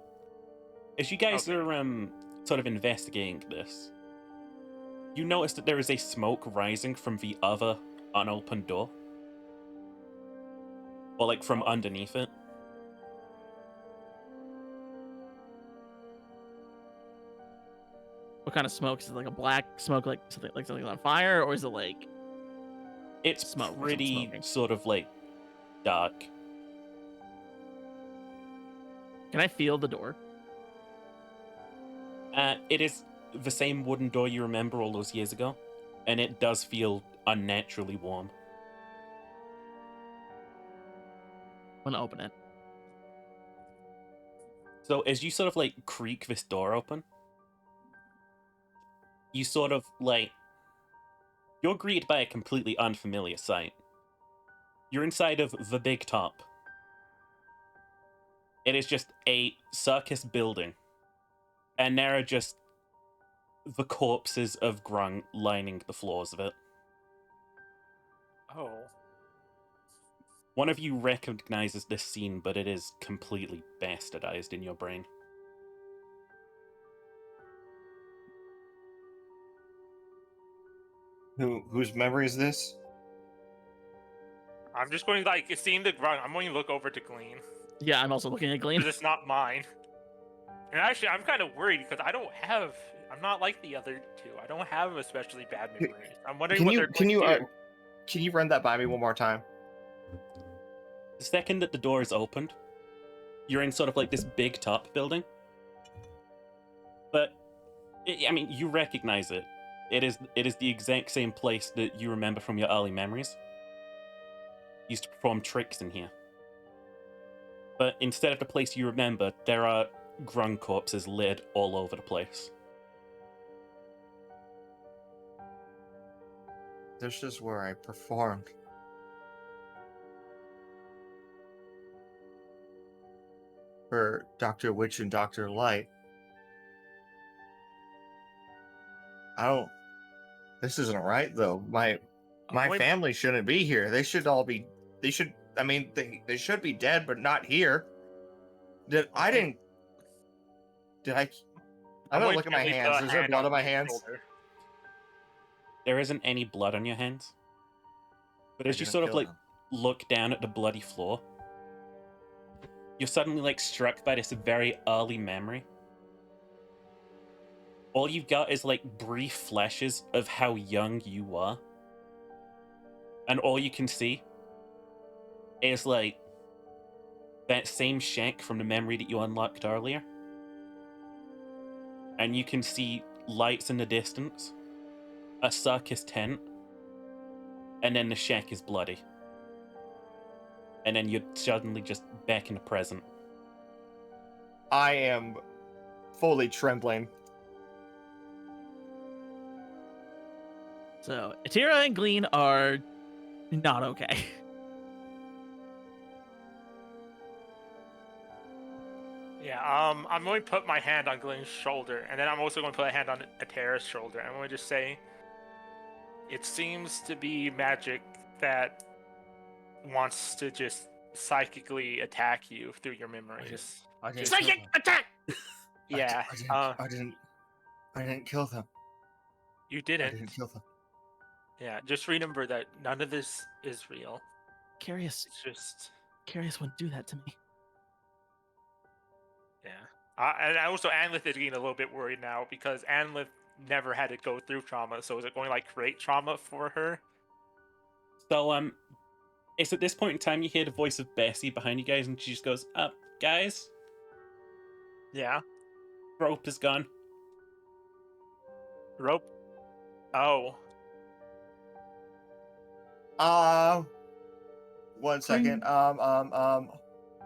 As you guys are sort of investigating this, you notice that there is a smoke rising from the other unopened door. Or like from underneath it. What kind of smoke? Is it like a black smoke, like something on fire, or is it like It's smoke? Something pretty smoking? sort of like dark. Can I feel the door? It is the same wooden door you remember all those years ago, and it does feel unnaturally warm. I'm gonna open it. So as you sort of like creak this door open, you sort of like you're greeted by a completely unfamiliar sight. You're inside of the Big Top. It is just a circus building, and there are just the corpses of Grung lining the floors of it. Oh. One of you recognizes this scene, but it is completely bastardized in your brain. Whose memory is this? I'm just going like seeing the grunt. I'm going to look over to Glean Yeah, I'm also looking at Glean. because it's not mine. And actually, I'm kind of worried because I'm not like the other two. I don't have especially bad memories. I'm wondering what they're going to do. Can you run that by me one more time? The second that the door is opened, you're in sort of like this Big Top building. But, I mean, you recognize it. It is the exact same place that you remember from your early memories. You used to perform tricks in here. But instead of the place you remember, there are Grung corpses littered all over the place. This is where I performed. For Dr. Witch and Dr. Light. This isn't right though. My Wait, family shouldn't be here. They should be dead, but not here. I I'm don't going look at to my gently put hands. a Is there hand blood on on my Glean's hands? shoulder. there isn't any blood on your hands. But as you sort of like look down at the bloody floor, you're suddenly like struck by this very early memory. All you've got is like brief flashes of how young you were. And all you can see is like that same shack from the memory that you unlocked earlier. And you can see lights in the distance, a circus tent, and then the shack is bloody. And then you're suddenly just back in the present. I am fully trembling. So Atira and Glean are not okay. Yeah, I'm going to put my hand on Glenn's shoulder, and then I'm also going to put a hand on Atera's shoulder. I'm going to just say, it seems to be magic that wants to just psychically attack you through your memories. I didn't Psychic kill them. attack! Yeah, I didn't kill them. you I didn't. didn't kill them. Yeah, just remember that none of this is real. Curious It's just, wouldn't do that to me. yeah. And also, Anlith is getting a little bit worried now because Anlith never had to go through trauma. So is it going to like create trauma for her? So it's at this point in time you hear the voice of Bessie behind you guys, and she just goes, "Up, guys, Yeah. rope is gone." Rope. Oh. 1 second.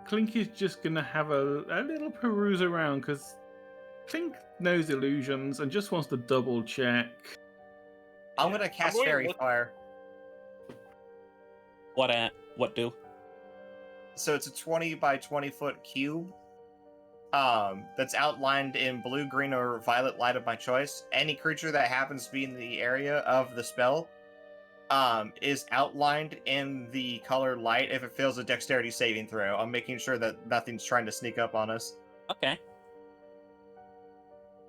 Clink is just gonna have a little peruse around because Clink knows illusions and just wants to double check. I'm gonna cast going to Fairy look- Fire. What do? So it's a 20 by 20 foot cube. That's outlined in blue, green, or violet light of my choice. Any creature that happens to be in the area of the spell, is outlined in the color light if it fails a dexterity saving throw. I'm making sure that nothing's trying to sneak up on us. Okay.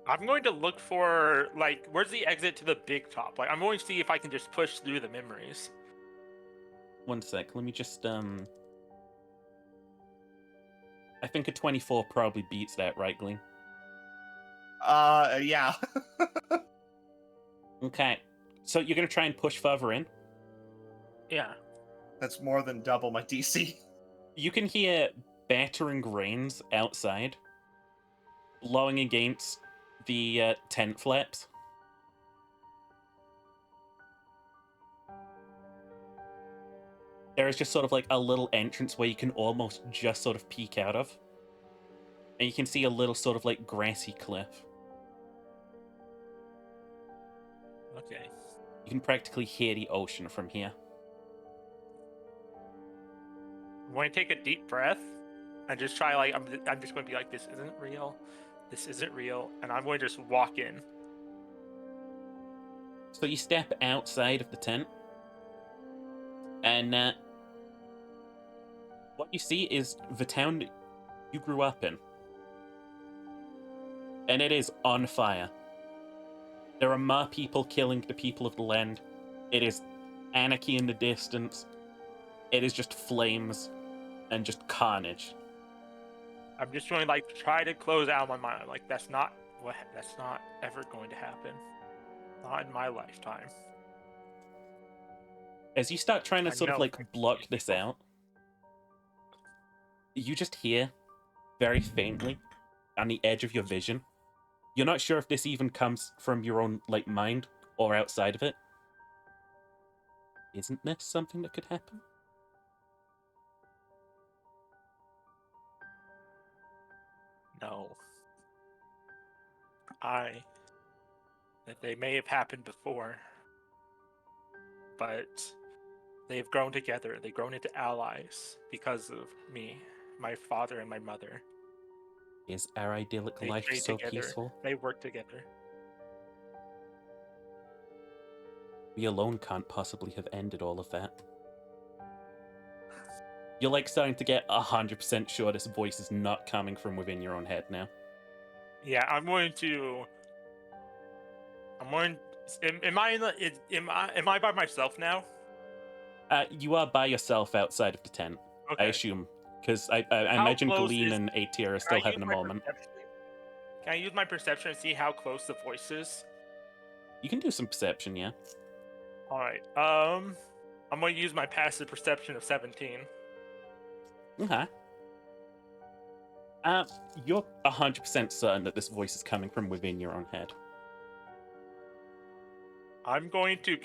I'm going to look for, like, where's the exit to the big top? Like, I'm going to see if I can just push through the memories. 1 sec. Let me just I think a 24 probably beats that, right, Glean? Yeah. Okay. So you're gonna try and push further in? Yeah. That's more than double my DC. You can hear battering rains outside, blowing against the tent flaps. There is just sort of like a little entrance where you can almost just sort of peek out of. And you can see a little sort of like grassy cliff. Okay. You can practically hear the ocean from here. I'm going to take a deep breath and just try, like, I'm just going to be like, this isn't real. This isn't real. And I'm going to just walk in. So you step outside of the tent, and what you see is the town that you grew up in. And it is on fire. There are more people killing the people of the land. It is anarchy in the distance. It is just flames and just carnage. I'm just going to, like, try to close out my mind. Like, that's not ever going to happen. Not in my lifetime. As you start trying to I sort of know. like block this out, you just hear very faintly on the edge of your vision. You're not sure if this even comes from your own like mind or outside of it. Isn't this something that could happen? No. That they may have happened before, but they've grown together. They've grown into allies because of me, my father, and my mother. Is our idyllic They life trade so together. peaceful? They work together. We alone can't possibly have ended all of that. You're like starting to get 100% sure this voice is not coming from within your own head now. Yeah, I'm going to Am I in the? Am I by myself now? You are by yourself outside of the tent, I Okay. assume, because I How imagine close Gleen is- and Aether are Can still I having use a my moment. perception? Can I use my perception and see how close the voice is? You can do some perception, yeah. All right. I'm going to use my passive perception of 17. Okay. You're 100% certain that this voice is coming from within your own head. I'm going to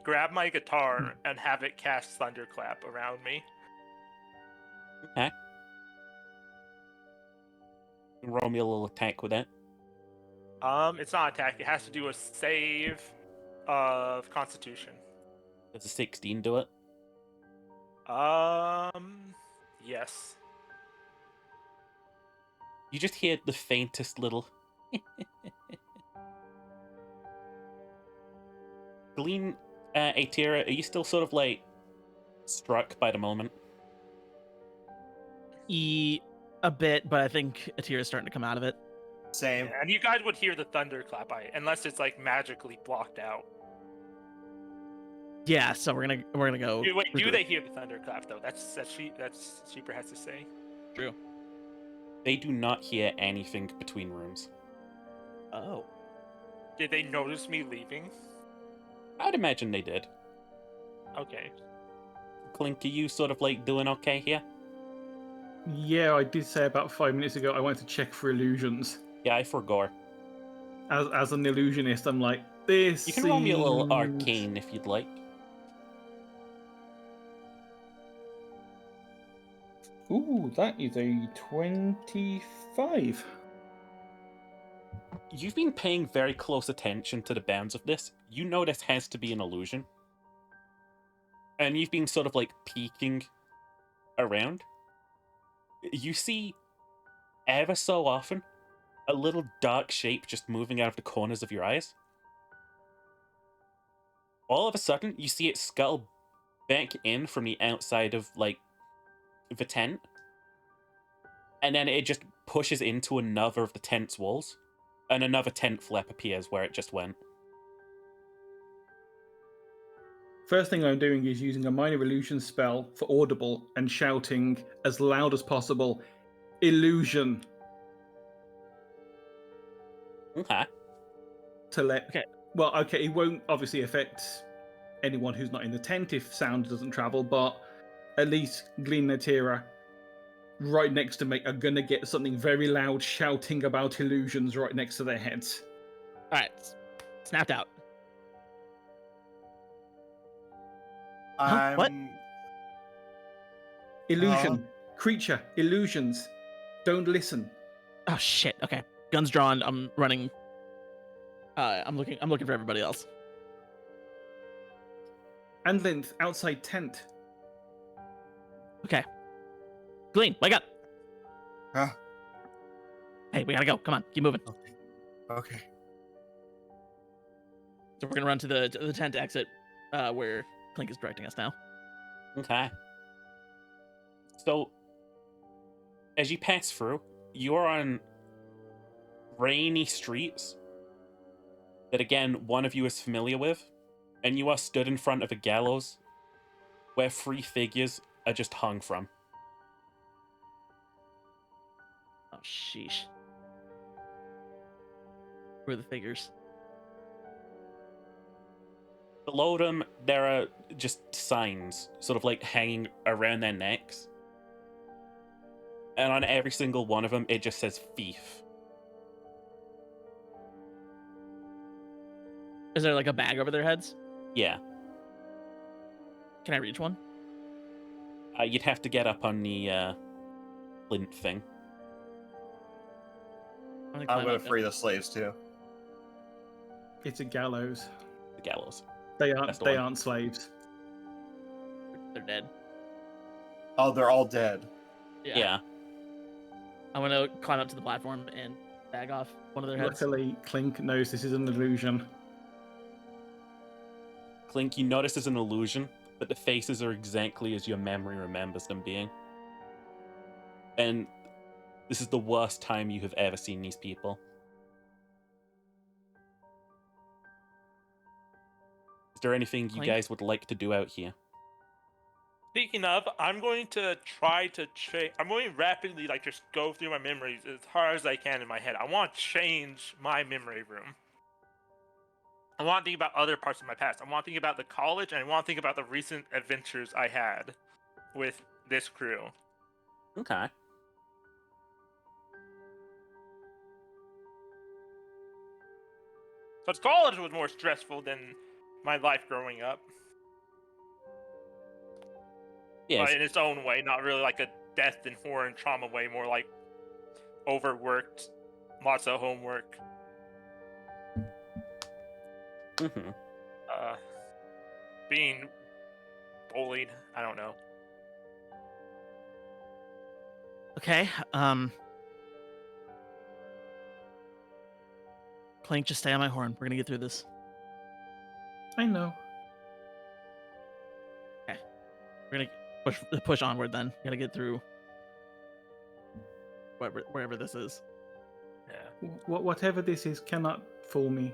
grab my guitar and have it cast Thunderclap around me. Okay. Roll me a little attack with it. It's not attack. It has to do a save of Constitution. Does a 16 do it? Yes. You just hear the faintest little. Gleen, Aether, are you still sort of like struck by the moment? A bit, but I think Atira's starting to come out of it. Same. Yeah, and you guys would hear the thunderclap, unless it's like magically blocked out. Yeah, so we're gonna go. Do regroup. they hear the thunderclap though? That's Sheeper has to say. True. They do not hear anything between rooms. Oh. Did they notice me leaving? I'd imagine they did. Okay. Clink, are you sort of like doing okay here? Yeah, I did say about 5 minutes ago I wanted to check for illusions. Yeah, I forgot. As an illusionist, I'm like, this. You can roll me a little seems- arcane if you'd like. Ooh, that is a 25. You've been paying very close attention to the bounds of this. You know this has to be an illusion. And you've been sort of like peeking around. You see, ever so often, a little dark shape just moving out of the corners of your eyes. All of a sudden, you see it scuttle back in from the outside of, like, the tent. And then it just pushes into another of the tent's walls. And another tent flap appears where it just went. First thing I'm doing is using a minor illusion spell for audible and shouting as loud as possible, illusion, Okay. to let. Okay. Well, okay, it won't obviously affect anyone who's not in the tent if sound doesn't travel, but at least Gleen and Atira right next to me are gonna get something very loud shouting about illusions right next to their heads. All right. Snapped out. Huh? What? Illusion, creature, illusions. Don't listen. Oh shit. Okay. Guns drawn. I'm running. I'm looking for everybody else. Andlinth, outside tent. Okay. Glean, wake up. Huh? Hey, we gotta go. Come on, keep moving. Okay. So we're gonna run to the tent exit, where Clink is directing us now. Okay. So, as you pass through, you are on rainy streets that, again, one of you is familiar with, and you are stood in front of a gallows where 3 figures are just hung from. Oh sheesh. Where are the figures? Below them, there are just signs, sort of like hanging around their necks. And on every single one of them, it just says thief. Is there like a bag over their heads? Yeah. Can I reach one? You'd have to get up on the lint thing. I'm climb gonna up free the slaves too. It's a gallows. The gallows. They That's the they one. aren't slaves. They're dead. Oh, they're all dead. Yeah. I'm gonna climb up to the platform and bag off one of their heads. Luckily, Clink knows this is an illusion. Clink, you notice it's an illusion, but the faces are exactly as your memory remembers them being. And this is the worst time you have ever seen these people. Is there anything you Clink. guys would like to do out here? Speaking of, I'm going to try to change. I'm going to rapidly, like, just go through my memories as hard as I can in my head. I want to change my memory room. I want to think about other parts of my past. I want to think about the college, and I want to think about the recent adventures I had with this crew. Okay. But college was more stressful than my life growing up. Yes. But in its own way, not really like a death and horror and trauma way, more like overworked, lots of homework. Mm-hmm. Being bullied. I don't know. Okay. Clank, just stay on my horn. We're gonna get through this. I know. We're gonna push onward. Then gotta get through wherever this is. Yeah. Whatever this is cannot fool me.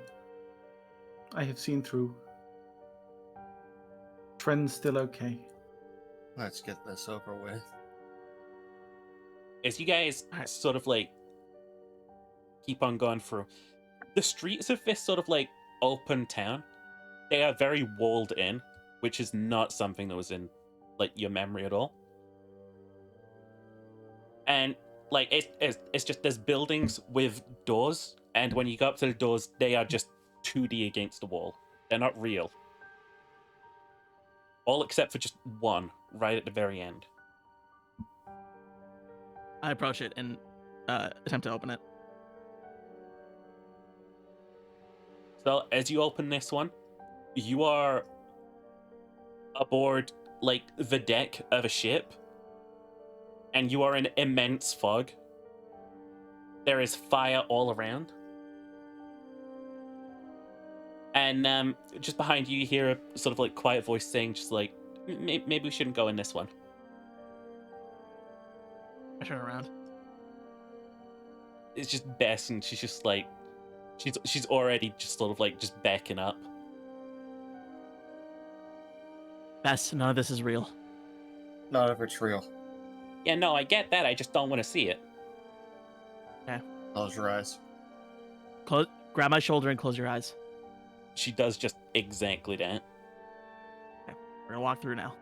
I have seen through. Friend's still okay. Let's get this over with. As you guys Alright. sort of like keep on going through, the streets of this sort of like open town, they are very walled in, which is not something that was in like your memory at all. And like it's just there's buildings with doors, and when you go up to the doors, they are just 2D against the wall. They're not real. All except for just one right at the very end. I approach it and attempt to open it. So as you open this one, you are aboard like the deck of a ship, and you are in immense fog. There is fire all around. And just behind you, you hear a sort of like quiet voice saying, just like, maybe we shouldn't go in this one. I turn around. It's just Bess, and she's just like, she's already just sort of like just backing up. Bess, none of this is real. None of it's real. Yeah, no, I get that. I just don't want to see it. Close your eyes. Grab my shoulder and close your eyes. She does just exactly that. We're gonna walk through now.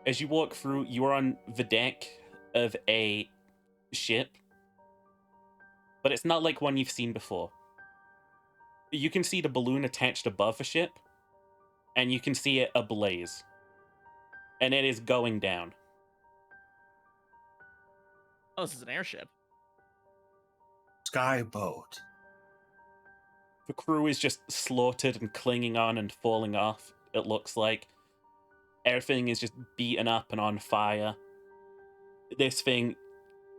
As you walk through, you are on the deck of a ship, but it's not like one you've seen before. You can see the balloon attached above the ship, and you can see it ablaze. And it is going down. Oh, this is an airship. Skyboat. The crew is just slaughtered and clinging on and falling off, it looks like. Everything is just beaten up and on fire. This thing,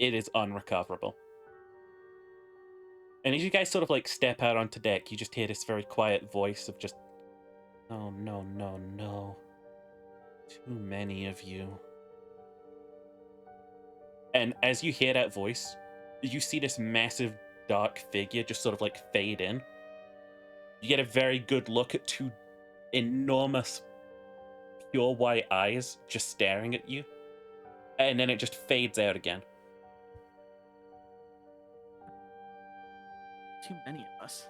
it is unrecoverable. And as you guys sort of like step out onto deck, you just hear this very quiet voice of just, oh, no, no, no. Too many of you. And as you hear that voice, you see this massive dark figure just sort of like fade in. You get a very good look at two enormous pure white eyes just staring at you. And then it just fades out again. Too many of us.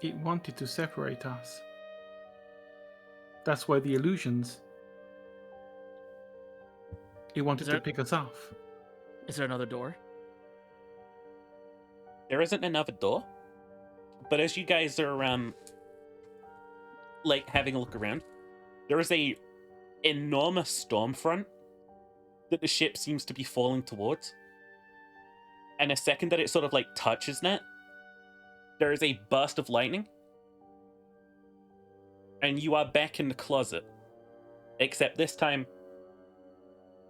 It wanted to separate us. That's why the illusions. It wanted to pick us off. Is there another door? There isn't another door. But as you guys are like having a look around, there is a enormous storm front that the ship seems to be falling towards. And the second that it sort of like touches that, there is a burst of lightning. And you are back in the closet. Except this time,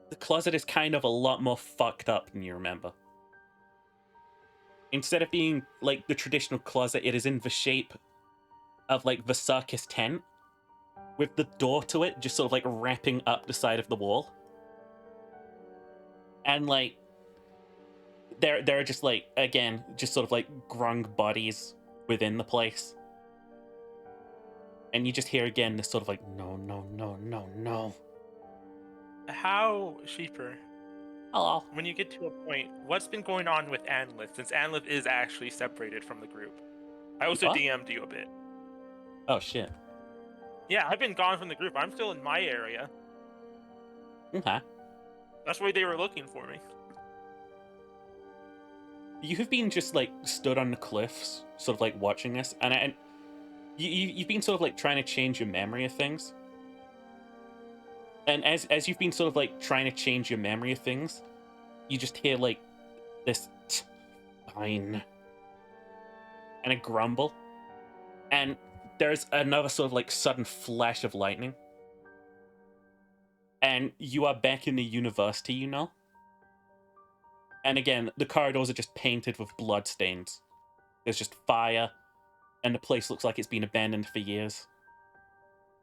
the closet is kind of a lot more fucked up than you remember. Instead of being like the traditional closet, it is in the shape of like the circus tent, with the door to it just sort of like wrapping up the side of the wall. And like there are just like, again, just sort of like grung bodies within the place. And you just hear again this sort of like, no, no, no, no, no. How, Sheeper, Hello. when you get to a point, what's been going on with Anlith, since Anlith is actually separated from the group? I also What? DM'd you a bit. Oh, shit. Yeah, I've been gone from the group. I'm still in my area. Okay. That's why they were looking for me. You have been just like stood on the cliffs, sort of like watching this, and you've been sort of like trying to change your memory of things. And as you've been sort of like trying to change your memory of things, you just hear like this fine and a grumble, and there's another sort of like sudden flash of lightning, and you are back in the university, you know. And again, the corridors are just painted with blood stains. There's just fire, and the place looks like it's been abandoned for years.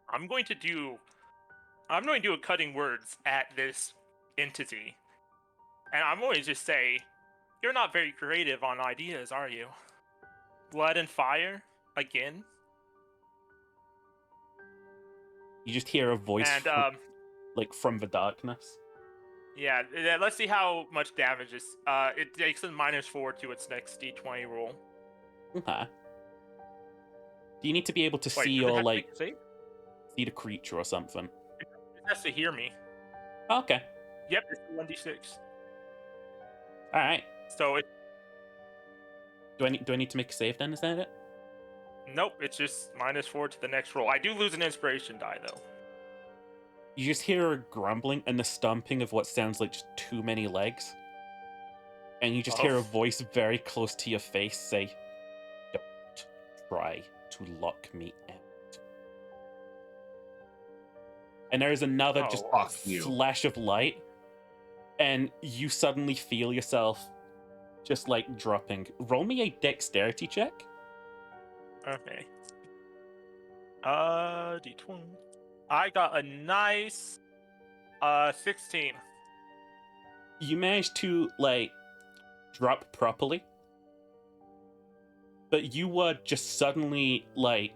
I'm going to do a cutting words at this entity. And I'm going to just say, you're not very creative on ideas, are you? Blood and fire? Again? You just hear a voice And, from the darkness. yeah, let's see how much damage is. It takes a -4 to its next d20 roll. Okay. Do you need to be able to Wait, see does it or have to like make a save? see the creature or something? It has to hear me. Okay. Yep, it's a 1d6. All right. So it. Do I need to make a save then? Is that it? Nope, it's just -4 to the next roll. I do lose an inspiration die though. You just hear a grumbling and the stomping of what sounds like just too many legs. And you just hear a voice very close to your face say, "Don't try to lock me out." And there is another Oh, just fuck you. flash of light, and you suddenly feel yourself just like dropping. Roll me a dexterity check. Okay. D20. I got a nice 16. You manage to like drop properly, but you were just suddenly like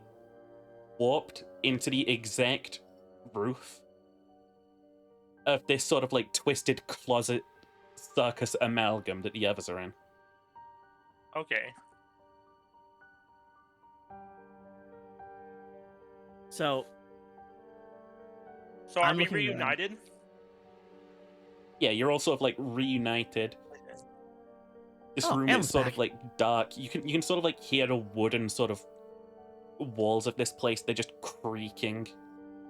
warped into the exact roof of this sort of like twisted closet circus amalgam that the others are in. Okay. So So are I'm we looking around. reunited? Yeah, you're all sort of like reunited. This Oh, room Em's is sort back. of like dark. You can sort of like hear the wooden sort of walls of this place. They're just creaking.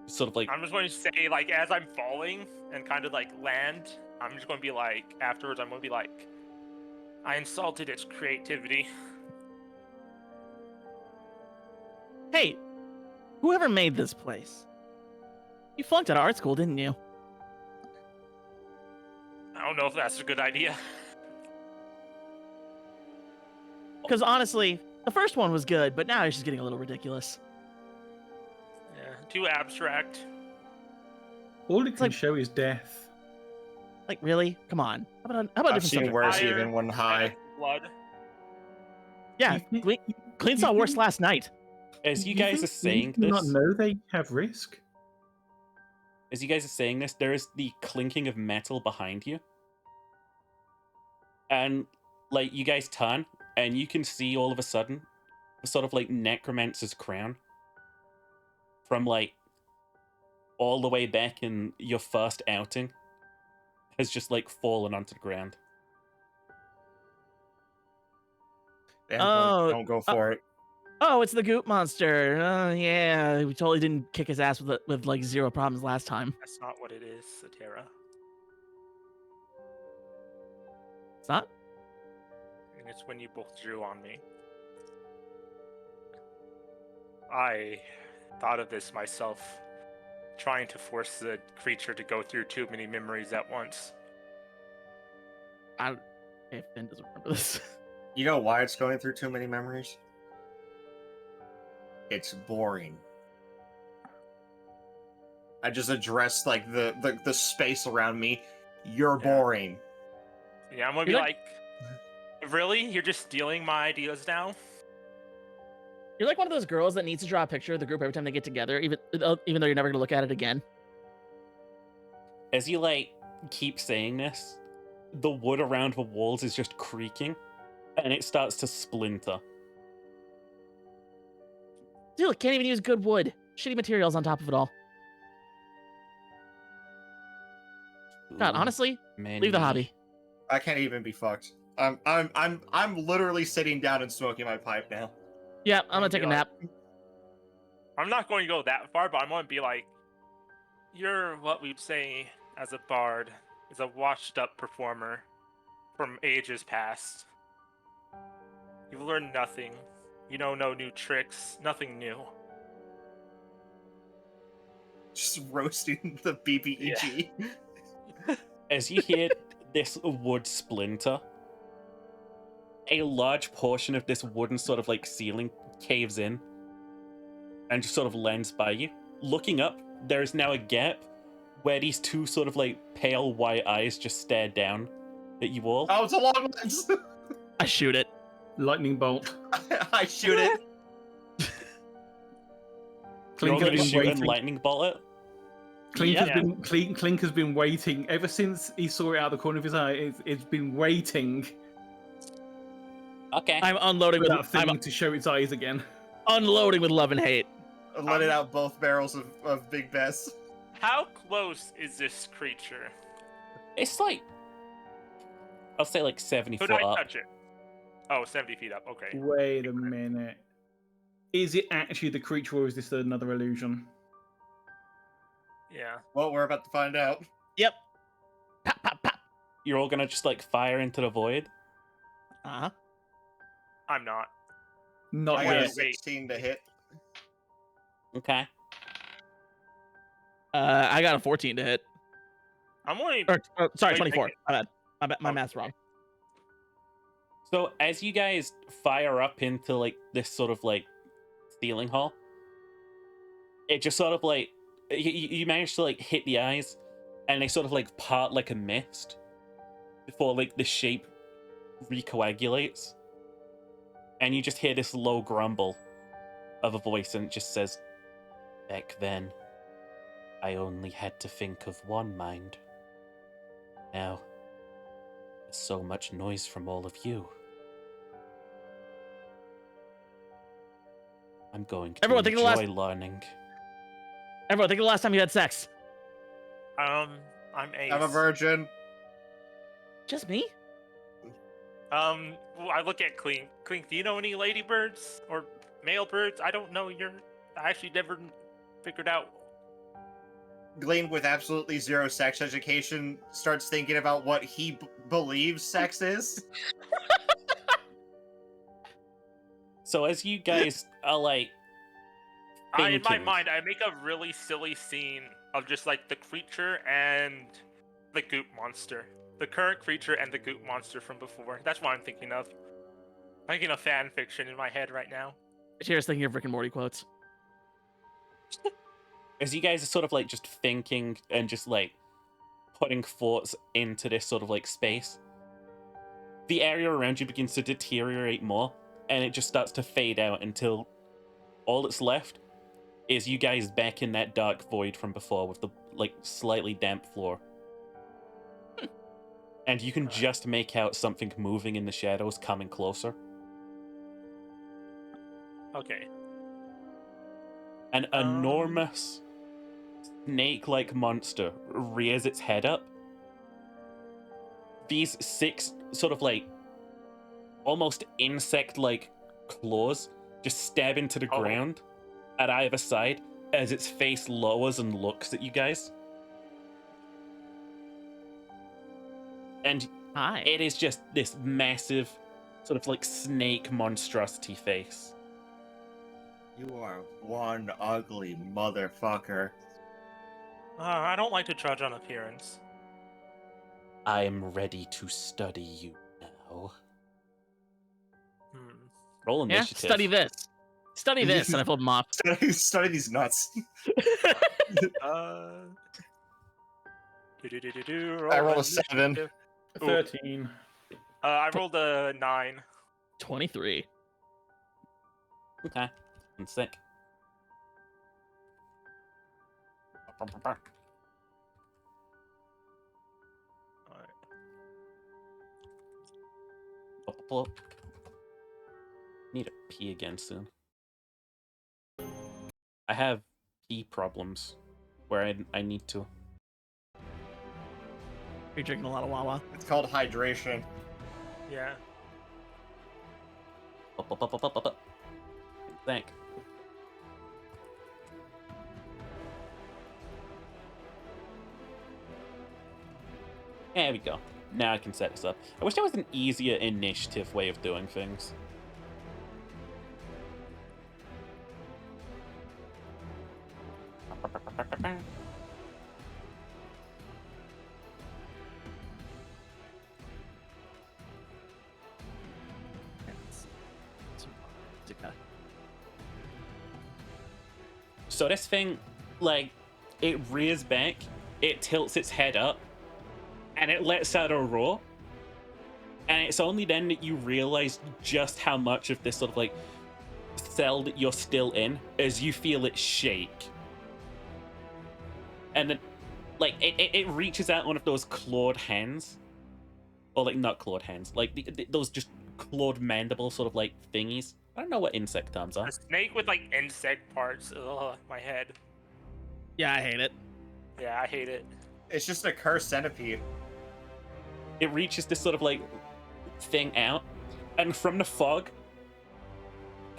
Sort of like I'm just going to say, like, as I'm falling and kind of like land, I'm just going to be like, afterwards, I'm going to be like, I insulted its creativity. Hey, whoever made this place, you flunked out of art school, didn't you? I don't know if that's a good idea. Because honestly, the first one was good, but now it's just getting a little ridiculous. Yeah, too abstract. All it can like- show is death. Like, really? Come on. How about a I've different seen subject? worse Fire even when high. and blood. Yeah, You- Clean saw worse last night. as you guys think are saying these do not this, know they have risk. as you guys are saying this, there is the clinking of metal behind you. And like you guys turn and you can see all of a sudden the sort of like necromancer's crown from like all the way back in your first outing has just like fallen onto the ground. Damn, Oh, don't go for it. Oh, it's the goop monster. Yeah, we totally didn't kick his ass with like 0 problems last time. That's not what it is, Satara. It's not? And it's when you both drew on me. I thought of this myself, trying to force the creature to go through too many memories at once. Okay, Finn doesn't remember this. You know why it's going through too many memories? It's boring. I just addressed like the space around me. You're Yeah. boring. Yeah, I'm gonna be You're like, really? You're just stealing my ideas now? You're like one of those girls that needs to draw a picture of the group every time they get together, even though you're never gonna look at it again. As you like keep saying this, the wood around the walls is just creaking, and it starts to splinter. Dude, can't even use good wood. Shitty materials on top of it all. God, Ooh, honestly, many. leave the hobby. I can't even be fucked. I'm literally sitting down and smoking my pipe now. Yeah, I'm gonna take a nap. I'm not going to go that far, but I'm going to be like, you're what we'd say as a bard is a washed-up performer from ages past. You've learned nothing. You know no new tricks, nothing new. Just roasting the BBEG. As you hear this wood splinter, a large portion of this wooden sort of like ceiling caves in and just sort of lands by you. Looking up, there is now a gap where these two sort of like pale white eyes just stare down at you all. Oh, it's a long lens. I shoot it. Lightning bolt. I shoot it. You're all Clink gonna has been shoot and waiting. lightning bolt it? Clink has been waiting ever since he saw it out of the corner of his eye. It's been waiting Okay. I'm unloading for with that thing to show its eyes again. unloading with love and hate. Let it out both barrels of Big Bess. How close is this creature? It's like, I'll say like 70 Could foot I up. touch it? Oh, 70 feet up. Okay. Wait a minute. Is it actually the creature, or is this another illusion? Yeah. Well, we're about to find out. Yep. Pop, pop, pop. You're all gonna just like fire into the void? Uh-huh. I'm not. Not I got a yet. 16 to hit. Okay. I got a 14 to hit. I'm only. Sorry, Wait, 24. wait. My bad. My Oh, math's wrong. So as you guys fire up into like this sort of like ceiling hall, it just sort of like you manage to like hit the eyes, and they sort of like part like a mist before like the shape recoagulates, and you just hear this low grumble of a voice, and it just says, "Back then, I only had to think of one mind. Now, there's so much noise from all of you. I'm going to Everyone, think of the enjoy learning." Everyone, think of the last time you had sex. I'm Ace. I'm a virgin. Just me? Well, I look at Clink. Clink, do you know any ladybirds or male birds? I don't know. I actually never figured out. Glean, with absolutely zero sex education, starts thinking about what he believes sex is. So as you guys are like In my thinking- mind, I make a really silly scene of just like the creature and the goop monster. The current creature and the goop monster from before. That's what I'm thinking of. I'm thinking of fan fiction in my head right now. Cheers, thinking of Rick and Morty quotes. as you guys are sort of like just thinking and just like putting thoughts into this sort of like space, the area around you begins to deteriorate more, and it just starts to fade out until all that's left is you guys back in that dark void from before with the like slightly damp floor. And you can just make out something moving in the shadows coming closer. Okay. An enormous snake-like monster rears its head up. These 6 sort of like almost insect-like claws just stab into the ground at either side as its face lowers and looks at you guys. And Hi. it is just this massive sort of like snake monstrosity face. You are one ugly motherfucker. I don't like to judge on appearance. I am ready to study you now. Roll Yeah, initiative. study this. Study this, and I pulled them off. Study these nuts. I rolled a 7. 13. I rolled a 9. 23. Okay. And sick. Alright. Need to pee again soon. I have pee problems where I need to. You're drinking a lot of Wawa. It's called hydration. Yeah. Thank. There we go. Now I can set this up. I wish there was an easier initiative way of doing things. So this thing, like, it rears back, it tilts its head up, and it lets out a roar. And it's only then that you realize just how much of this sort of, like, cell that you're still in as you feel it shake. And then, like, it reaches out one of those clawed hands. Or, like, not clawed hands. Like, those just clawed mandible sort of, like, thingies. I don't know what insect terms are. A snake with like insect parts. Ugh, my head. Yeah, I hate it. Yeah, I hate it. It's just a cursed centipede. It reaches this sort of, like, thing out. And from the fog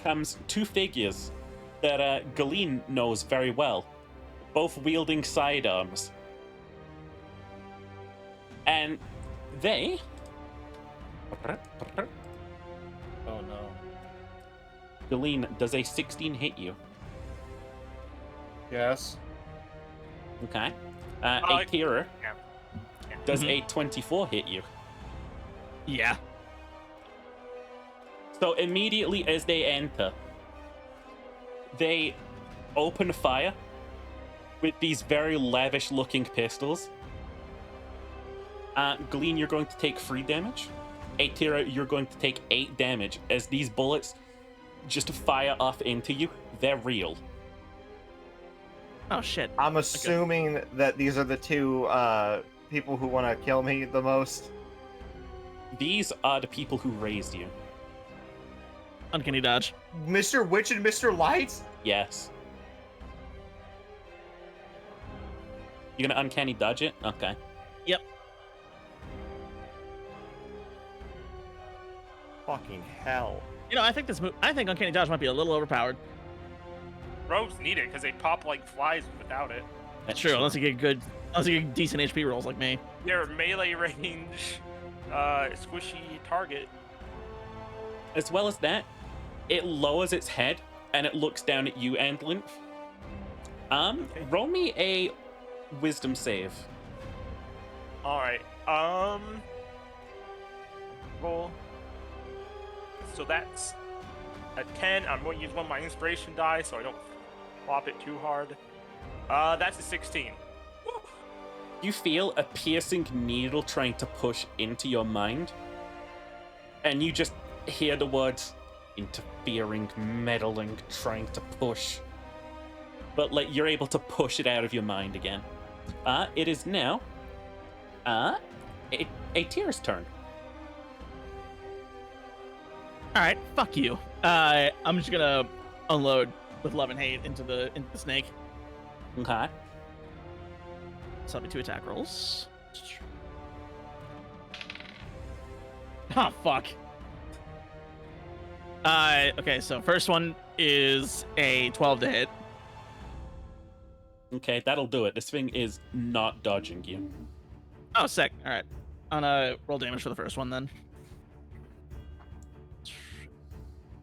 comes two figures that Galeen knows very well. Both wielding sidearms. And they... Oh no. Galeen, does a 16 hit you? Yes. Okay. A Tira, Yeah. does a 24 hit you? Yeah. So immediately as they enter, they open fire with these very lavish looking pistols. Galeen, you're going to take 3 damage. Atira, you're going to take 8 damage as these bullets just fire off into you. They're real. Oh shit. I'm assuming that these are the two people who want to kill me the most. These are the people who raised you. Uncanny dodge. Mr. Witch and Mr. Light? Yes. You're gonna uncanny dodge it? Okay. Yep. Fucking hell. You know, I think I think uncanny dodge might be a little overpowered. Rogues need it because they pop like flies without it. That's true, unless you get decent HP rolls like me. They're melee range, squishy target. As well as that, it lowers its head and it looks down at you, Antlymph. Roll me a wisdom save. All right. Roll. So that's a 10. I'm going to use one of my inspiration die so I don't flop it too hard. That's a 16. You feel a piercing needle trying to push into your mind, and you just hear the words interfering, meddling, trying to push. But like you're able to push it out of your mind again. It is now a Tira's turn. Alright, fuck you. I'm just gonna unload with love and hate into the snake. Okay. So that'll be 2 attack rolls. Oh fuck. Okay, so first one is a 12 to hit. Okay, that'll do it. This thing is not dodging you. Oh, sick. Alright. I'm gonna roll damage for the first one then.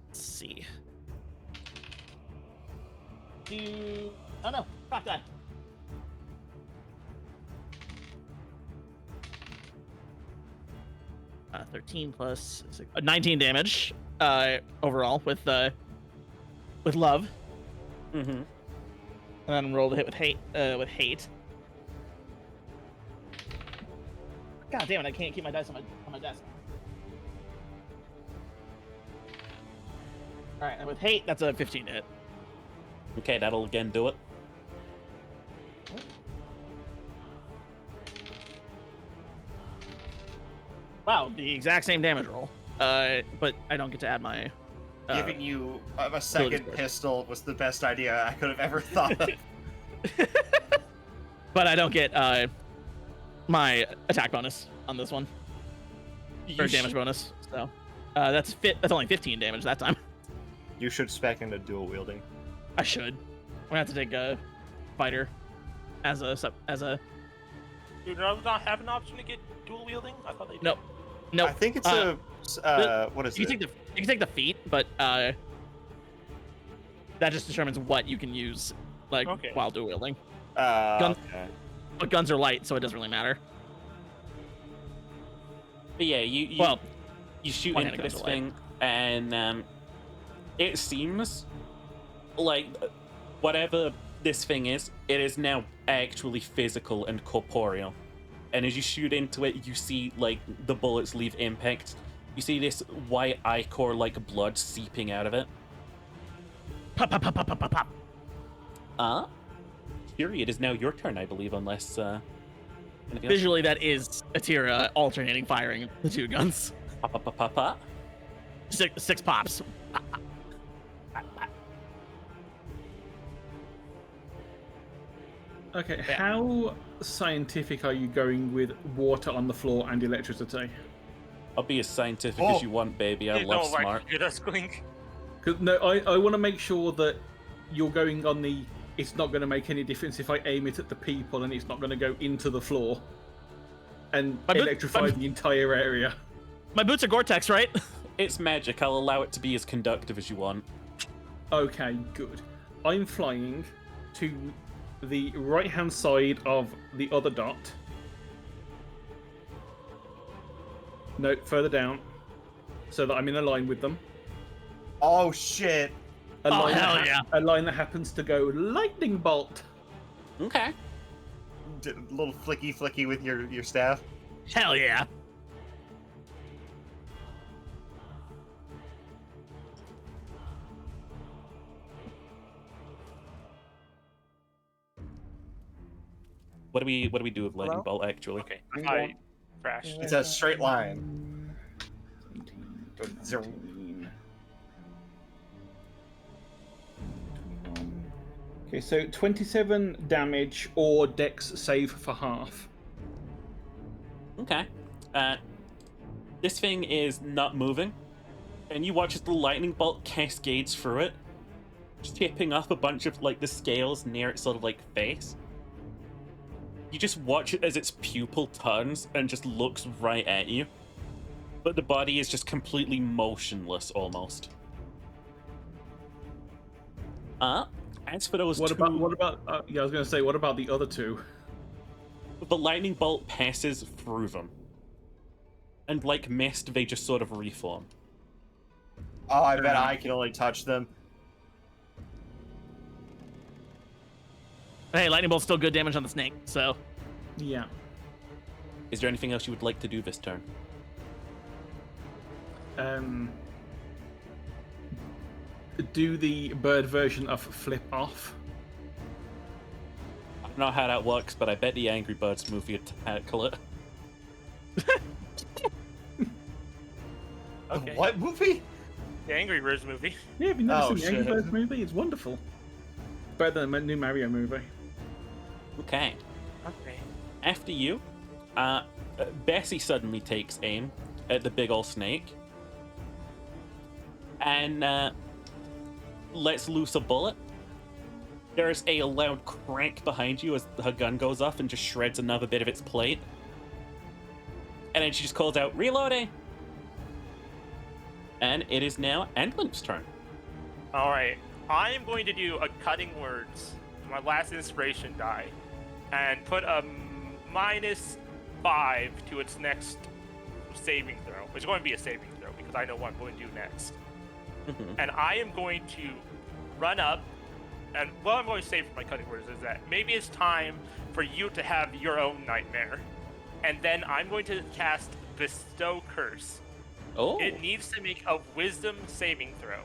Let's see. Oh no, fuck that. Uh, 13 plus 19 damage overall with love. Mm-hmm. And then roll the hit with hate. God damn it! I can't keep my dice on my desk. All right, and with hate, that's a 15 to hit. Okay, that'll again do it. Wow, the exact same damage roll. But I don't get to add my. Giving you a second score. pistol was the best idea I could have ever thought of. But I don't get my attack bonus on this one, or damage bonus. So that's only 15 damage that time. You should spec into dual wielding. I should. I'm gonna have to take a fighter as a. Do drones not have an option to get dual wielding? I thought they did. Nope. Nope. I think it's what is you it? you can take the feat, but that just determines what you can use while dual wielding. Guns, Okay. but guns are light, so it doesn't really matter. But yeah, you shoot one-handed into guns this are light. thing, and it seems like whatever this thing is, it is now actually physical and corporeal. And as you shoot into it, you see like the bullets leave impact. You see this white ichor like blood seeping out of it. Pop, pop, pop, pop, pop, pop, pop. Fury, it is now your turn, I believe, unless anything else? Visually, that is Atira alternating firing the two guns. Pop, pop, pop, pop, pop. Six pops. Okay, Yeah. how scientific are you going with water on the floor and electricity? I'll be as scientific Oh. as you want, baby. I You love know, like, smart. you're just Squink. Because no, I want to make sure that you're going on the. It's not going to make any difference if I aim it at the people, and it's not going to go into the floor and electrify the entire area. My boots are Gore-Tex, right? It's magic. I'll allow it to be as conductive as you want. Okay, good. I'm flying to the right-hand side of the other dot. No, further down, so that I'm in a line with them. Oh shit! A Oh, line hell that yeah. A line that happens to go lightning bolt. Okay. Little flicky with your staff. Hell yeah. What do we do with lightning bolt actually? Okay, I crashed. It's a straight line. 18, Zero. 19. Okay, so 27 damage or dex save for half. Okay. This thing is not moving, and you watch as the lightning bolt cascades through it, chipping off a bunch of like the scales near its sort of like face. You just watch it as its pupil turns and just looks right at you, but the body is just completely motionless almost. As for those What two, about? Yeah, I was going to say, what about the other two? the lightning bolt passes through them, and like mist, they just sort of reform. Oh, I bet I can only touch them. Hey, lightning bolt's still good damage on the snake, so. Yeah. Is there anything else you would like to do this turn? Do the bird version of flip off. I don't know how that works, but I bet the Angry Birds movie would tackle it. Okay. What movie? The Angry Birds movie. Yeah, have you never Oh, seen the Angry shit. Birds movie? It's wonderful. Better than the new Mario movie. Okay. Okay. After you, Bessie suddenly takes aim at the big ol' snake and lets loose a bullet. There's a loud crack behind you as her gun goes off and just shreds another bit of its plate. And then she just calls out, "Reloading!" And it is now Antlin's turn. All right. I am going to do a cutting words, my last inspiration die, and put a -5 to its next saving throw. It's going to be a saving throw because I know what I'm going to do next. And I am going to run up, and what I'm going to say for my cutting words is that maybe it's time for you to have your own nightmare. And then I'm going to cast Bestow Curse. Oh, It needs to make a wisdom saving throw.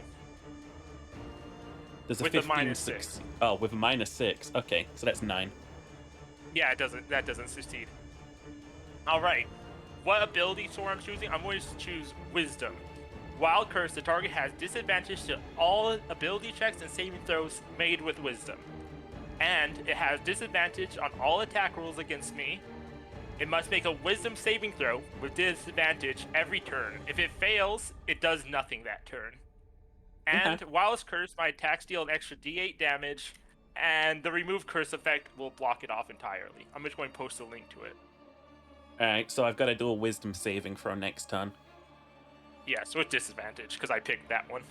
There's a With a 15 minus six. 6. Oh, with a -6. Okay, so that's 9. Yeah, it doesn't. That doesn't succeed. All right. What ability score I'm choosing? I'm going to choose Wisdom. Wild Curse. The target has disadvantage to all ability checks and saving throws made with Wisdom, and it has disadvantage on all attack rolls against me. It must make a Wisdom saving throw with disadvantage every turn. If it fails, it does nothing that turn. And while it's cursed, my attacks deal an extra D8 damage, and the remove curse effect will block it off entirely. I'm just going to post a link to it. Alright, so I've got to do a wisdom saving for our next turn. Yeah, so with disadvantage, because I picked that one.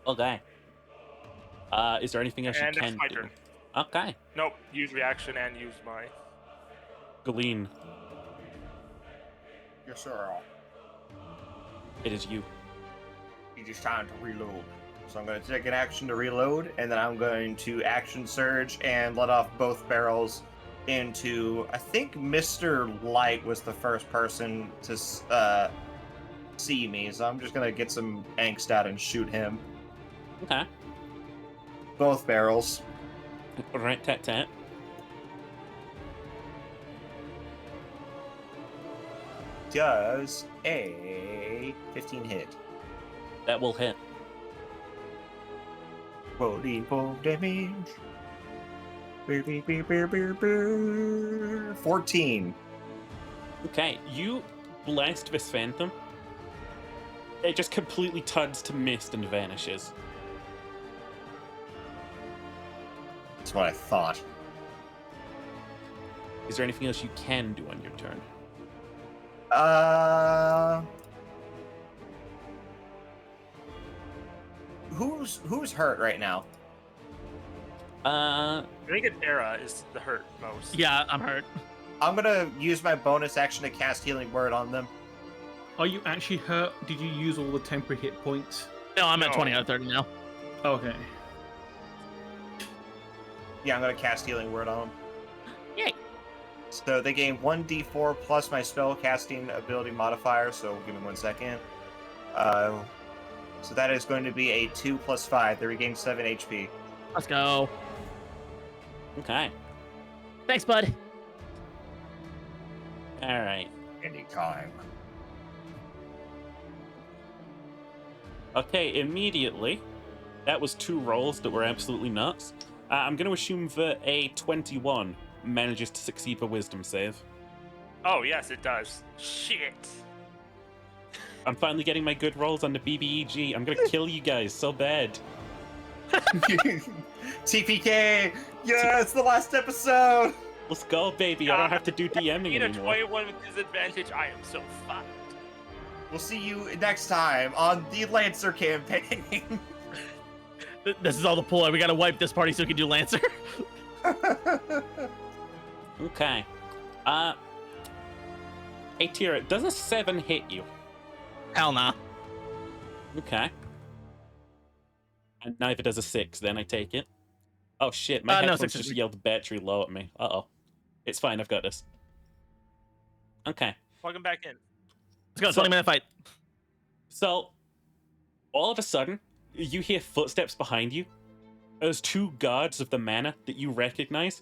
Okay. Is there anything else And you it's can my do? turn. Okay. Nope, use reaction and use my... Glean, Yes, sir. it is you. It is time to reload. So I'm going to take an action to reload, and then I'm going to action surge and let off both barrels into... I think Mr. Light was the first person to see me, so I'm just going to get some angst out and shoot him. Okay. Both barrels. Right, tat tat. Does a 15 hit. That will hit. 44 damage. 14. Okay, you blast this phantom. It just completely turns to mist and vanishes. That's what I thought. Is there anything else you can do on your turn? Who's hurt right now? I think Adara is the hurt most. Yeah, I'm hurt. I'm gonna use my bonus action to cast Healing Word on them. Are you actually hurt? Did you use all the temporary hit points? No, I'm at No. 20 out of 30 now. Okay. Yeah, I'm gonna cast Healing Word on them. Yay. So they gain 1d4 plus my spell casting ability modifier, so give me 1 second. So that is going to be a 2 plus 5. They regain 7 HP. Let's go. Okay. Thanks, bud. Alright. Anytime. Okay, immediately. That was 2 rolls that were absolutely nuts. I'm going to assume that a 21 manages to succeed the wisdom save. Oh, yes, it does. Shit. I'm finally getting my good rolls on the BBEG. I'm going to kill you guys so bad. TPK! Yeah, it's the last episode! Let's go, baby. I don't have to do DMing Need a anymore. 21 with disadvantage. I am so fucked. We'll see you next time on the Lancer campaign. This is all the ploy. We gotta wipe this party so we can do Lancer. Okay. Hey, Tira, does a 7 hit you? Hell nah. Okay. And neither does a 6, then I take it. Oh shit, my No, headphones 6 just is- yelled battery low at me. Uh-oh. It's fine, I've got this. Okay. Plug him back in. Let's go. So- 20-minute fight. So, all of a sudden, you hear footsteps behind you. There's 2 guards of the manor that you recognize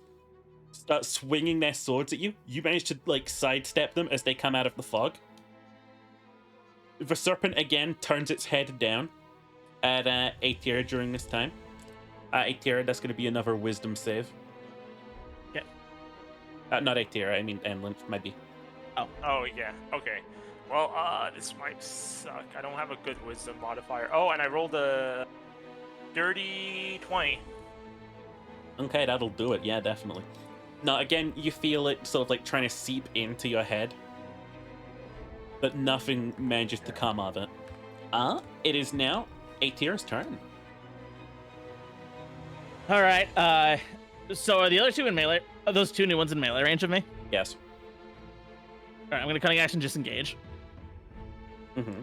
start swinging their swords at you. You manage to, like, sidestep them as they come out of the fog. The serpent again turns its head down at Aetira during this time. Aetira, that's going to be another wisdom save. Okay. Not Aetira, I mean Enlin, maybe. Oh, yeah. Okay. Well, this might suck. I don't have a good wisdom modifier. Oh, and I rolled a dirty 20. Okay, that'll do it. Yeah, definitely. Now, again, you feel it sort of like trying to seep into your head, but nothing manages to come of it. It is now Aetira's turn. All right. So are the other 2 in melee? Are those 2 new ones in melee range of me? Yes. All right. I'm gonna cunning action disengage. Mm-hmm.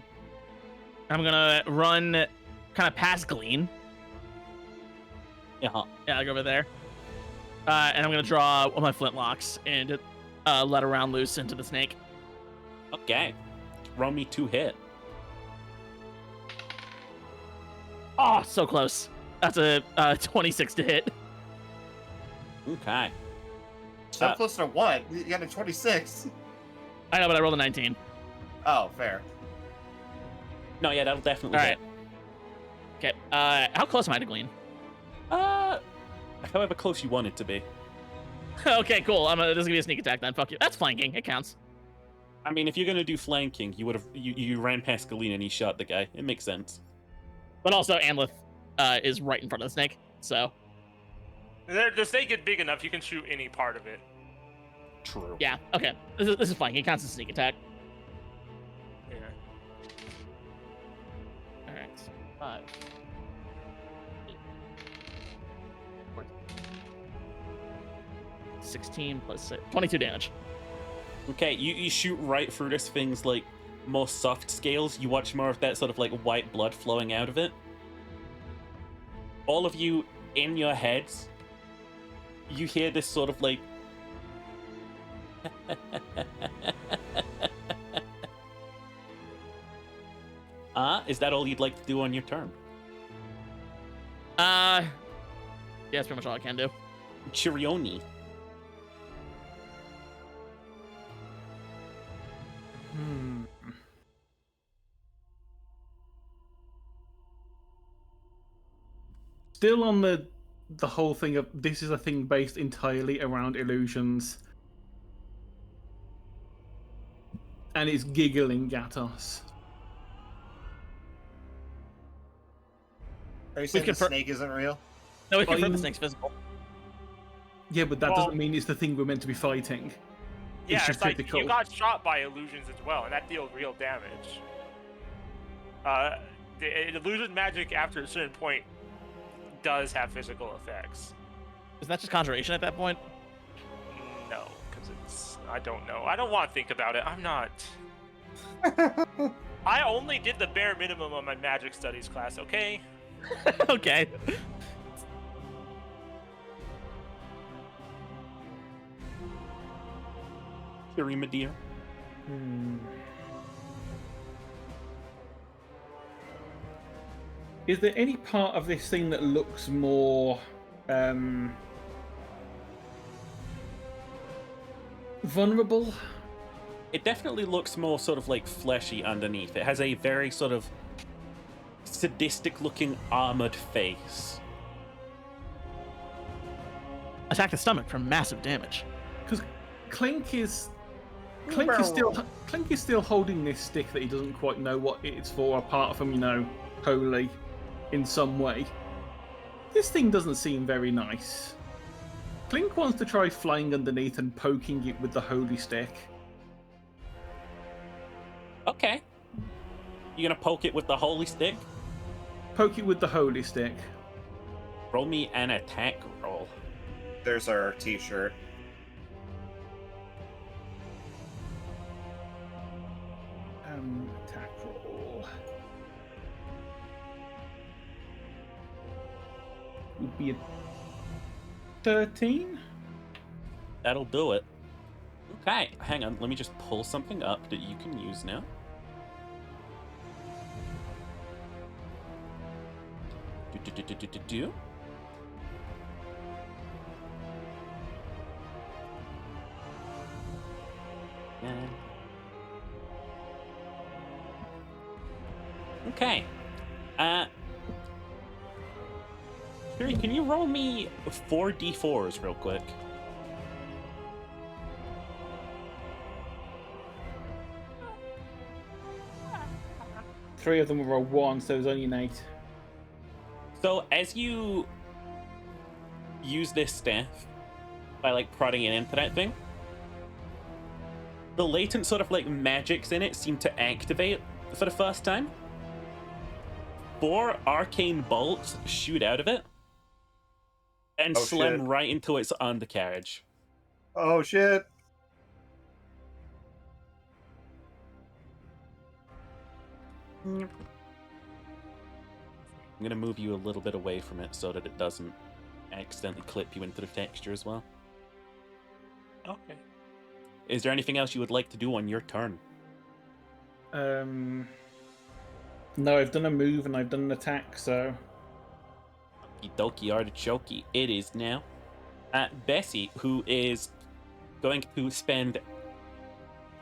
I'm gonna run kind of past Glean. Yeah. Yeah, I'll go over there. And I'm gonna draw one of my flintlocks and let a round loose into the snake. Okay. Roll me 2 hit. Oh, so close. That's a 26 to hit. Okay. So close to what? You got a 26. I know, but I rolled a 19. Oh, fair. No, yeah, that'll definitely All hit. right. Okay. How close am I to Glean? However close you want it to be. Okay, cool. This is gonna be a sneak attack then. Fuck you. That's flanking. It counts. I mean, if you're gonna do flanking, you ran past Galena and he shot the guy. It makes sense. But also, Anlith is right in front of the snake, so The snake is big enough, you can shoot any part of it. True. yeah. Okay, this is flanking. It counts as a sneak attack. Yeah. All right. 5. 16 plus 6, 22 damage. Okay, you shoot right through this thing's like more soft scales. You watch more of that sort of like white blood flowing out of it. All of you in your heads, you hear this sort of like is that all you'd like to do on your turn? Yeah, that's pretty much all I can do. Chirioni. Still on the whole thing of this is a thing based entirely around illusions, and it's giggling at us. Are you saying the confirm- snake isn't real? No, we confirm the Fine. snake's physical. Yeah, but that Well- doesn't mean it's the thing we're meant to be fighting. Yeah, It's it's, just like physical. you got shot by illusions as well, and that deals real damage. The illusion magic after a certain point does have physical effects. Is that just conjuration at that point? No, because it's... I don't know. I don't want to think about it. I'm not... I only did the bare minimum on my magic studies class, okay? Okay. Kirima dear. Is there any part of this thing that looks more vulnerable? It definitely looks more sort of like fleshy underneath. It has a very sort of sadistic looking armored face. Attack the stomach for massive damage. Because Clink is still holding this stick that he doesn't quite know what it's for, apart from, you know, holy in some way. This thing doesn't seem very nice. Clink wants to try flying underneath and poking it with the holy stick. Okay. You gonna poke it with the holy stick? Poke it with the holy stick. Roll me an attack roll. There's our t-shirt. Attack roll. Would be a 13? That'll do it. Okay, hang on. Let me just pull something up that you can use now. Do. Okay. Siri, can you roll me 4 d4s real quick? Three of them will roll 1, so there's only an 8. So as you use this staff by like prodding it into that thing, the latent sort of like magics in it seem to activate for the first time. 4 arcane bolts shoot out of it and Oh, slam shit. right into its undercarriage. Oh shit! I'm gonna move you a little bit away from it so that it doesn't accidentally clip you into the texture as well. Okay. Is there anything else you would like to do on your turn? No, I've done a move and I've done an attack, so Okie dokie artichoke. It is now. Bessie, who is going to spend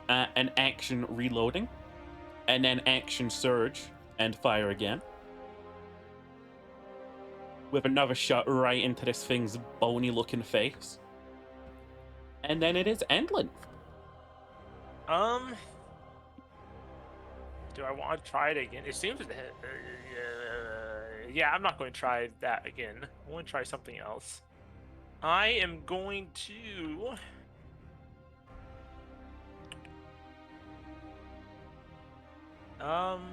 an action reloading, and then action surge and fire again. With another shot right into this thing's bony looking face. And then it is Endlin. Do I want to try it again? It seems yeah, I'm not going to try that again. I want to try something else. I am going to I'm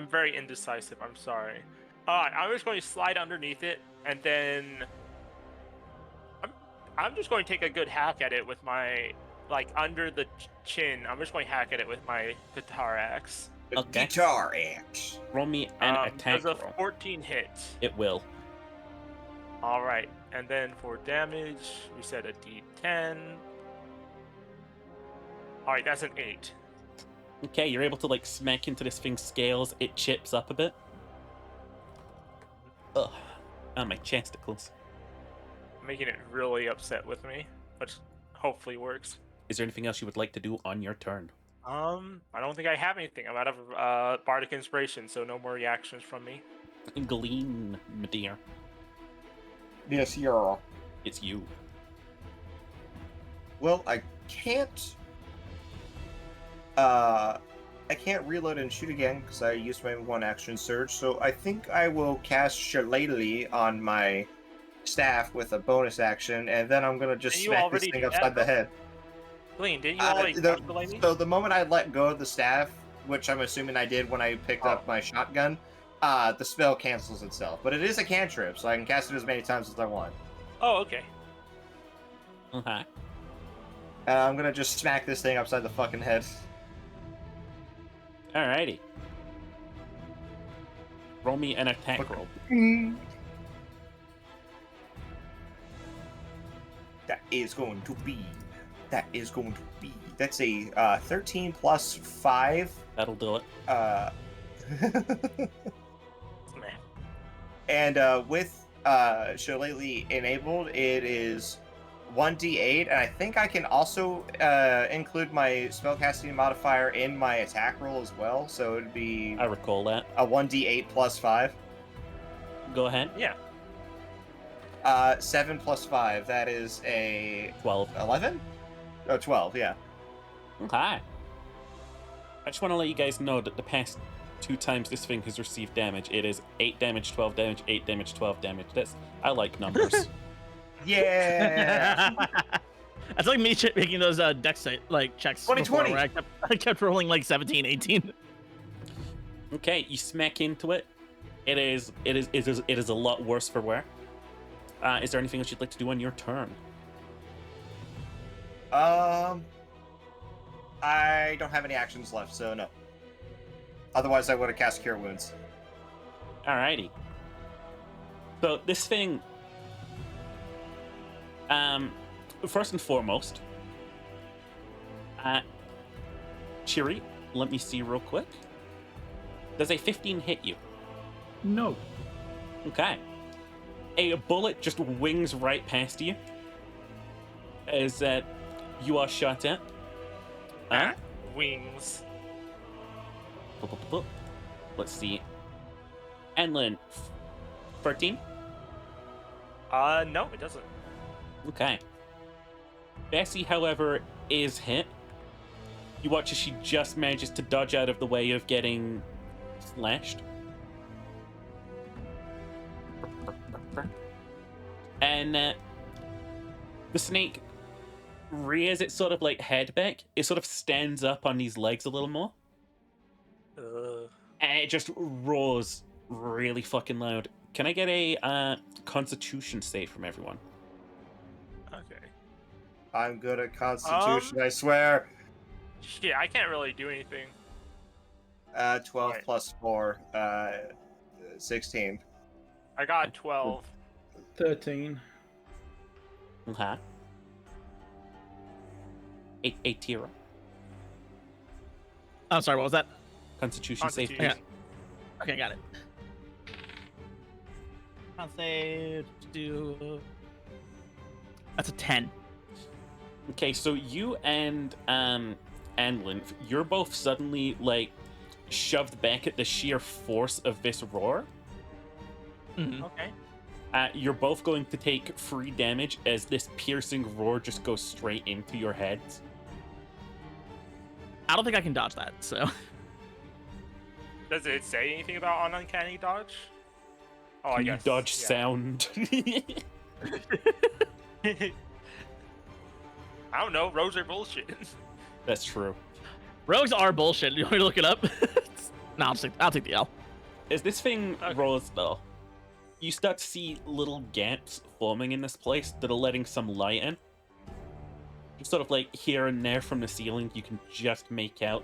very indecisive. I'm sorry. I'm just going to slide underneath it, and then I'm just going to take a good hack at it with my, like, under the chin. I'm just going to hack at it with my guitar axe. The Okay. guitar axe. Roll me an attack Does a roll. 14 hit? It will. All right, and then for damage, we said a D10. All right, that's an 8. Okay, you're able to like smack into this thing's scales. It chips up a bit. Ugh. On my chesticles. Making it really upset with me, which hopefully works. Is there anything else you would like to do on your turn? I don't think I have anything. I'm out of bardic inspiration, so no more reactions from me. Glean, my dear. Yes, you're. It's you. Well, I can't reload and shoot again because I used my one action surge. So I think I will cast Shillelagh on my staff with a bonus action, and then I'm gonna just Didn't you smack this already thing do upside that, the head. Glean, didn't you already cast me? So the moment I let go of the staff, which I'm assuming I did when I picked up my shotgun, the spell cancels itself. But it is a cantrip, so I can cast it as many times as I want. Oh, okay. Okay. I'm gonna just smack this thing upside the fucking head. Alrighty. Roll me an attack roll. That is going to be. That's a 13 plus 5. That'll do it. And with Shillelagh enabled, it is 1d8, and I think I can also include my spellcasting modifier in my attack roll as well, so it'd be I recall that. a 1d8 plus 5. Go ahead. Yeah. 7 plus 5, that is a 12. 11? Oh, 12, yeah. Okay. I just want to let you guys know that the past 2 times this thing has received damage, it is 8 damage, 12 damage, 8 damage, 12 damage. I like numbers. Yeah! That's like me making those dex like checks 2020. before where I kept rolling like 17, 18. Okay, you smack into it. It is a lot worse for wear. Is there anything else you'd like to do on your turn? I don't have any actions left, so no. Otherwise, I would have cast Cure Wounds. Alrighty. So this thing, first and foremost, Chiri, let me see real quick. Does a 15 hit you? No. Okay. A bullet just wings right past you as you are shot at. Wings. Let's see. Enlin, 13? No, it doesn't. Okay. Bessie, however, is hit. You watch as she just manages to dodge out of the way of getting slashed. And the snake rears its sort of like head back. It sort of stands up on these legs a little more. And it just roars really fucking loud. Can I get a Constitution save from everyone? Okay. I'm good at Constitution, I swear. Yeah, I can't really do anything. 12 Right. plus 4, 16. I got 12. 13. Okay. A Tira. I'm sorry, what was that? Constitution save, please. Constitution. Okay, got it. I'll say do. That's a 10. Okay, so you and Lymph, you're both suddenly like shoved back at the sheer force of this roar. Mhm. Okay. You're both going to take 3 damage as this piercing roar just goes straight into your heads. I don't think I can dodge that, so. Does it say anything about an uncanny dodge? Oh, I Can you guess. dodge yeah. sound? I don't know. Rogues are bullshit. That's true. Rogues are bullshit. You want me to look it up? No, I'll take the L. As this thing Okay. rolls, though, you start to see little gaps forming in this place that are letting some light in. Sort of like here and there from the ceiling, you can just make out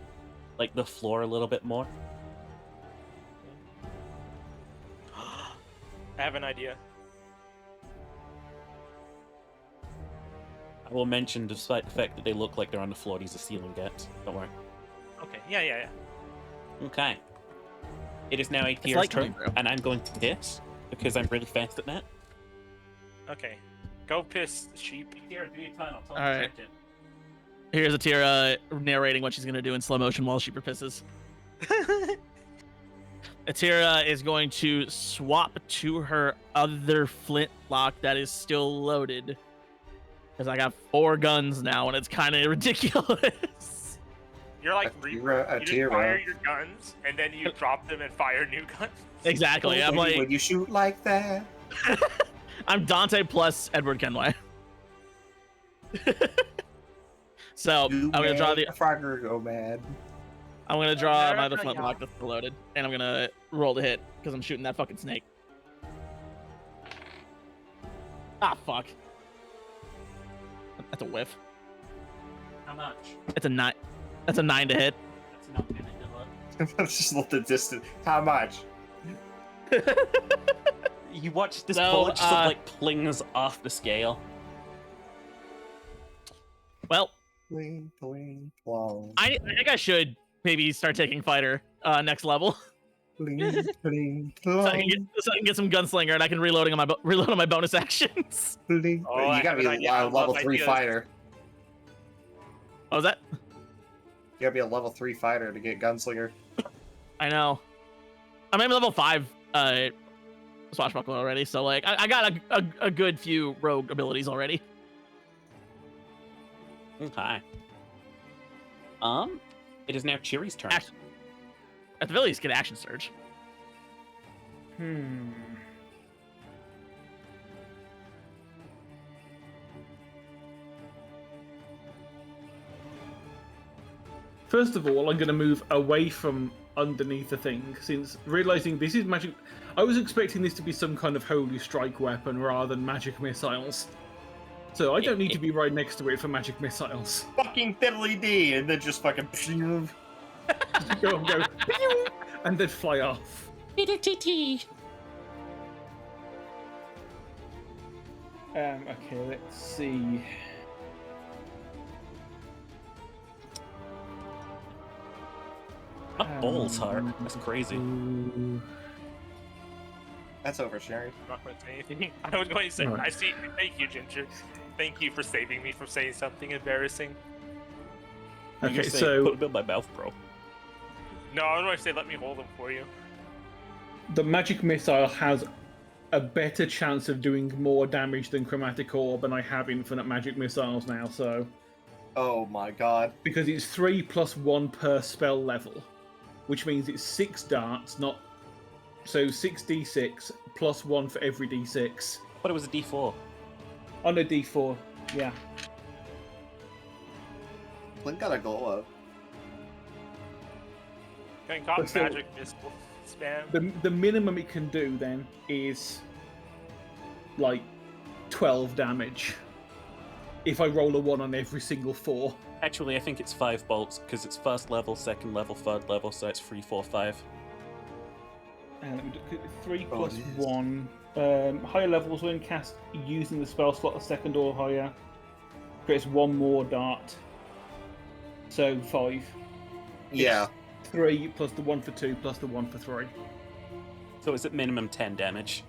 like the floor a little bit more. I have an idea. I will mention, despite the fact that they look like they're on the floor, these are ceiling gaps. Don't worry. Okay. Yeah. Okay. It is now ATR's like turn, coming through. and I'm going to piss because I'm really fast at that. Okay. Go piss, sheep. All right. Here's Atira narrating what she's gonna do in slow motion while she pisses. Atira is going to swap to her other flintlock that is still loaded. Because I got 4 guns now, and it's kind of ridiculous. You're like you just Atira. fire your guns and then you drop them and fire new guns. Exactly. I'm when like, you shoot like that. I'm Dante plus Edward Kenway. So I'm gonna draw the. Frogger go mad. I'm gonna draw my other America, flintlock that's still loaded, and I'm gonna roll to hit because I'm shooting that fucking snake. Ah, fuck. That's a whiff. How much? It's a 9. That's a 9 to hit. That's not gonna do it. Just look the distance. How much? You watch this So, bullet just sort of like clings off the scale. Well, Bling, bling, blong. I think I should maybe start taking fighter next level, Bling, bling, so I can get some gunslinger, and I can reload on my bonus actions. bling. Oh, I You gotta have be an idea. I a love level 3 ideas. fighter. What was that? You gotta be a level 3 fighter to get gunslinger. I know. I'm at level 5 swashbuckler already, so like I got a good few rogue abilities already. Okay. It is now Chiri's turn. Action. At the very least, get action surge. First of all, I'm going to move away from underneath the thing, since realizing this is magic. I was expecting this to be some kind of holy strike weapon rather than magic missiles. So I don't need to be right next to it for magic missiles. Fucking fiddly D, and then just fucking. Go and go, and then fly off. Okay, let's see. My balls hurt. That's crazy. That's over, Sherry. I'm not going to say anything. I was going to say, Alright. I see. Thank you, Ginger. Thank you for saving me from saying something embarrassing. You Okay, just say, so put them in my mouth, bro. No, I was going to say, let me hold them for you. the magic missile has a better chance of doing more damage than chromatic orb, and I have infinite magic missiles now, so Oh my god. because it's 3 + 1 per spell level, which means it's 6 darts, not so 6d6 + 1 for every d6 But it was a D4. on a d4. Yeah, Flynn got a glow up. Can cop But still- magic missile spam. the minimum it can do then is like 12 damage if I roll a 1 on every single 4. Actually, I think it's 5 bolts because it's first level, second level, third level, so it's 3, 4, 5. And let me do 3 Oh, + it is. 1. Higher levels when cast using the spell slot a second or higher creates 1 more dart. So 5. Yeah. 3 plus the 1 for 2 plus the 1 for 3. So it's at minimum 10 damage.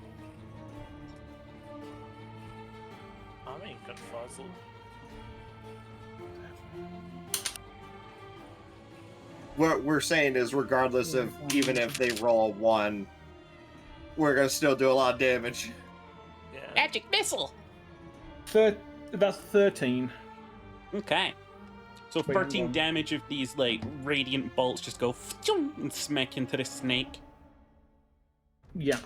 I'm in confuzzle. What we're saying is, regardless of even if they roll a 1, we're gonna still do a lot of damage. Yeah. Magic missile! That's 13. Okay. So Wait, 13 one. damage of these, like, radiant bolts just go and smack into the snake. Yeah.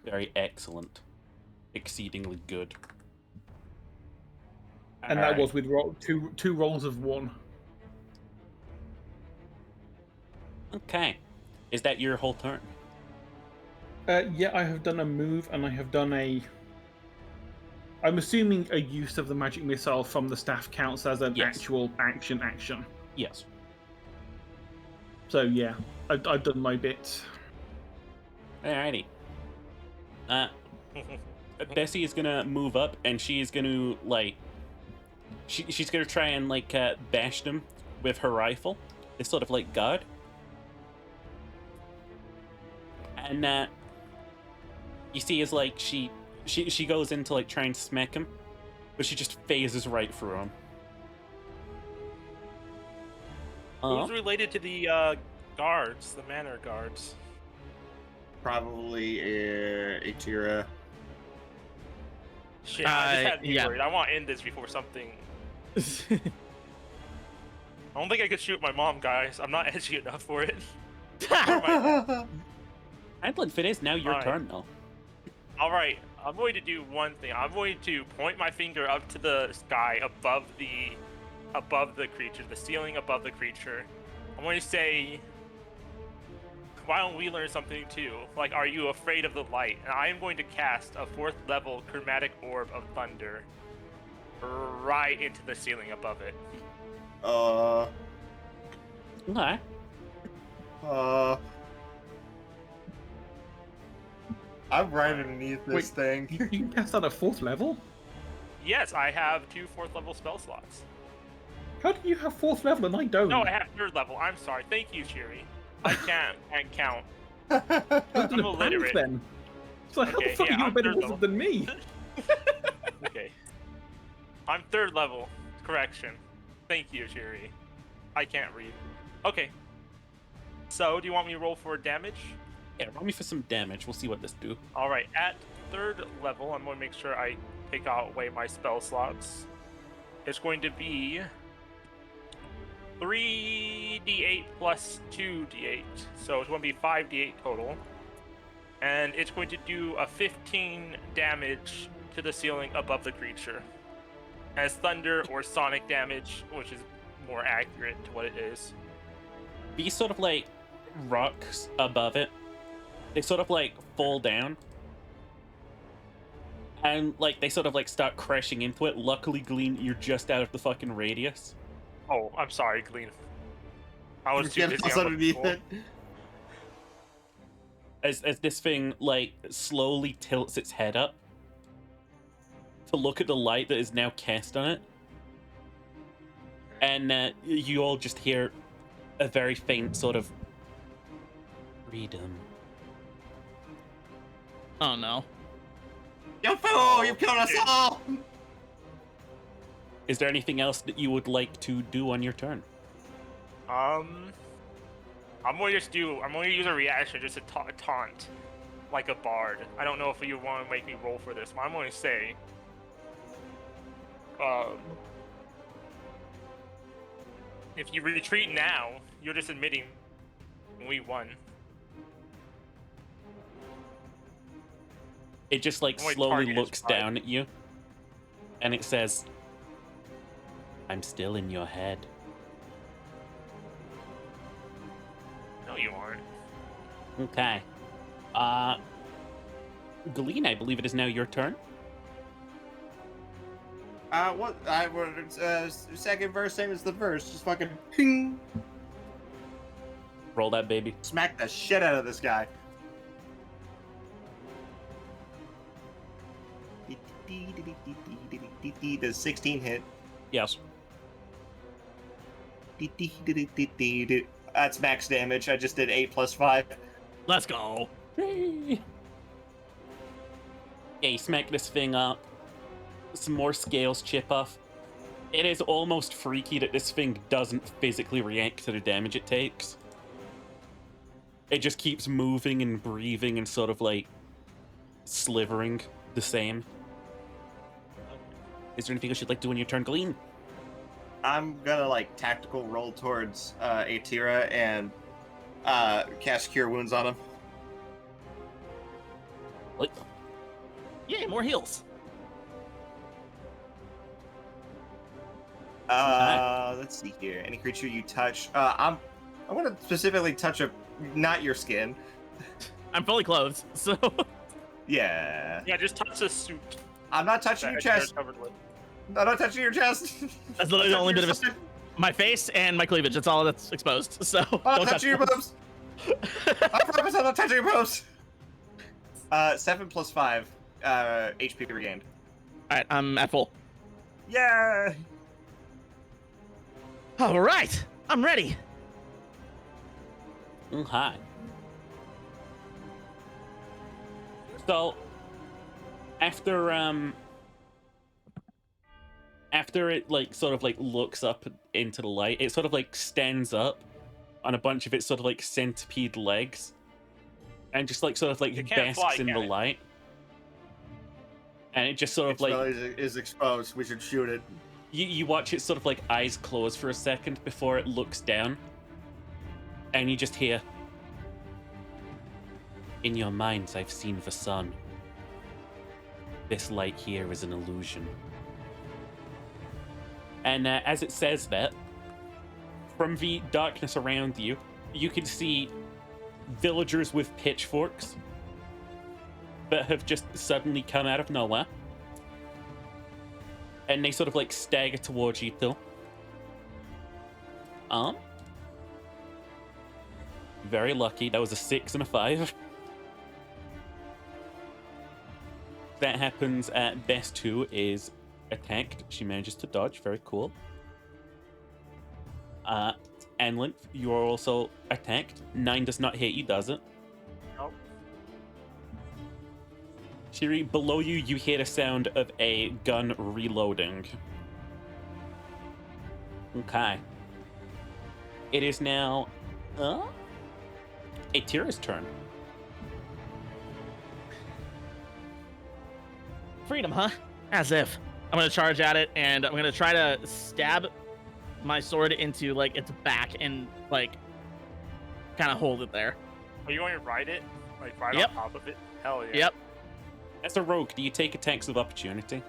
Very excellent. Exceedingly good. And that Alright. was with two rolls of 1. Okay. Is that your whole turn? Yeah, I have done a move and I have done a... I'm assuming a use of the magic missile from the staff counts as an Yes. actual action. Yes. So yeah, I've done my bit. Alrighty. Bessie is gonna move up and she is gonna, like... She's gonna try and, like, bash them with her rifle. It's sort of like guard. And, you see as, like, she goes in to, like, try and smack him, but she just phases right through him. Who's related to the guards, the manor guards? Probably Atira. Shit, I just had me yeah. worried. I want to end this before something. I don't think I could shoot my mom, guys. I'm not edgy enough for it. Handlin, if it is now your Alright. turn, though. Alright, I'm going to do one thing. I'm going to point my finger up to the sky above the creature, the ceiling above the creature. I'm going to say, why don't we learn something too? Like, are you afraid of the light? And I am going to cast a 4th level chromatic orb of thunder right into the ceiling above it. Okay. I'm right underneath this thing. You can cast that at 4th level? Yes, I have 2 4th level spell slots. How do you have 4th level and I don't? No, I have 3rd level. I'm sorry. Thank you, Shiri. I can't count. I'm illiterate. Then. So how Okay, the fuck yeah, are you a I'm better 3rd wizard level. than me? Okay. I'm 3rd level. Correction. Thank you, Shiri. I can't read. Okay. So, do you want me to roll for damage? Yeah, roll me for some damage. We'll see what this do. Alright, at 3rd level, I'm going to make sure I take away my spell slots. It's going to be 3d8 plus 2d8. So it's going to be 5d8 total. And it's going to do a 15 damage to the ceiling above the creature. As thunder or sonic damage, which is more accurate to what it is. These sort of, like, rocks above it, they sort of, like, fall down. And, like, they sort of, like, start crashing into it. Luckily, Glean, you're just out of the fucking radius. Oh, I'm sorry, Glean. I was too Get busy us on underneath looking it. As this thing, like, slowly tilts its head up to look at the light that is now cast on it. And you all just hear a very faint sort of freedom. Oh no. You fool! You killed us all! Is there anything else that you would like to do on your turn? I'm going to use a reaction just to taunt, like a bard. I don't know if you want to make me roll for this, but I'm going to say, if you retreat now, you're just admitting we won. It just, like, Only slowly target is looks 5. down at you, and it says, I'm still in your head. No, you aren't. Okay. Glean, I believe it is now your turn. What? Second verse, same as the verse. Just fucking ping. Roll that baby. Smack the shit out of this guy. Does 16 hit? Yes. That's max damage. I just did 8 plus 5. Let's go. Yeah, you smack this thing up. Some more scales chip off. It is almost freaky that this thing doesn't physically react to the damage it takes. It just keeps moving and breathing and sort of like slivering the same. Is there anything else you'd like to do on your turn, Glean? I'm gonna like tactical roll towards Atira and cast Cure Wounds on him. What? Yay, more heals. Let's see here. Any creature you touch. I want to specifically touch not your skin. I'm fully clothed, so Yeah. Yeah, just touch the suit. I'm not touching your that Atira's chest. covered with. I'm not touching your chest. that's literally the only bit of it. My face and my cleavage. That's all that's exposed. So I'm not don't touch touching your boobs. I promise I'm not touching your boobs. 7 plus 5 HP regained. All right, I'm at full. Yeah. All right, I'm ready. Hi. So, after it like sort of like looks up into the light, it sort of like stands up on a bunch of its sort of like centipede legs, and just like sort of like It can't fly, basks in the can it? light, and it just sort of Its like belly is exposed. We should shoot it. you watch its sort of like eyes close for a second before it looks down, and you just hear, "In your minds, I've seen the sun. This light here is an illusion." And as it says that, from the darkness around you, you can see villagers with pitchforks that have just suddenly come out of nowhere. And they sort of like stagger towards you, though. Very lucky. That was a 6 and a 5. That happens at best 2 is attacked. She manages to dodge. Very cool. Anlin, you are also attacked. 9 does not hit you, does it? Nope. Shiri, below you, you hear the sound of a gun reloading. Okay. It is now Atira's turn. Freedom, huh? As if. I'm gonna charge at it, and I'm gonna try to stab my sword into like its back and like kind of hold it there. Are you going to ride it? Like ride Yep. on top of it? Hell yeah. Yep. As a rogue, do you take attacks of opportunity?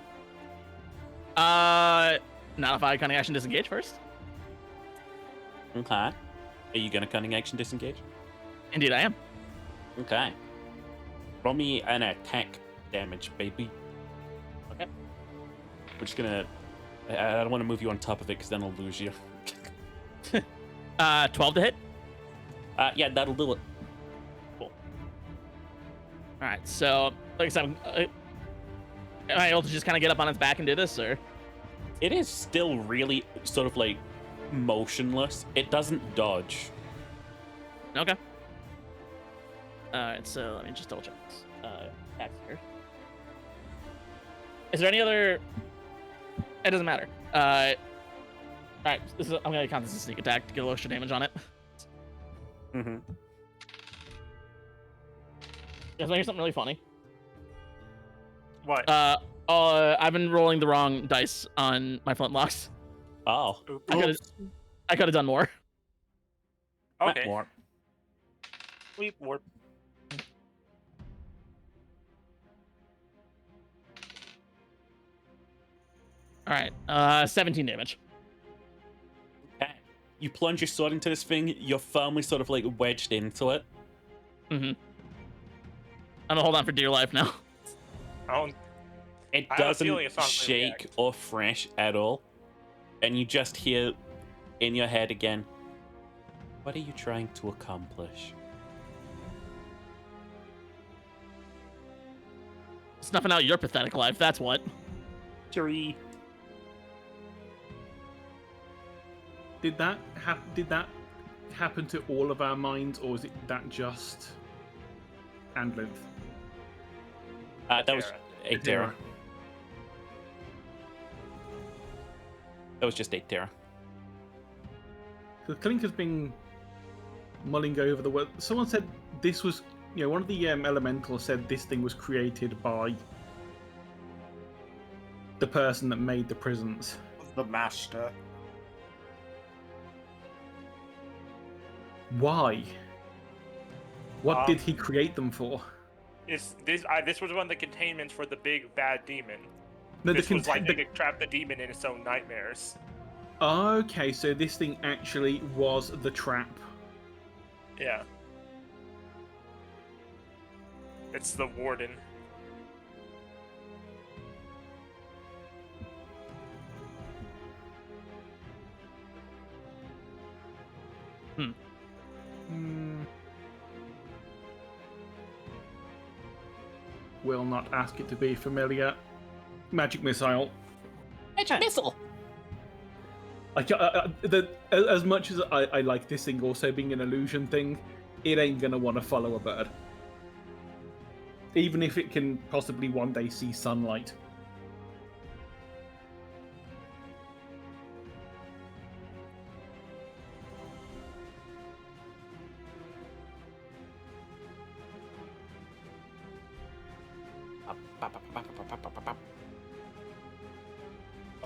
Not if I cunning action disengage first. Okay. Are you gonna cunning action disengage? Indeed, I am. Okay. Roll me an attack damage, baby. Okay. We're just gonna. I don't want to move you on top of it because then I'll lose you. 12 to hit. Yeah, that'll do it. All right. So, like I said, am I able to just kind of get up on its back and do this, or? It is still really sort of like motionless. It doesn't dodge. Okay. All right. So let me just double check this. Attacks here. Is there any other? It doesn't matter. All right. I'm gonna count this as a sneak attack to get a little extra damage on it. Mm-hmm. Guys, I hear something really funny. What? I've been rolling the wrong dice on my flintlocks. Oh. Oops. I could have done more. Okay. More. Sweep warp. All right. 17 damage. Okay. You plunge your sword into this thing. You're firmly sort of like wedged into it. Mm-hmm. I'm gonna hold on for dear life now. Oh, It I have a doesn't feeling it's not gonna shake react. or fresh at all. And you just hear in your head again, what are you trying to accomplish? Snuffing out your pathetic life. That's what. Three. Did that happen to all of our minds, or is it that just Andlinth? That was Aetera. That was just Aetera. The Clink has been mulling over the word. Someone said this was, one of the elementals said this thing was created by the person that made the prisons. The master. Why? What did he create them for? This was one of the containments for the big bad demon. No, This was like they could trap the demon in its own nightmares. Okay, so this thing actually was the trap. Yeah. It's the warden. Will not ask it to be familiar. Magic missile. Magic missile. As much as I like this thing also being an illusion thing, it ain't gonna want to follow a bird. Even if it can possibly one day see sunlight.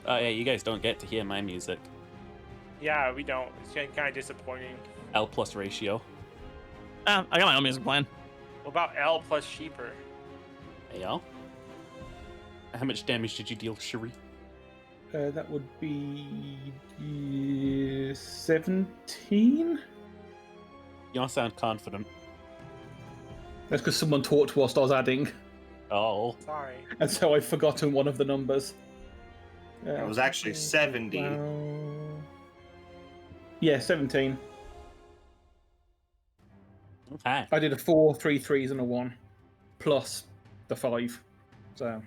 Oh yeah, you guys don't get to hear my music. Yeah, we don't. It's kind of disappointing. L plus ratio. I got my own music playing. What about L plus Sheeper? Hey y'all. How much damage did you deal, Cherie? That would be 17. You all sound confident. That's because someone talked whilst I was adding, Oh. Sorry. and so I've forgotten one of the numbers. It was actually 70. Yeah, 17. Okay. I did a 4, 3 3s, and a 1, plus the 5. So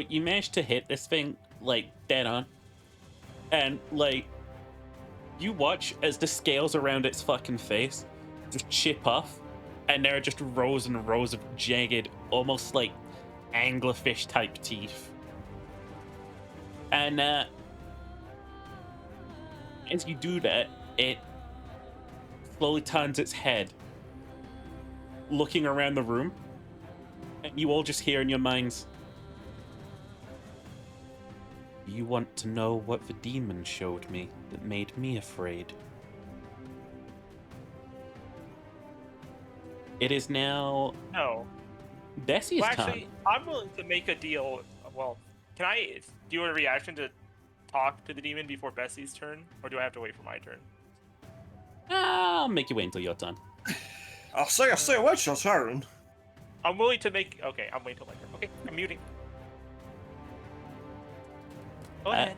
you managed to hit this thing, like, dead on. And, like, you watch as the scales around its fucking face just chip off, and there are just rows and rows of jagged, almost like anglerfish type teeth. And as you do that, it slowly turns its head, looking around the room, and you all just hear in your minds, "You want to know what the demon showed me that made me afraid?" It is now No. Desi's Well, turn. actually, I'm willing to make a deal. Well, can I do a reaction to talk to the demon before Bessie's turn? Or do I have to wait for my turn? I'll make you wait until your turn. I'll say what's your turn. I'm willing to make... Okay, I'm waiting till my turn. Okay, I'm muting. Go ahead.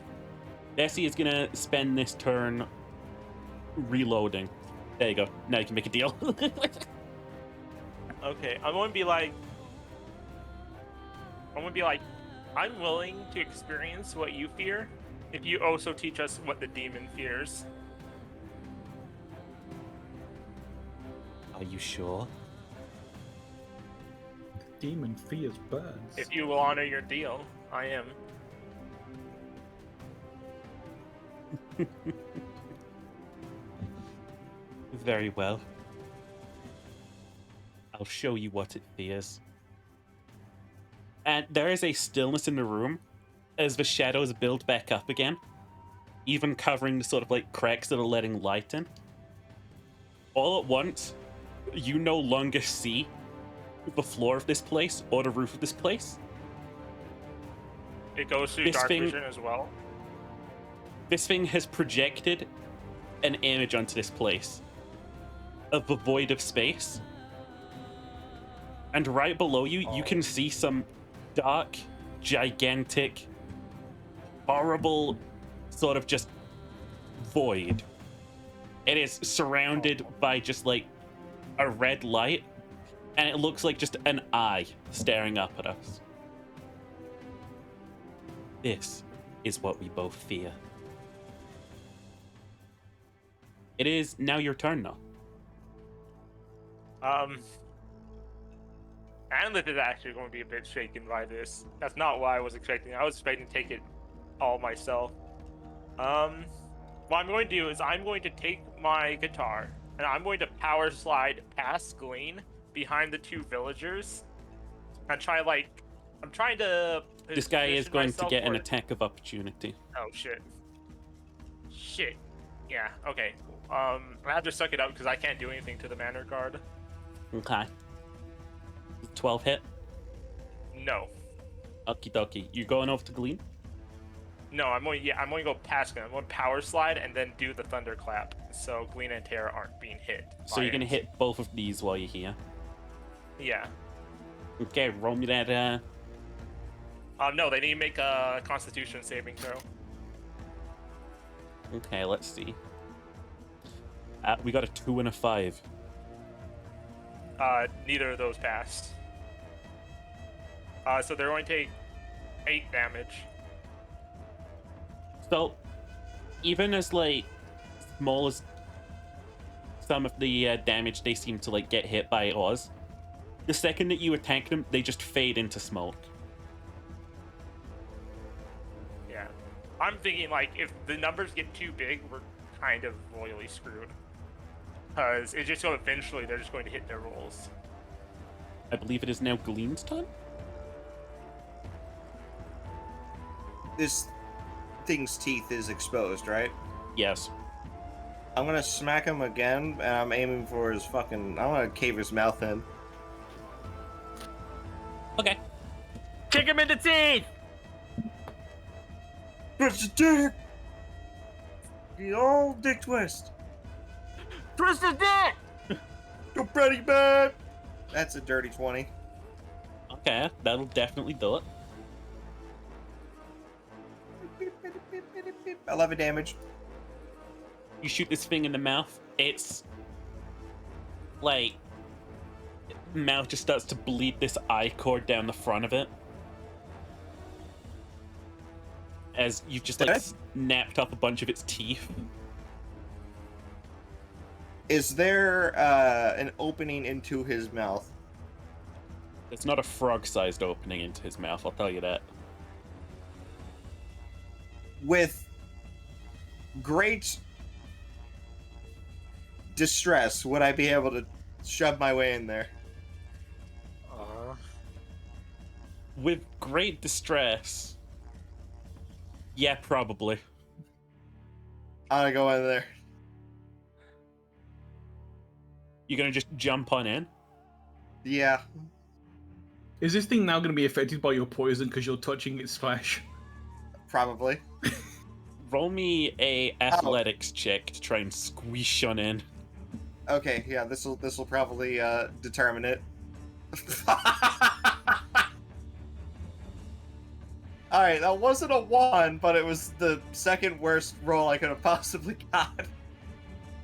Desi is gonna spend this turn reloading. There you go. Now you can make a deal. Okay, I'm going to be like... I'm willing to experience what you fear if you also teach us what the demon fears. Are you sure? the demon fears birds. If you will honor your deal, I am. Very well. I'll show you what it fears. And there is a stillness in the room as the shadows build back up again, even covering the sort of like cracks that are letting light in. All at once, you no longer see the floor of this place or the roof of this place. It goes through This dark thing- vision as well. This thing has projected an image onto this place of the void of space. And right below you, you can see some dark, gigantic, horrible sort of just void. It is surrounded by just like a red light, and it looks like just an eye staring up at us. This is what we both fear. It is now your turn, though. Anlith is actually going to be a bit shaken by this. That's not what I was expecting. I was expecting to take it all myself. What I'm going to do is I'm going to take my guitar and I'm going to power slide past Glean behind the two villagers and I'm trying to. This guy is position going to myself get an for- attack of opportunity. Oh shit. Shit. Yeah. Okay. I have to suck it up because I can't do anything to the manor guard. Okay. 12 hit. No. Okie dokie. You're going over to Glean? No, I'm going to go past him. I'm going to power slide and then do the thunderclap, so Glean and Terra aren't being hit. So by you're gonna it. hit both of these while you're here. Yeah. Okay, roll me that. No, they need to make a Constitution saving throw. Okay, let's see. We got a 2 and a 5. Neither of those passed. So they're going to take 8 damage. So, even as like small as some of the damage they seem to like get hit by Oz, the second that you attack them, they just fade into smoke. Yeah. I'm thinking, like, if the numbers get too big, we're kind of royally screwed. Because it's just so eventually they're just going to hit their rolls. I believe it is now Glean's turn. This thing's teeth is exposed, right? Yes. I'm gonna smack him again, and I'm aiming for his fucking. I want to cave his mouth in. Okay. Kick him in the teeth! Twist the dick! The old dick twist! Twist his dick! Go, Pretty man! That's a dirty 20. Okay, that'll definitely do it. 11 damage. You shoot this thing in the mouth. It's like mouth just starts to bleed this eye cord down the front of it as you've just like Okay. snapped up a bunch of its teeth. Is there an opening into his mouth? It's not a frog-sized opening into his mouth, I'll tell you that. With great distress, would I be able to shove my way in there? With great distress. Yeah, probably. I'm gonna go in there. You're gonna just jump on in? Yeah. Is this thing now going to be affected by your poison because you're touching its flesh? Probably. Roll me a athletics check to try and squeeze on in. Okay, yeah, this'll probably determine it. Alright, that wasn't a 1, but it was the second worst roll I could have possibly got.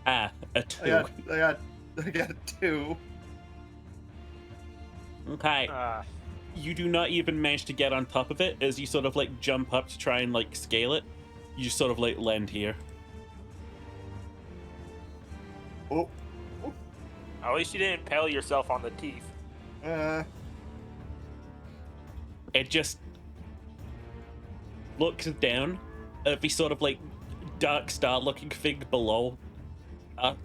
A I 2. got a 2. Okay. Uh, You do not even manage to get on top of it as you sort of like jump up to try and like scale it. You just sort of like land here. Oh. at least you didn't impale yourself on the teeth. It just looks down at the sort of like dark star looking thing below at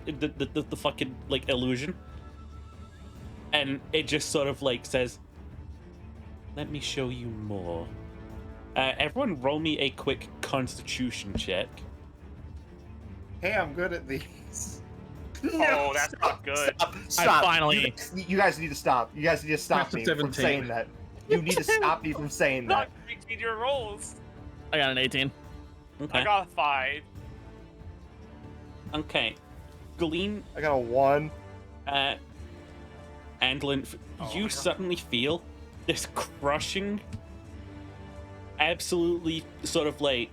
the fucking like illusion. And it just sort of like says, let me show you more. Everyone roll me a quick constitution check. Hey, I'm good at these. Oh, that's not good. Stop. finally- You guys need to stop. You guys need to stop That's a me from 17. saying that. You need to stop me from saying Not that. reaching your rolls. I got an 18. Okay. I got a 5. Okay. Glean, I got a 1. Anglin, Oh you my God. suddenly feel this crushing, absolutely sort of like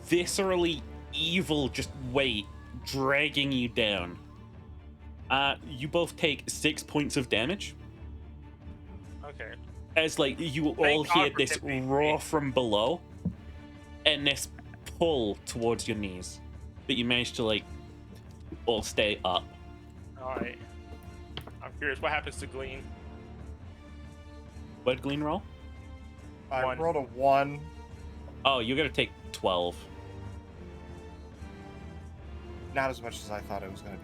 viscerally evil just weight dragging you down. You both take 6 points of damage Okay. as like you all Thank God hear for this tipping roar me. from below and this pull towards your knees. but you managed to like all stay up. All right. I'm curious, what happens to Glean? What did Glean roll? I One. rolled a 1. Oh, you're gonna take 12. Not as much as I thought it was going to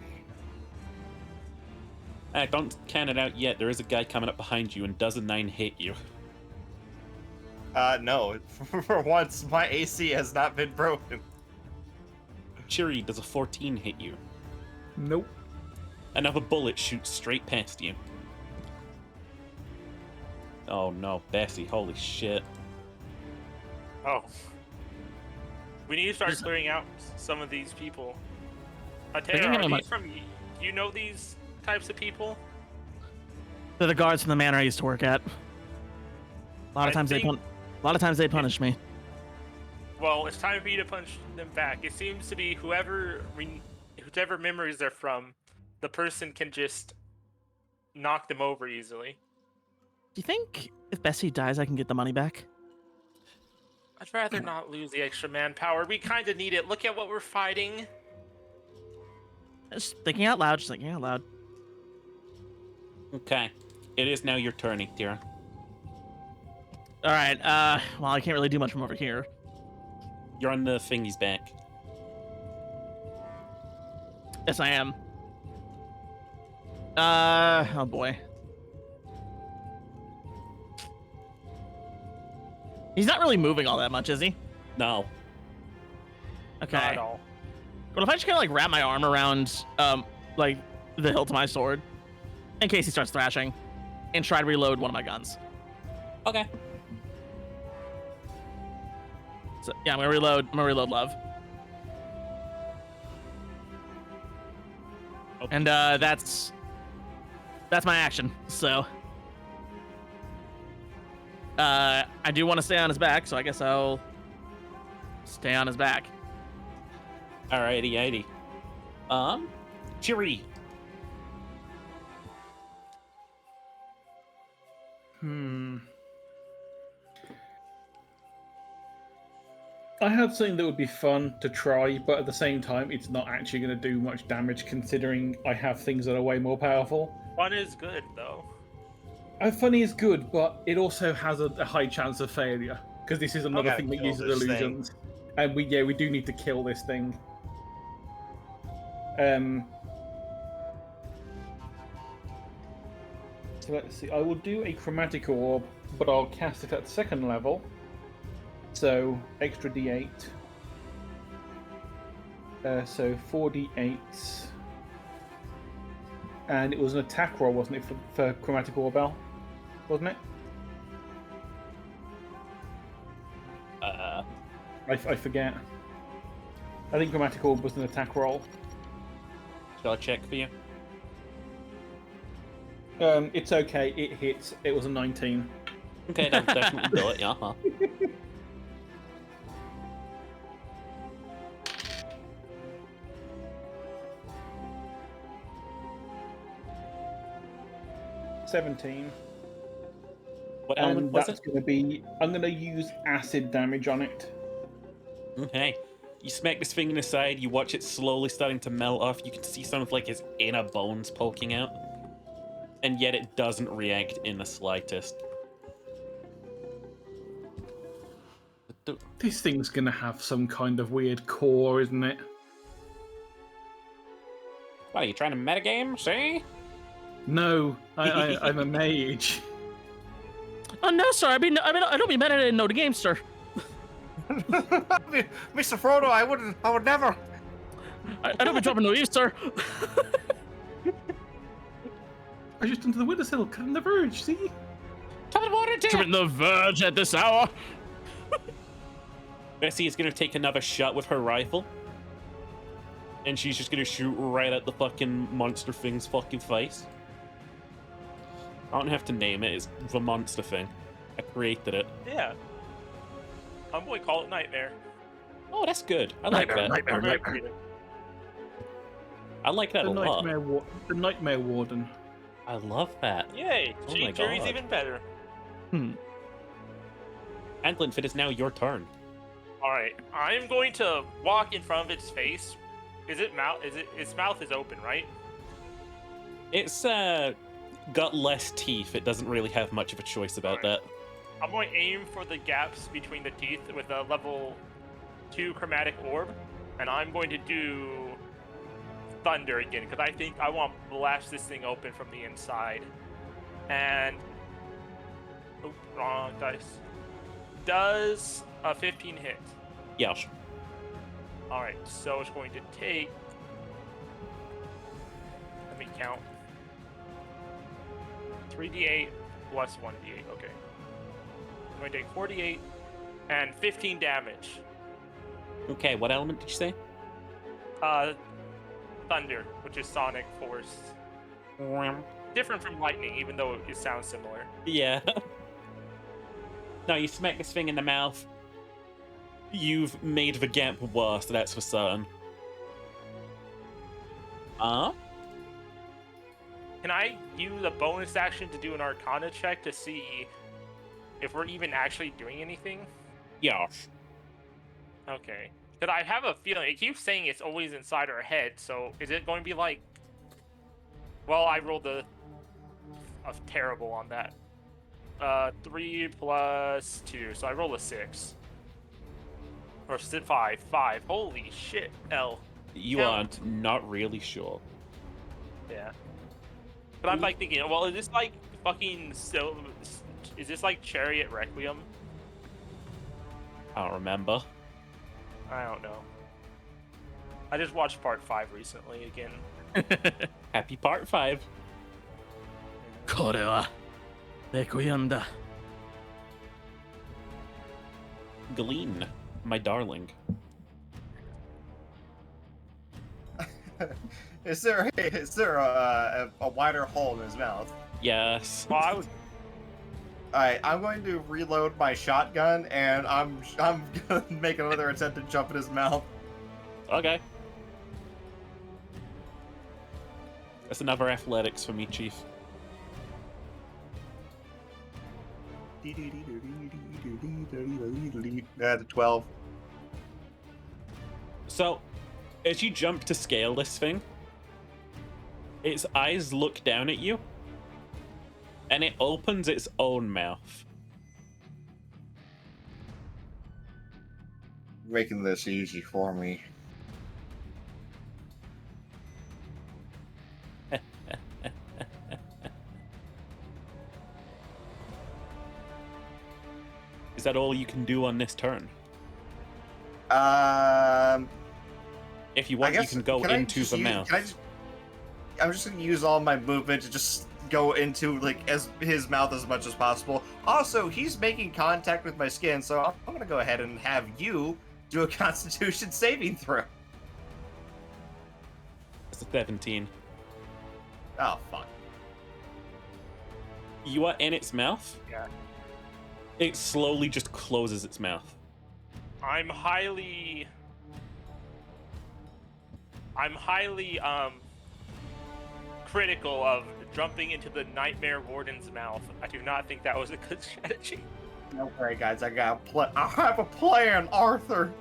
be. Don't count it out yet. There is a guy coming up behind you, and does a 9 hit you? No. For once, my AC has not been broken. Chiri, does a 14 hit you? Nope. Another bullet shoots straight past you. Oh no, Bessie, holy shit. Oh. We need to start clearing out some of these people. Taylor, are these from... Do you know these types of people? They're the guards from the manor I used to work at. A lot of times they punish me. Well, it's time for you to punch them back. It seems to be whoever memories they're from, the person can just knock them over easily. Do you think if Bessie dies, I can get the money back? I'd rather not lose the extra manpower. We kind of need it. Look at what we're fighting. Just thinking out loud. Okay. It is now your turn, Tira. All right. Well, I can't really do much from over here. You're on the thingy's back. Yes, I am. Oh boy. He's not really moving all that much, is he? No. Okay. Not at all. Well, if I just kind of like wrap my arm around, like the hilt of my sword, in case he starts thrashing, and try to reload one of my guns. Okay. So yeah, I'm gonna reload love. Okay. And that's my action. So I do want to stay on his back, so I guess I'll stay on his back. Alrighty. Chiri. I have something that would be fun to try, but at the same time, it's not actually going to do much damage considering I have things that are way more powerful. Fun is good, though. Funny is good, but it also has a high chance of failure because this is another gotta thing that kill uses this thing. illusions, and we do need to kill this thing. So let's see. I will do a chromatic orb, but I'll cast it at 2nd level. So extra d8. So 4d8s. And it was an attack roll, wasn't it, for chromatic orb, wasn't it? I forget. I think chromatic orb was an attack roll. Shall I check for you? It's okay. It hits. It was a 19. Okay, that'll definitely do it, yeah. Huh? What element And was that's it? going to be... I'm going to use acid damage on it. Okay. You smack this thing in the side, you watch it slowly starting to melt off, you can see some of like his inner bones poking out. And yet it doesn't react in the slightest. This thing's going to have some kind of weird core, isn't it? What, are you trying to metagame, see? No, I'm a mage. Oh no, sir. I don't be mad at it in no the game, sir. Mr. Frodo, I would never. I don't be dropping no use, sir. I just under the windowsill, cutting the verge, see? Top of the water, Tripping the verge at this hour. Bessie is gonna take another shot with her rifle. And she's just gonna shoot right at the fucking monster thing's fucking face. I don't have to name it, it's the monster thing. I created it. Yeah. I'm going to call it Nightmare. Oh, that's good. I like that. Very creative. I like that a lot. The Nightmare Warden. I love that. Yay! Oh Gene my Jerry's God. even better. Anglin, it is now your turn. Alright, I'm going to walk in front of its face Is it mouth? Its mouth is open, right? It's got less teeth. It doesn't really have much of a choice about that. I'm going to aim for the gaps between the teeth with a level 2 chromatic orb, and I'm going to do thunder again because I think I want to blast this thing open from the inside. And oop, wrong dice. Does a 15 hit? Yes. All right, so it's going to take. Let me count. 3d8 plus 1d8. Okay. I'm going to take 48 and 15 damage. Okay, what element did you say? Thunder, which is sonic force. Different from lightning, even though it sounds similar. Yeah. No, you smack this thing in the mouth. You've made the gap worse, that's for certain. Can I use a bonus action to do an Arcana check to see if we're even actually doing anything? Yes. Okay. Because I have a feeling, it keeps saying it's always inside our head, so is it going to be like... Well, I rolled a terrible on that. 3 plus 2, so I roll a 6. Or 5. Holy shit, L. You Count. are not really sure. Yeah. But I'm like thinking, well, is this like fucking is this like Chariot Requiem? I don't remember. I don't know. I just watched part 5 recently again. Happy part 5. これはレクイエムだ。 Glean, my darling. Is there a wider hole in his mouth? Yes. Well, I was Alright, I'm going to reload my shotgun, and I'm gonna make another attempt to jump in his mouth. Okay. That's another athletics for me, Chief. That's 12. So, as you jump to scale this thing, its eyes look down at you, and it opens its own mouth. Making this easy for me. Is that all you can do on this turn? If you want, you can go into the mouth. I'm just gonna use all my movement to just go into like his mouth as much as possible. Also, he's making contact with my skin, so I'm gonna go ahead and have you do a Constitution saving throw. It's a 17. Oh fuck! You are in its mouth. Yeah. It slowly just closes its mouth. I'm highly critical of jumping into the Nightmare Warden's mouth. I do not think that was a good strategy. Don't worry, guys. I have a plan, Arthur.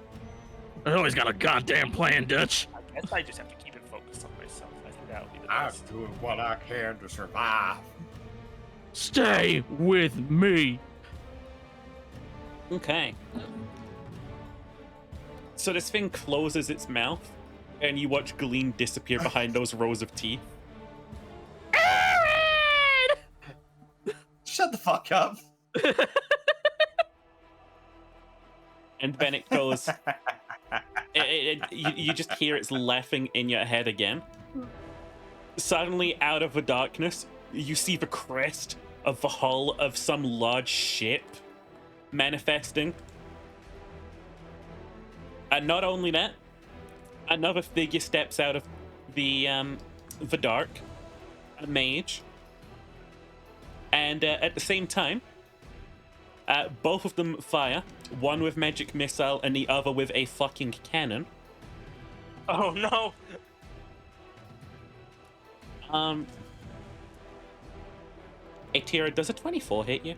I always got a goddamn plan, Dutch. I guess I just have to keep it focused on myself. I think that would be the I'm best. doing what I can to survive. Stay with me. Okay. So this thing closes its mouth, and you watch Gleam disappear behind those rows of teeth. Shut the fuck up. And then it goes... you just hear it's laughing in your head again. Suddenly, out of the darkness, you see the crest of the hull of some large ship manifesting. And not only that, another figure steps out of the dark, a mage. And at the same time, both of them fire, one with magic missile and the other with a fucking cannon. Oh no! Atira, does a 24 hit you?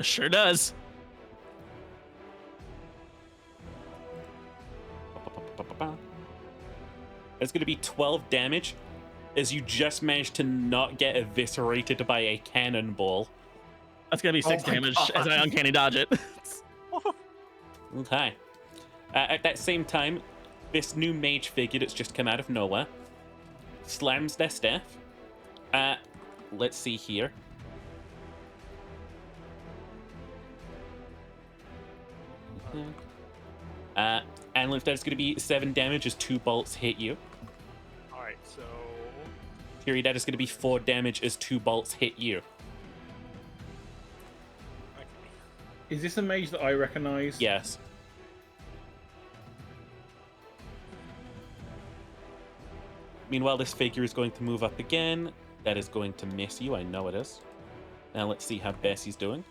Sure does. It's going to be 12 damage as you just managed to not get eviscerated by a cannonball. That's gonna be 6 my damage God. as I uncanny dodge it. Okay. At that same time, this new mage figure that's just come out of nowhere slams their staff. Let's see here. And if that's going to be 7 damage as 2 bolts hit you. All right, so Fury, that is going to be 4 damage as 2 bolts hit you. okay. Is this a mage that I recognize? Yes. Meanwhile, this figure is going to move up again. That is going to miss you. I know it is. Now let's see how Bessie's doing.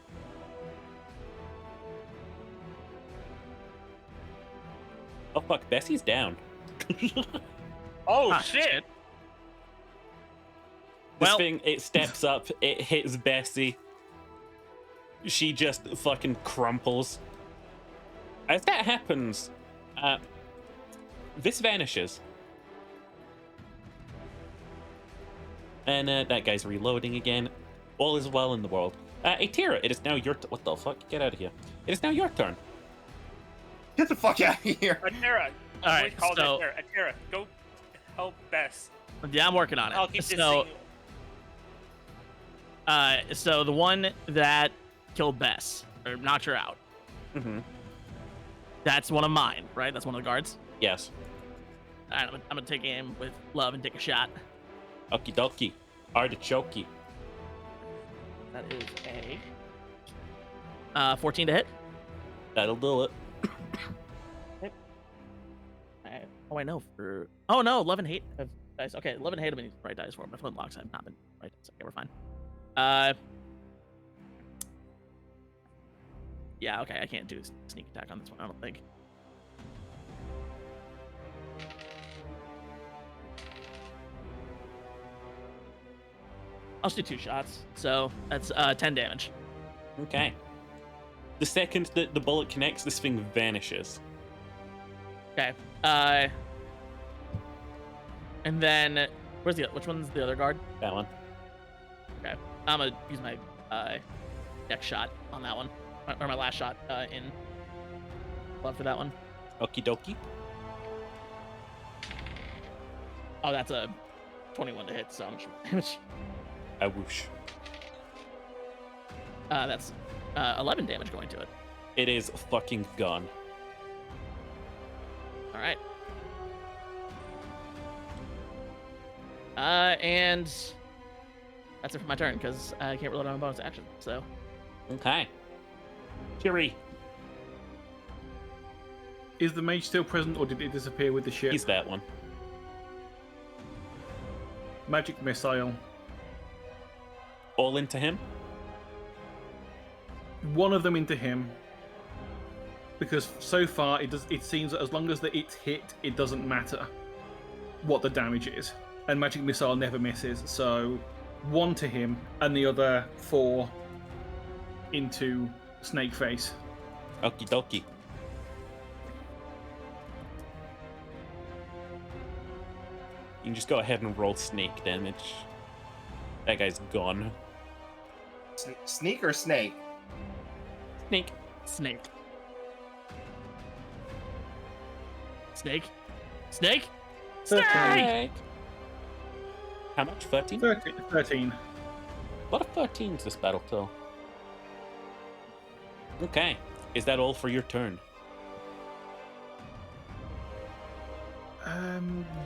Oh fuck, Bessie's down. Oh Ah, shit! This Well- thing, it steps up, it hits Bessie. She just fucking crumples. As that happens, this vanishes. And that guy's reloading again. All is well in the world. Atira, it is now your what the fuck? Get out of here. It is now your turn. Get the fuck out of here. Atera. All right, Call so- Atera, go help Bess. Yeah, I'm working on it. I'll keep this So, thing. so the one that killed Bess or knocked her out, Mm-hmm. that's one of mine, right? That's one of the guards. Yes. All right, I'm gonna take aim with love and take a shot. Okie dokie. Artichoke. That is a 14 to hit. That'll do it. Oh, I know for. Oh no, 11 hate of dice. Okay, 11 hate of me right dice for my flintlocks have not been right dice. Okay, we're fine. Yeah, okay, I can't do sneak attack on this one. I don't think. I'll just do 2 shots. So that's 10 damage. Okay. The second that the bullet connects, this thing vanishes. Okay. And then which one's the other guard? That one. Okay. I'm gonna use my next shot on that one, or my last shot in love for that one. Okie dokie. Oh, that's a 21 to hit, so much damage. I whoosh. That's 11 damage going to it. It is fucking gone. All right. And that's it for my turn because I can't reload on a bonus action. So Okay. Fury. Is the mage still present, or did it disappear with the ship? He's that one. Magic missile. All into him. One of them into him. Because so far it seems that as long as it's hit, it doesn't matter what the damage is. And magic missile never misses. So 1 to him, and the other 4 into Snakeface. Okie dokie. You can just go ahead and roll snake damage. That guy's gone. Sneak or snake? Snake. snake. Snake. Snake. 13. How much? 13? 13. A lot of 13s this battle till. Okay. Is that all for your turn?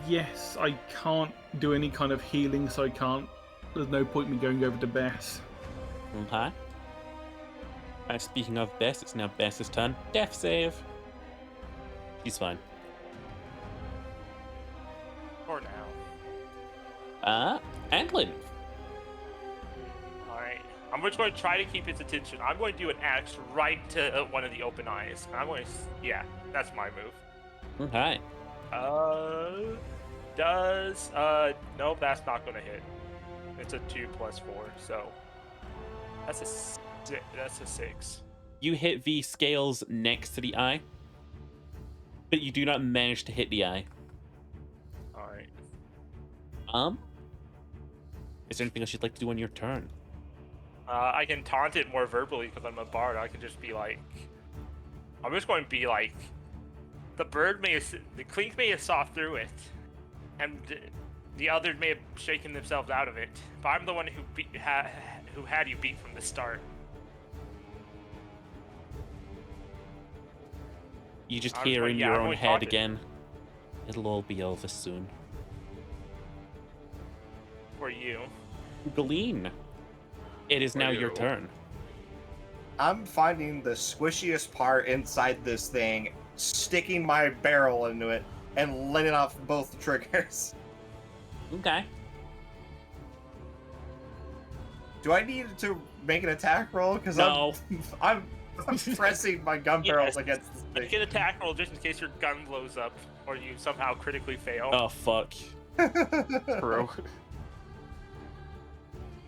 Yes, I can't do any kind of healing, so I can't. There's no point me going over to Bess. Okay. Speaking of Bess, it's now Bess's turn. Death save. She's fine. For now. Antlin. Alright. I'm just going to try to keep its attention. I'm going to do an axe right to one of the open eyes. I'm going to... Yeah, that's my move. Okay. Nope, that's not going to hit. It's a 2 plus 4, so... That's a 6. You hit the scales next to the eye, but you do not manage to hit the eye. Alright. Is there anything else you'd like to do on your turn? I can taunt it more verbally because I'm a bard. I can just be like, I'm just going to be like, the clink may have saw through it, and the others may have shaken themselves out of it. But I'm the one who had you beat from the start. You just I'm hear like, in yeah, your I'm own only head taunted. again. It'll all be over soon. For you. Glean, it is For now your you. turn. I'm finding the squishiest part inside this thing, sticking my barrel into it, and letting off both triggers. Okay. Do I need to make an attack roll? Because No. I'm pressing my gun barrels Yes. against this Make thing. an attack roll just in case your gun blows up or you somehow critically fail. Oh, fuck. True.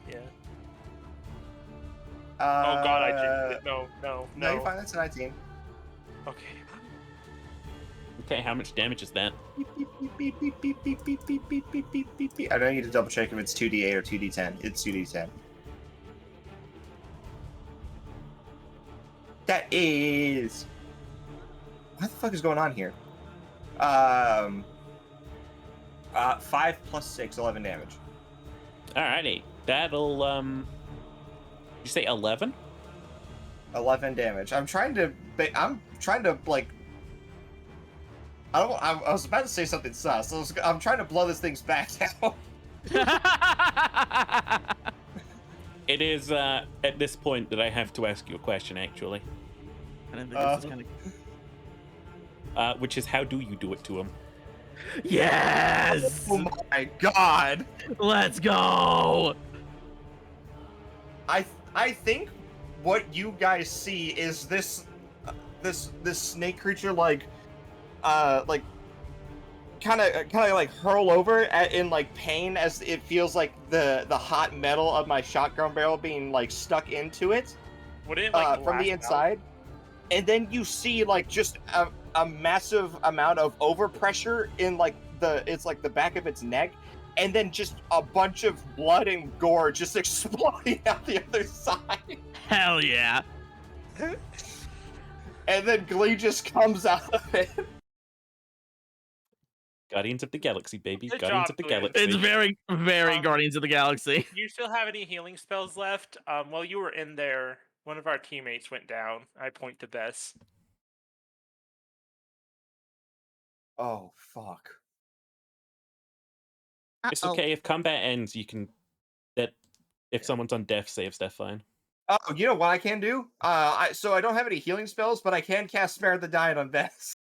Yeah. Oh Oh god, I jinxed it. No. No, you're fine. That's a 19. Okay. Okay, how much damage is that? I don't need to double check if it's 2d8 or 2d10. It's 2d10. That is. What the fuck is going on here? 5 plus 6, 11 damage. Alrighty. That'll, you say 11? 11 damage. I'm trying to like. I was about to say something sus. I'm trying to blow this thing's back down. It is, at this point that I have to ask you a question, actually. I didn't think this was kind of... Which is, how do you do it to him? Yes! Oh my god! Let's go! I think what you guys see is this snake creature like kind of like hurl over in like pain as it feels like the hot metal of my shotgun barrel being like stuck into it Would it like from the inside, and then you see like just a massive amount of overpressure in like the back of its neck, and then just a bunch of blood and gore just exploding out the other side. Hell yeah! And then Glee just comes out of it. Guardians of the Galaxy, baby. Good Guardians job, of the Glenn. Galaxy. It's very Guardians of the Galaxy. Do you still have any healing spells left? While you were in there, one of our teammates went down. I point to Bess. Oh fuck. It's okay, if combat ends, you can... If someone's on death saves, they're fine. Oh, you know what I can do? So I don't have any healing spells, but I can cast Spare the Dying on Bess.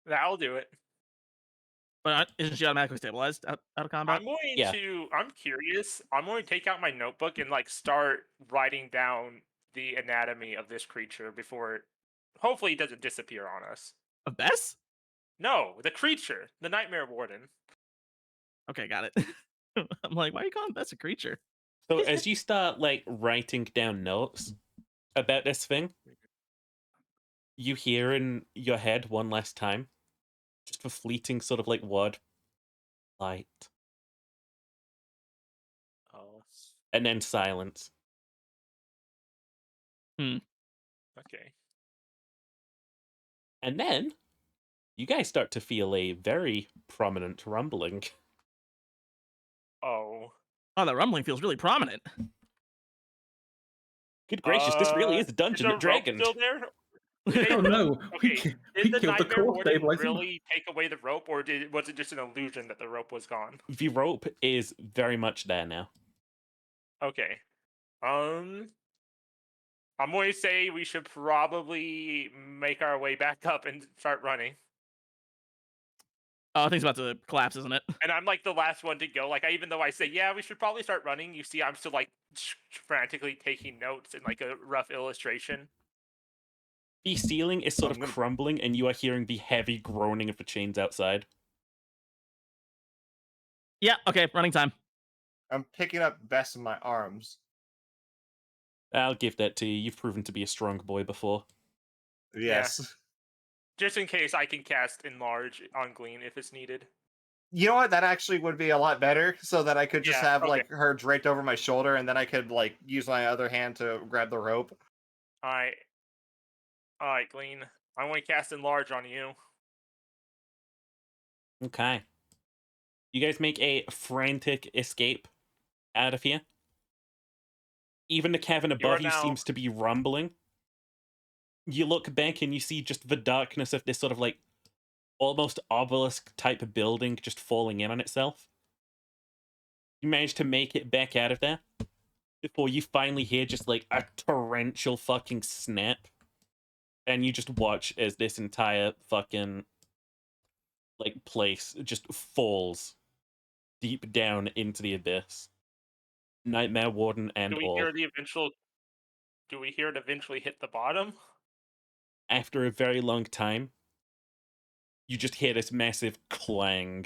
That'll do it. But isn't she automatically stabilized out of combat? I'm going Yeah. to. I'm curious. I'm going to take out my notebook and like start writing down the anatomy of this creature before it hopefully it doesn't disappear on us. Of Bess? No, the creature, the Nightmare Warden. Okay, got it. I'm like, why are you calling Bess a creature? So as you start, like, writing down notes about this thing, you hear in your head one last time, just a fleeting sort of, like, word, light, Oh, and then silence. okay. And then, you guys start to feel a very prominent rumbling. Oh. Oh, that rumbling feels really prominent. Good gracious, this really is a Is Dungeon the and Dragons. rope still there? Oh no, we Okay. we Did the killed the Nightmare core Warden stabilizer. really take away the rope, or was it just an illusion that the rope was gone? The rope is very much there now. Okay. I'm going to say we should probably make our way back up and start running. Oh, thing's about to collapse, isn't it? And I'm like the last one to go. Like, even though I say, yeah, we should probably start running, you see, I'm still like frantically taking notes in like a rough illustration. The ceiling is sort of crumbling, and you are hearing the heavy groaning of the chains outside. Yeah, okay, running time. I'm picking up Bess in my arms. I'll give that to you. You've proven to be a strong boy before. Yes. Just in case I can cast Enlarge on Glean if it's needed. You know what? That actually would be a lot better, so that I could just Yeah, have okay. like her draped over my shoulder, and then I could like use my other hand to grab the rope. Alright. Alright, Glean. I'm going to cast Enlarge on you. Okay. You guys make a frantic escape out of here. Even the cavern You are above you now... seems to be rumbling. You look back and you see just the darkness of this sort of like almost obelisk type of building just falling in on itself. You manage to make it back out of there before you finally hear just like a torrential fucking snap. And you just watch as this entire fucking like place just falls deep down into the abyss. Nightmare Warden and Do we all. hear the eventual... Do we hear it eventually hit the bottom? After a very long time, you just hear this massive clang.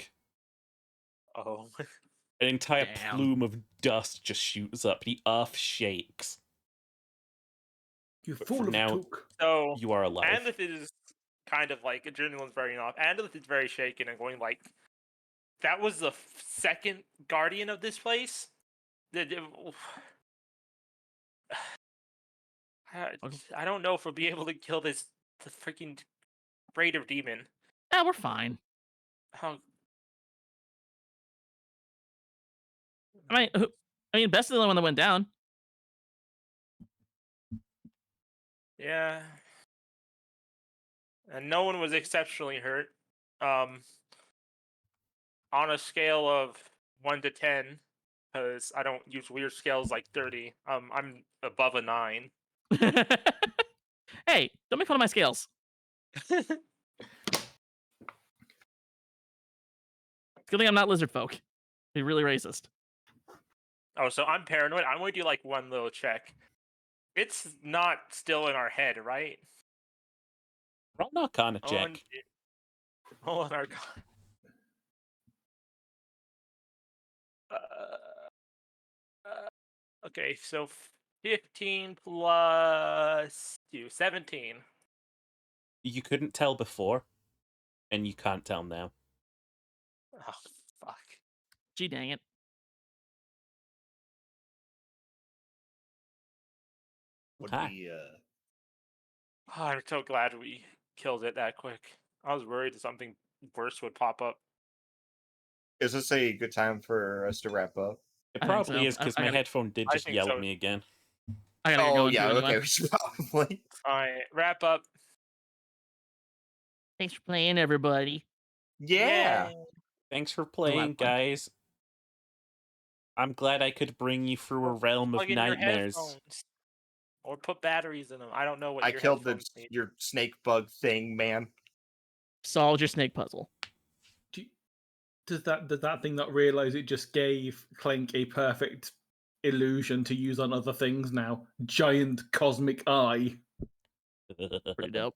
Oh. An entire Damn. plume of dust just shoots up. The earth shakes. You But fool for of now, a took. So, you are alive. Andith is kind of like... Adrenaline's very off. Andith is very shaken and going like... That was the second guardian of this place? I don't know if we'll be able to kill the freaking raider demon. Yeah, we're fine. How... I mean, Bess is the one that went down. Yeah. And no one was exceptionally hurt. On a scale of 1 to 10, because I don't use weird scales like 30, I'm above a 9. Hey, don't make fun of my scales. Good thing I'm not lizard folk. Be really racist. Oh, so I'm paranoid. I'm going to do like one little check. It's not still in our head, right? Roll an Arcana check. Oh, our God. Okay, so 15 plus 2, 17. You couldn't tell before, and you can't tell now. Oh, fuck. Gee, dang it. Okay. Oh, I'm so glad we killed it that quick. I was worried that something worse would pop up. Is this a good time for us to wrap up? It I think probably so. is because I my gotta- headphone did I just think yell so. at me again. I gotta get Oh going yeah, too, okay, anyway. we should probably. Alright, wrap up. Thanks for playing, everybody. Yeah. Yay. Thanks for a lot playing, of fun. guys. I'm glad I could bring you through a realm of Plug in your nightmares. headphones. Or put batteries in them. I don't know what I your killed headphones need. your snake bug thing, man. Solved your snake puzzle. Does that thing not realize it just gave Clank a perfect illusion to use on other things now? Giant cosmic eye Pretty dope.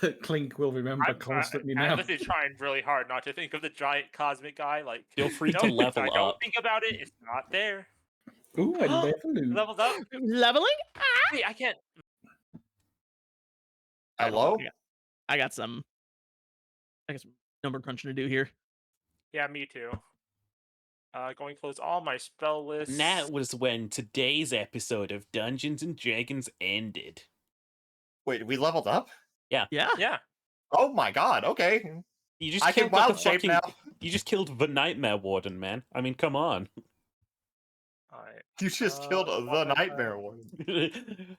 that Clink will remember constantly now. Atlas is trying really hard not to think of the giant cosmic guy. Like, Feel free to no, level I don't up. think about it. It's not there. Ooh, I level. Leveled up. Leveling? Wait, I can't. Hello? I got some number crunching to do here. Yeah, me too. Going to close all my spell lists. And that was when today's episode of Dungeons and Dragons ended. Wait, we leveled up? Yeah. Yeah. Oh my god, okay. You just I can killed like, wild the shape fucking. now. You just killed the Nightmare Warden, man. I mean, come on. Alright. You just killed the nightmare one.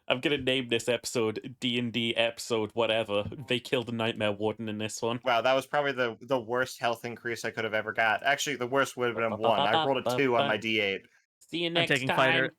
I'm gonna name this episode D&D episode whatever. They killed the Nightmare Warden in this one. Wow, that was probably the worst health increase I could have ever got. Actually, the worst would have been 1. I rolled a 2 on my D8. See you I'm next taking time. fighter.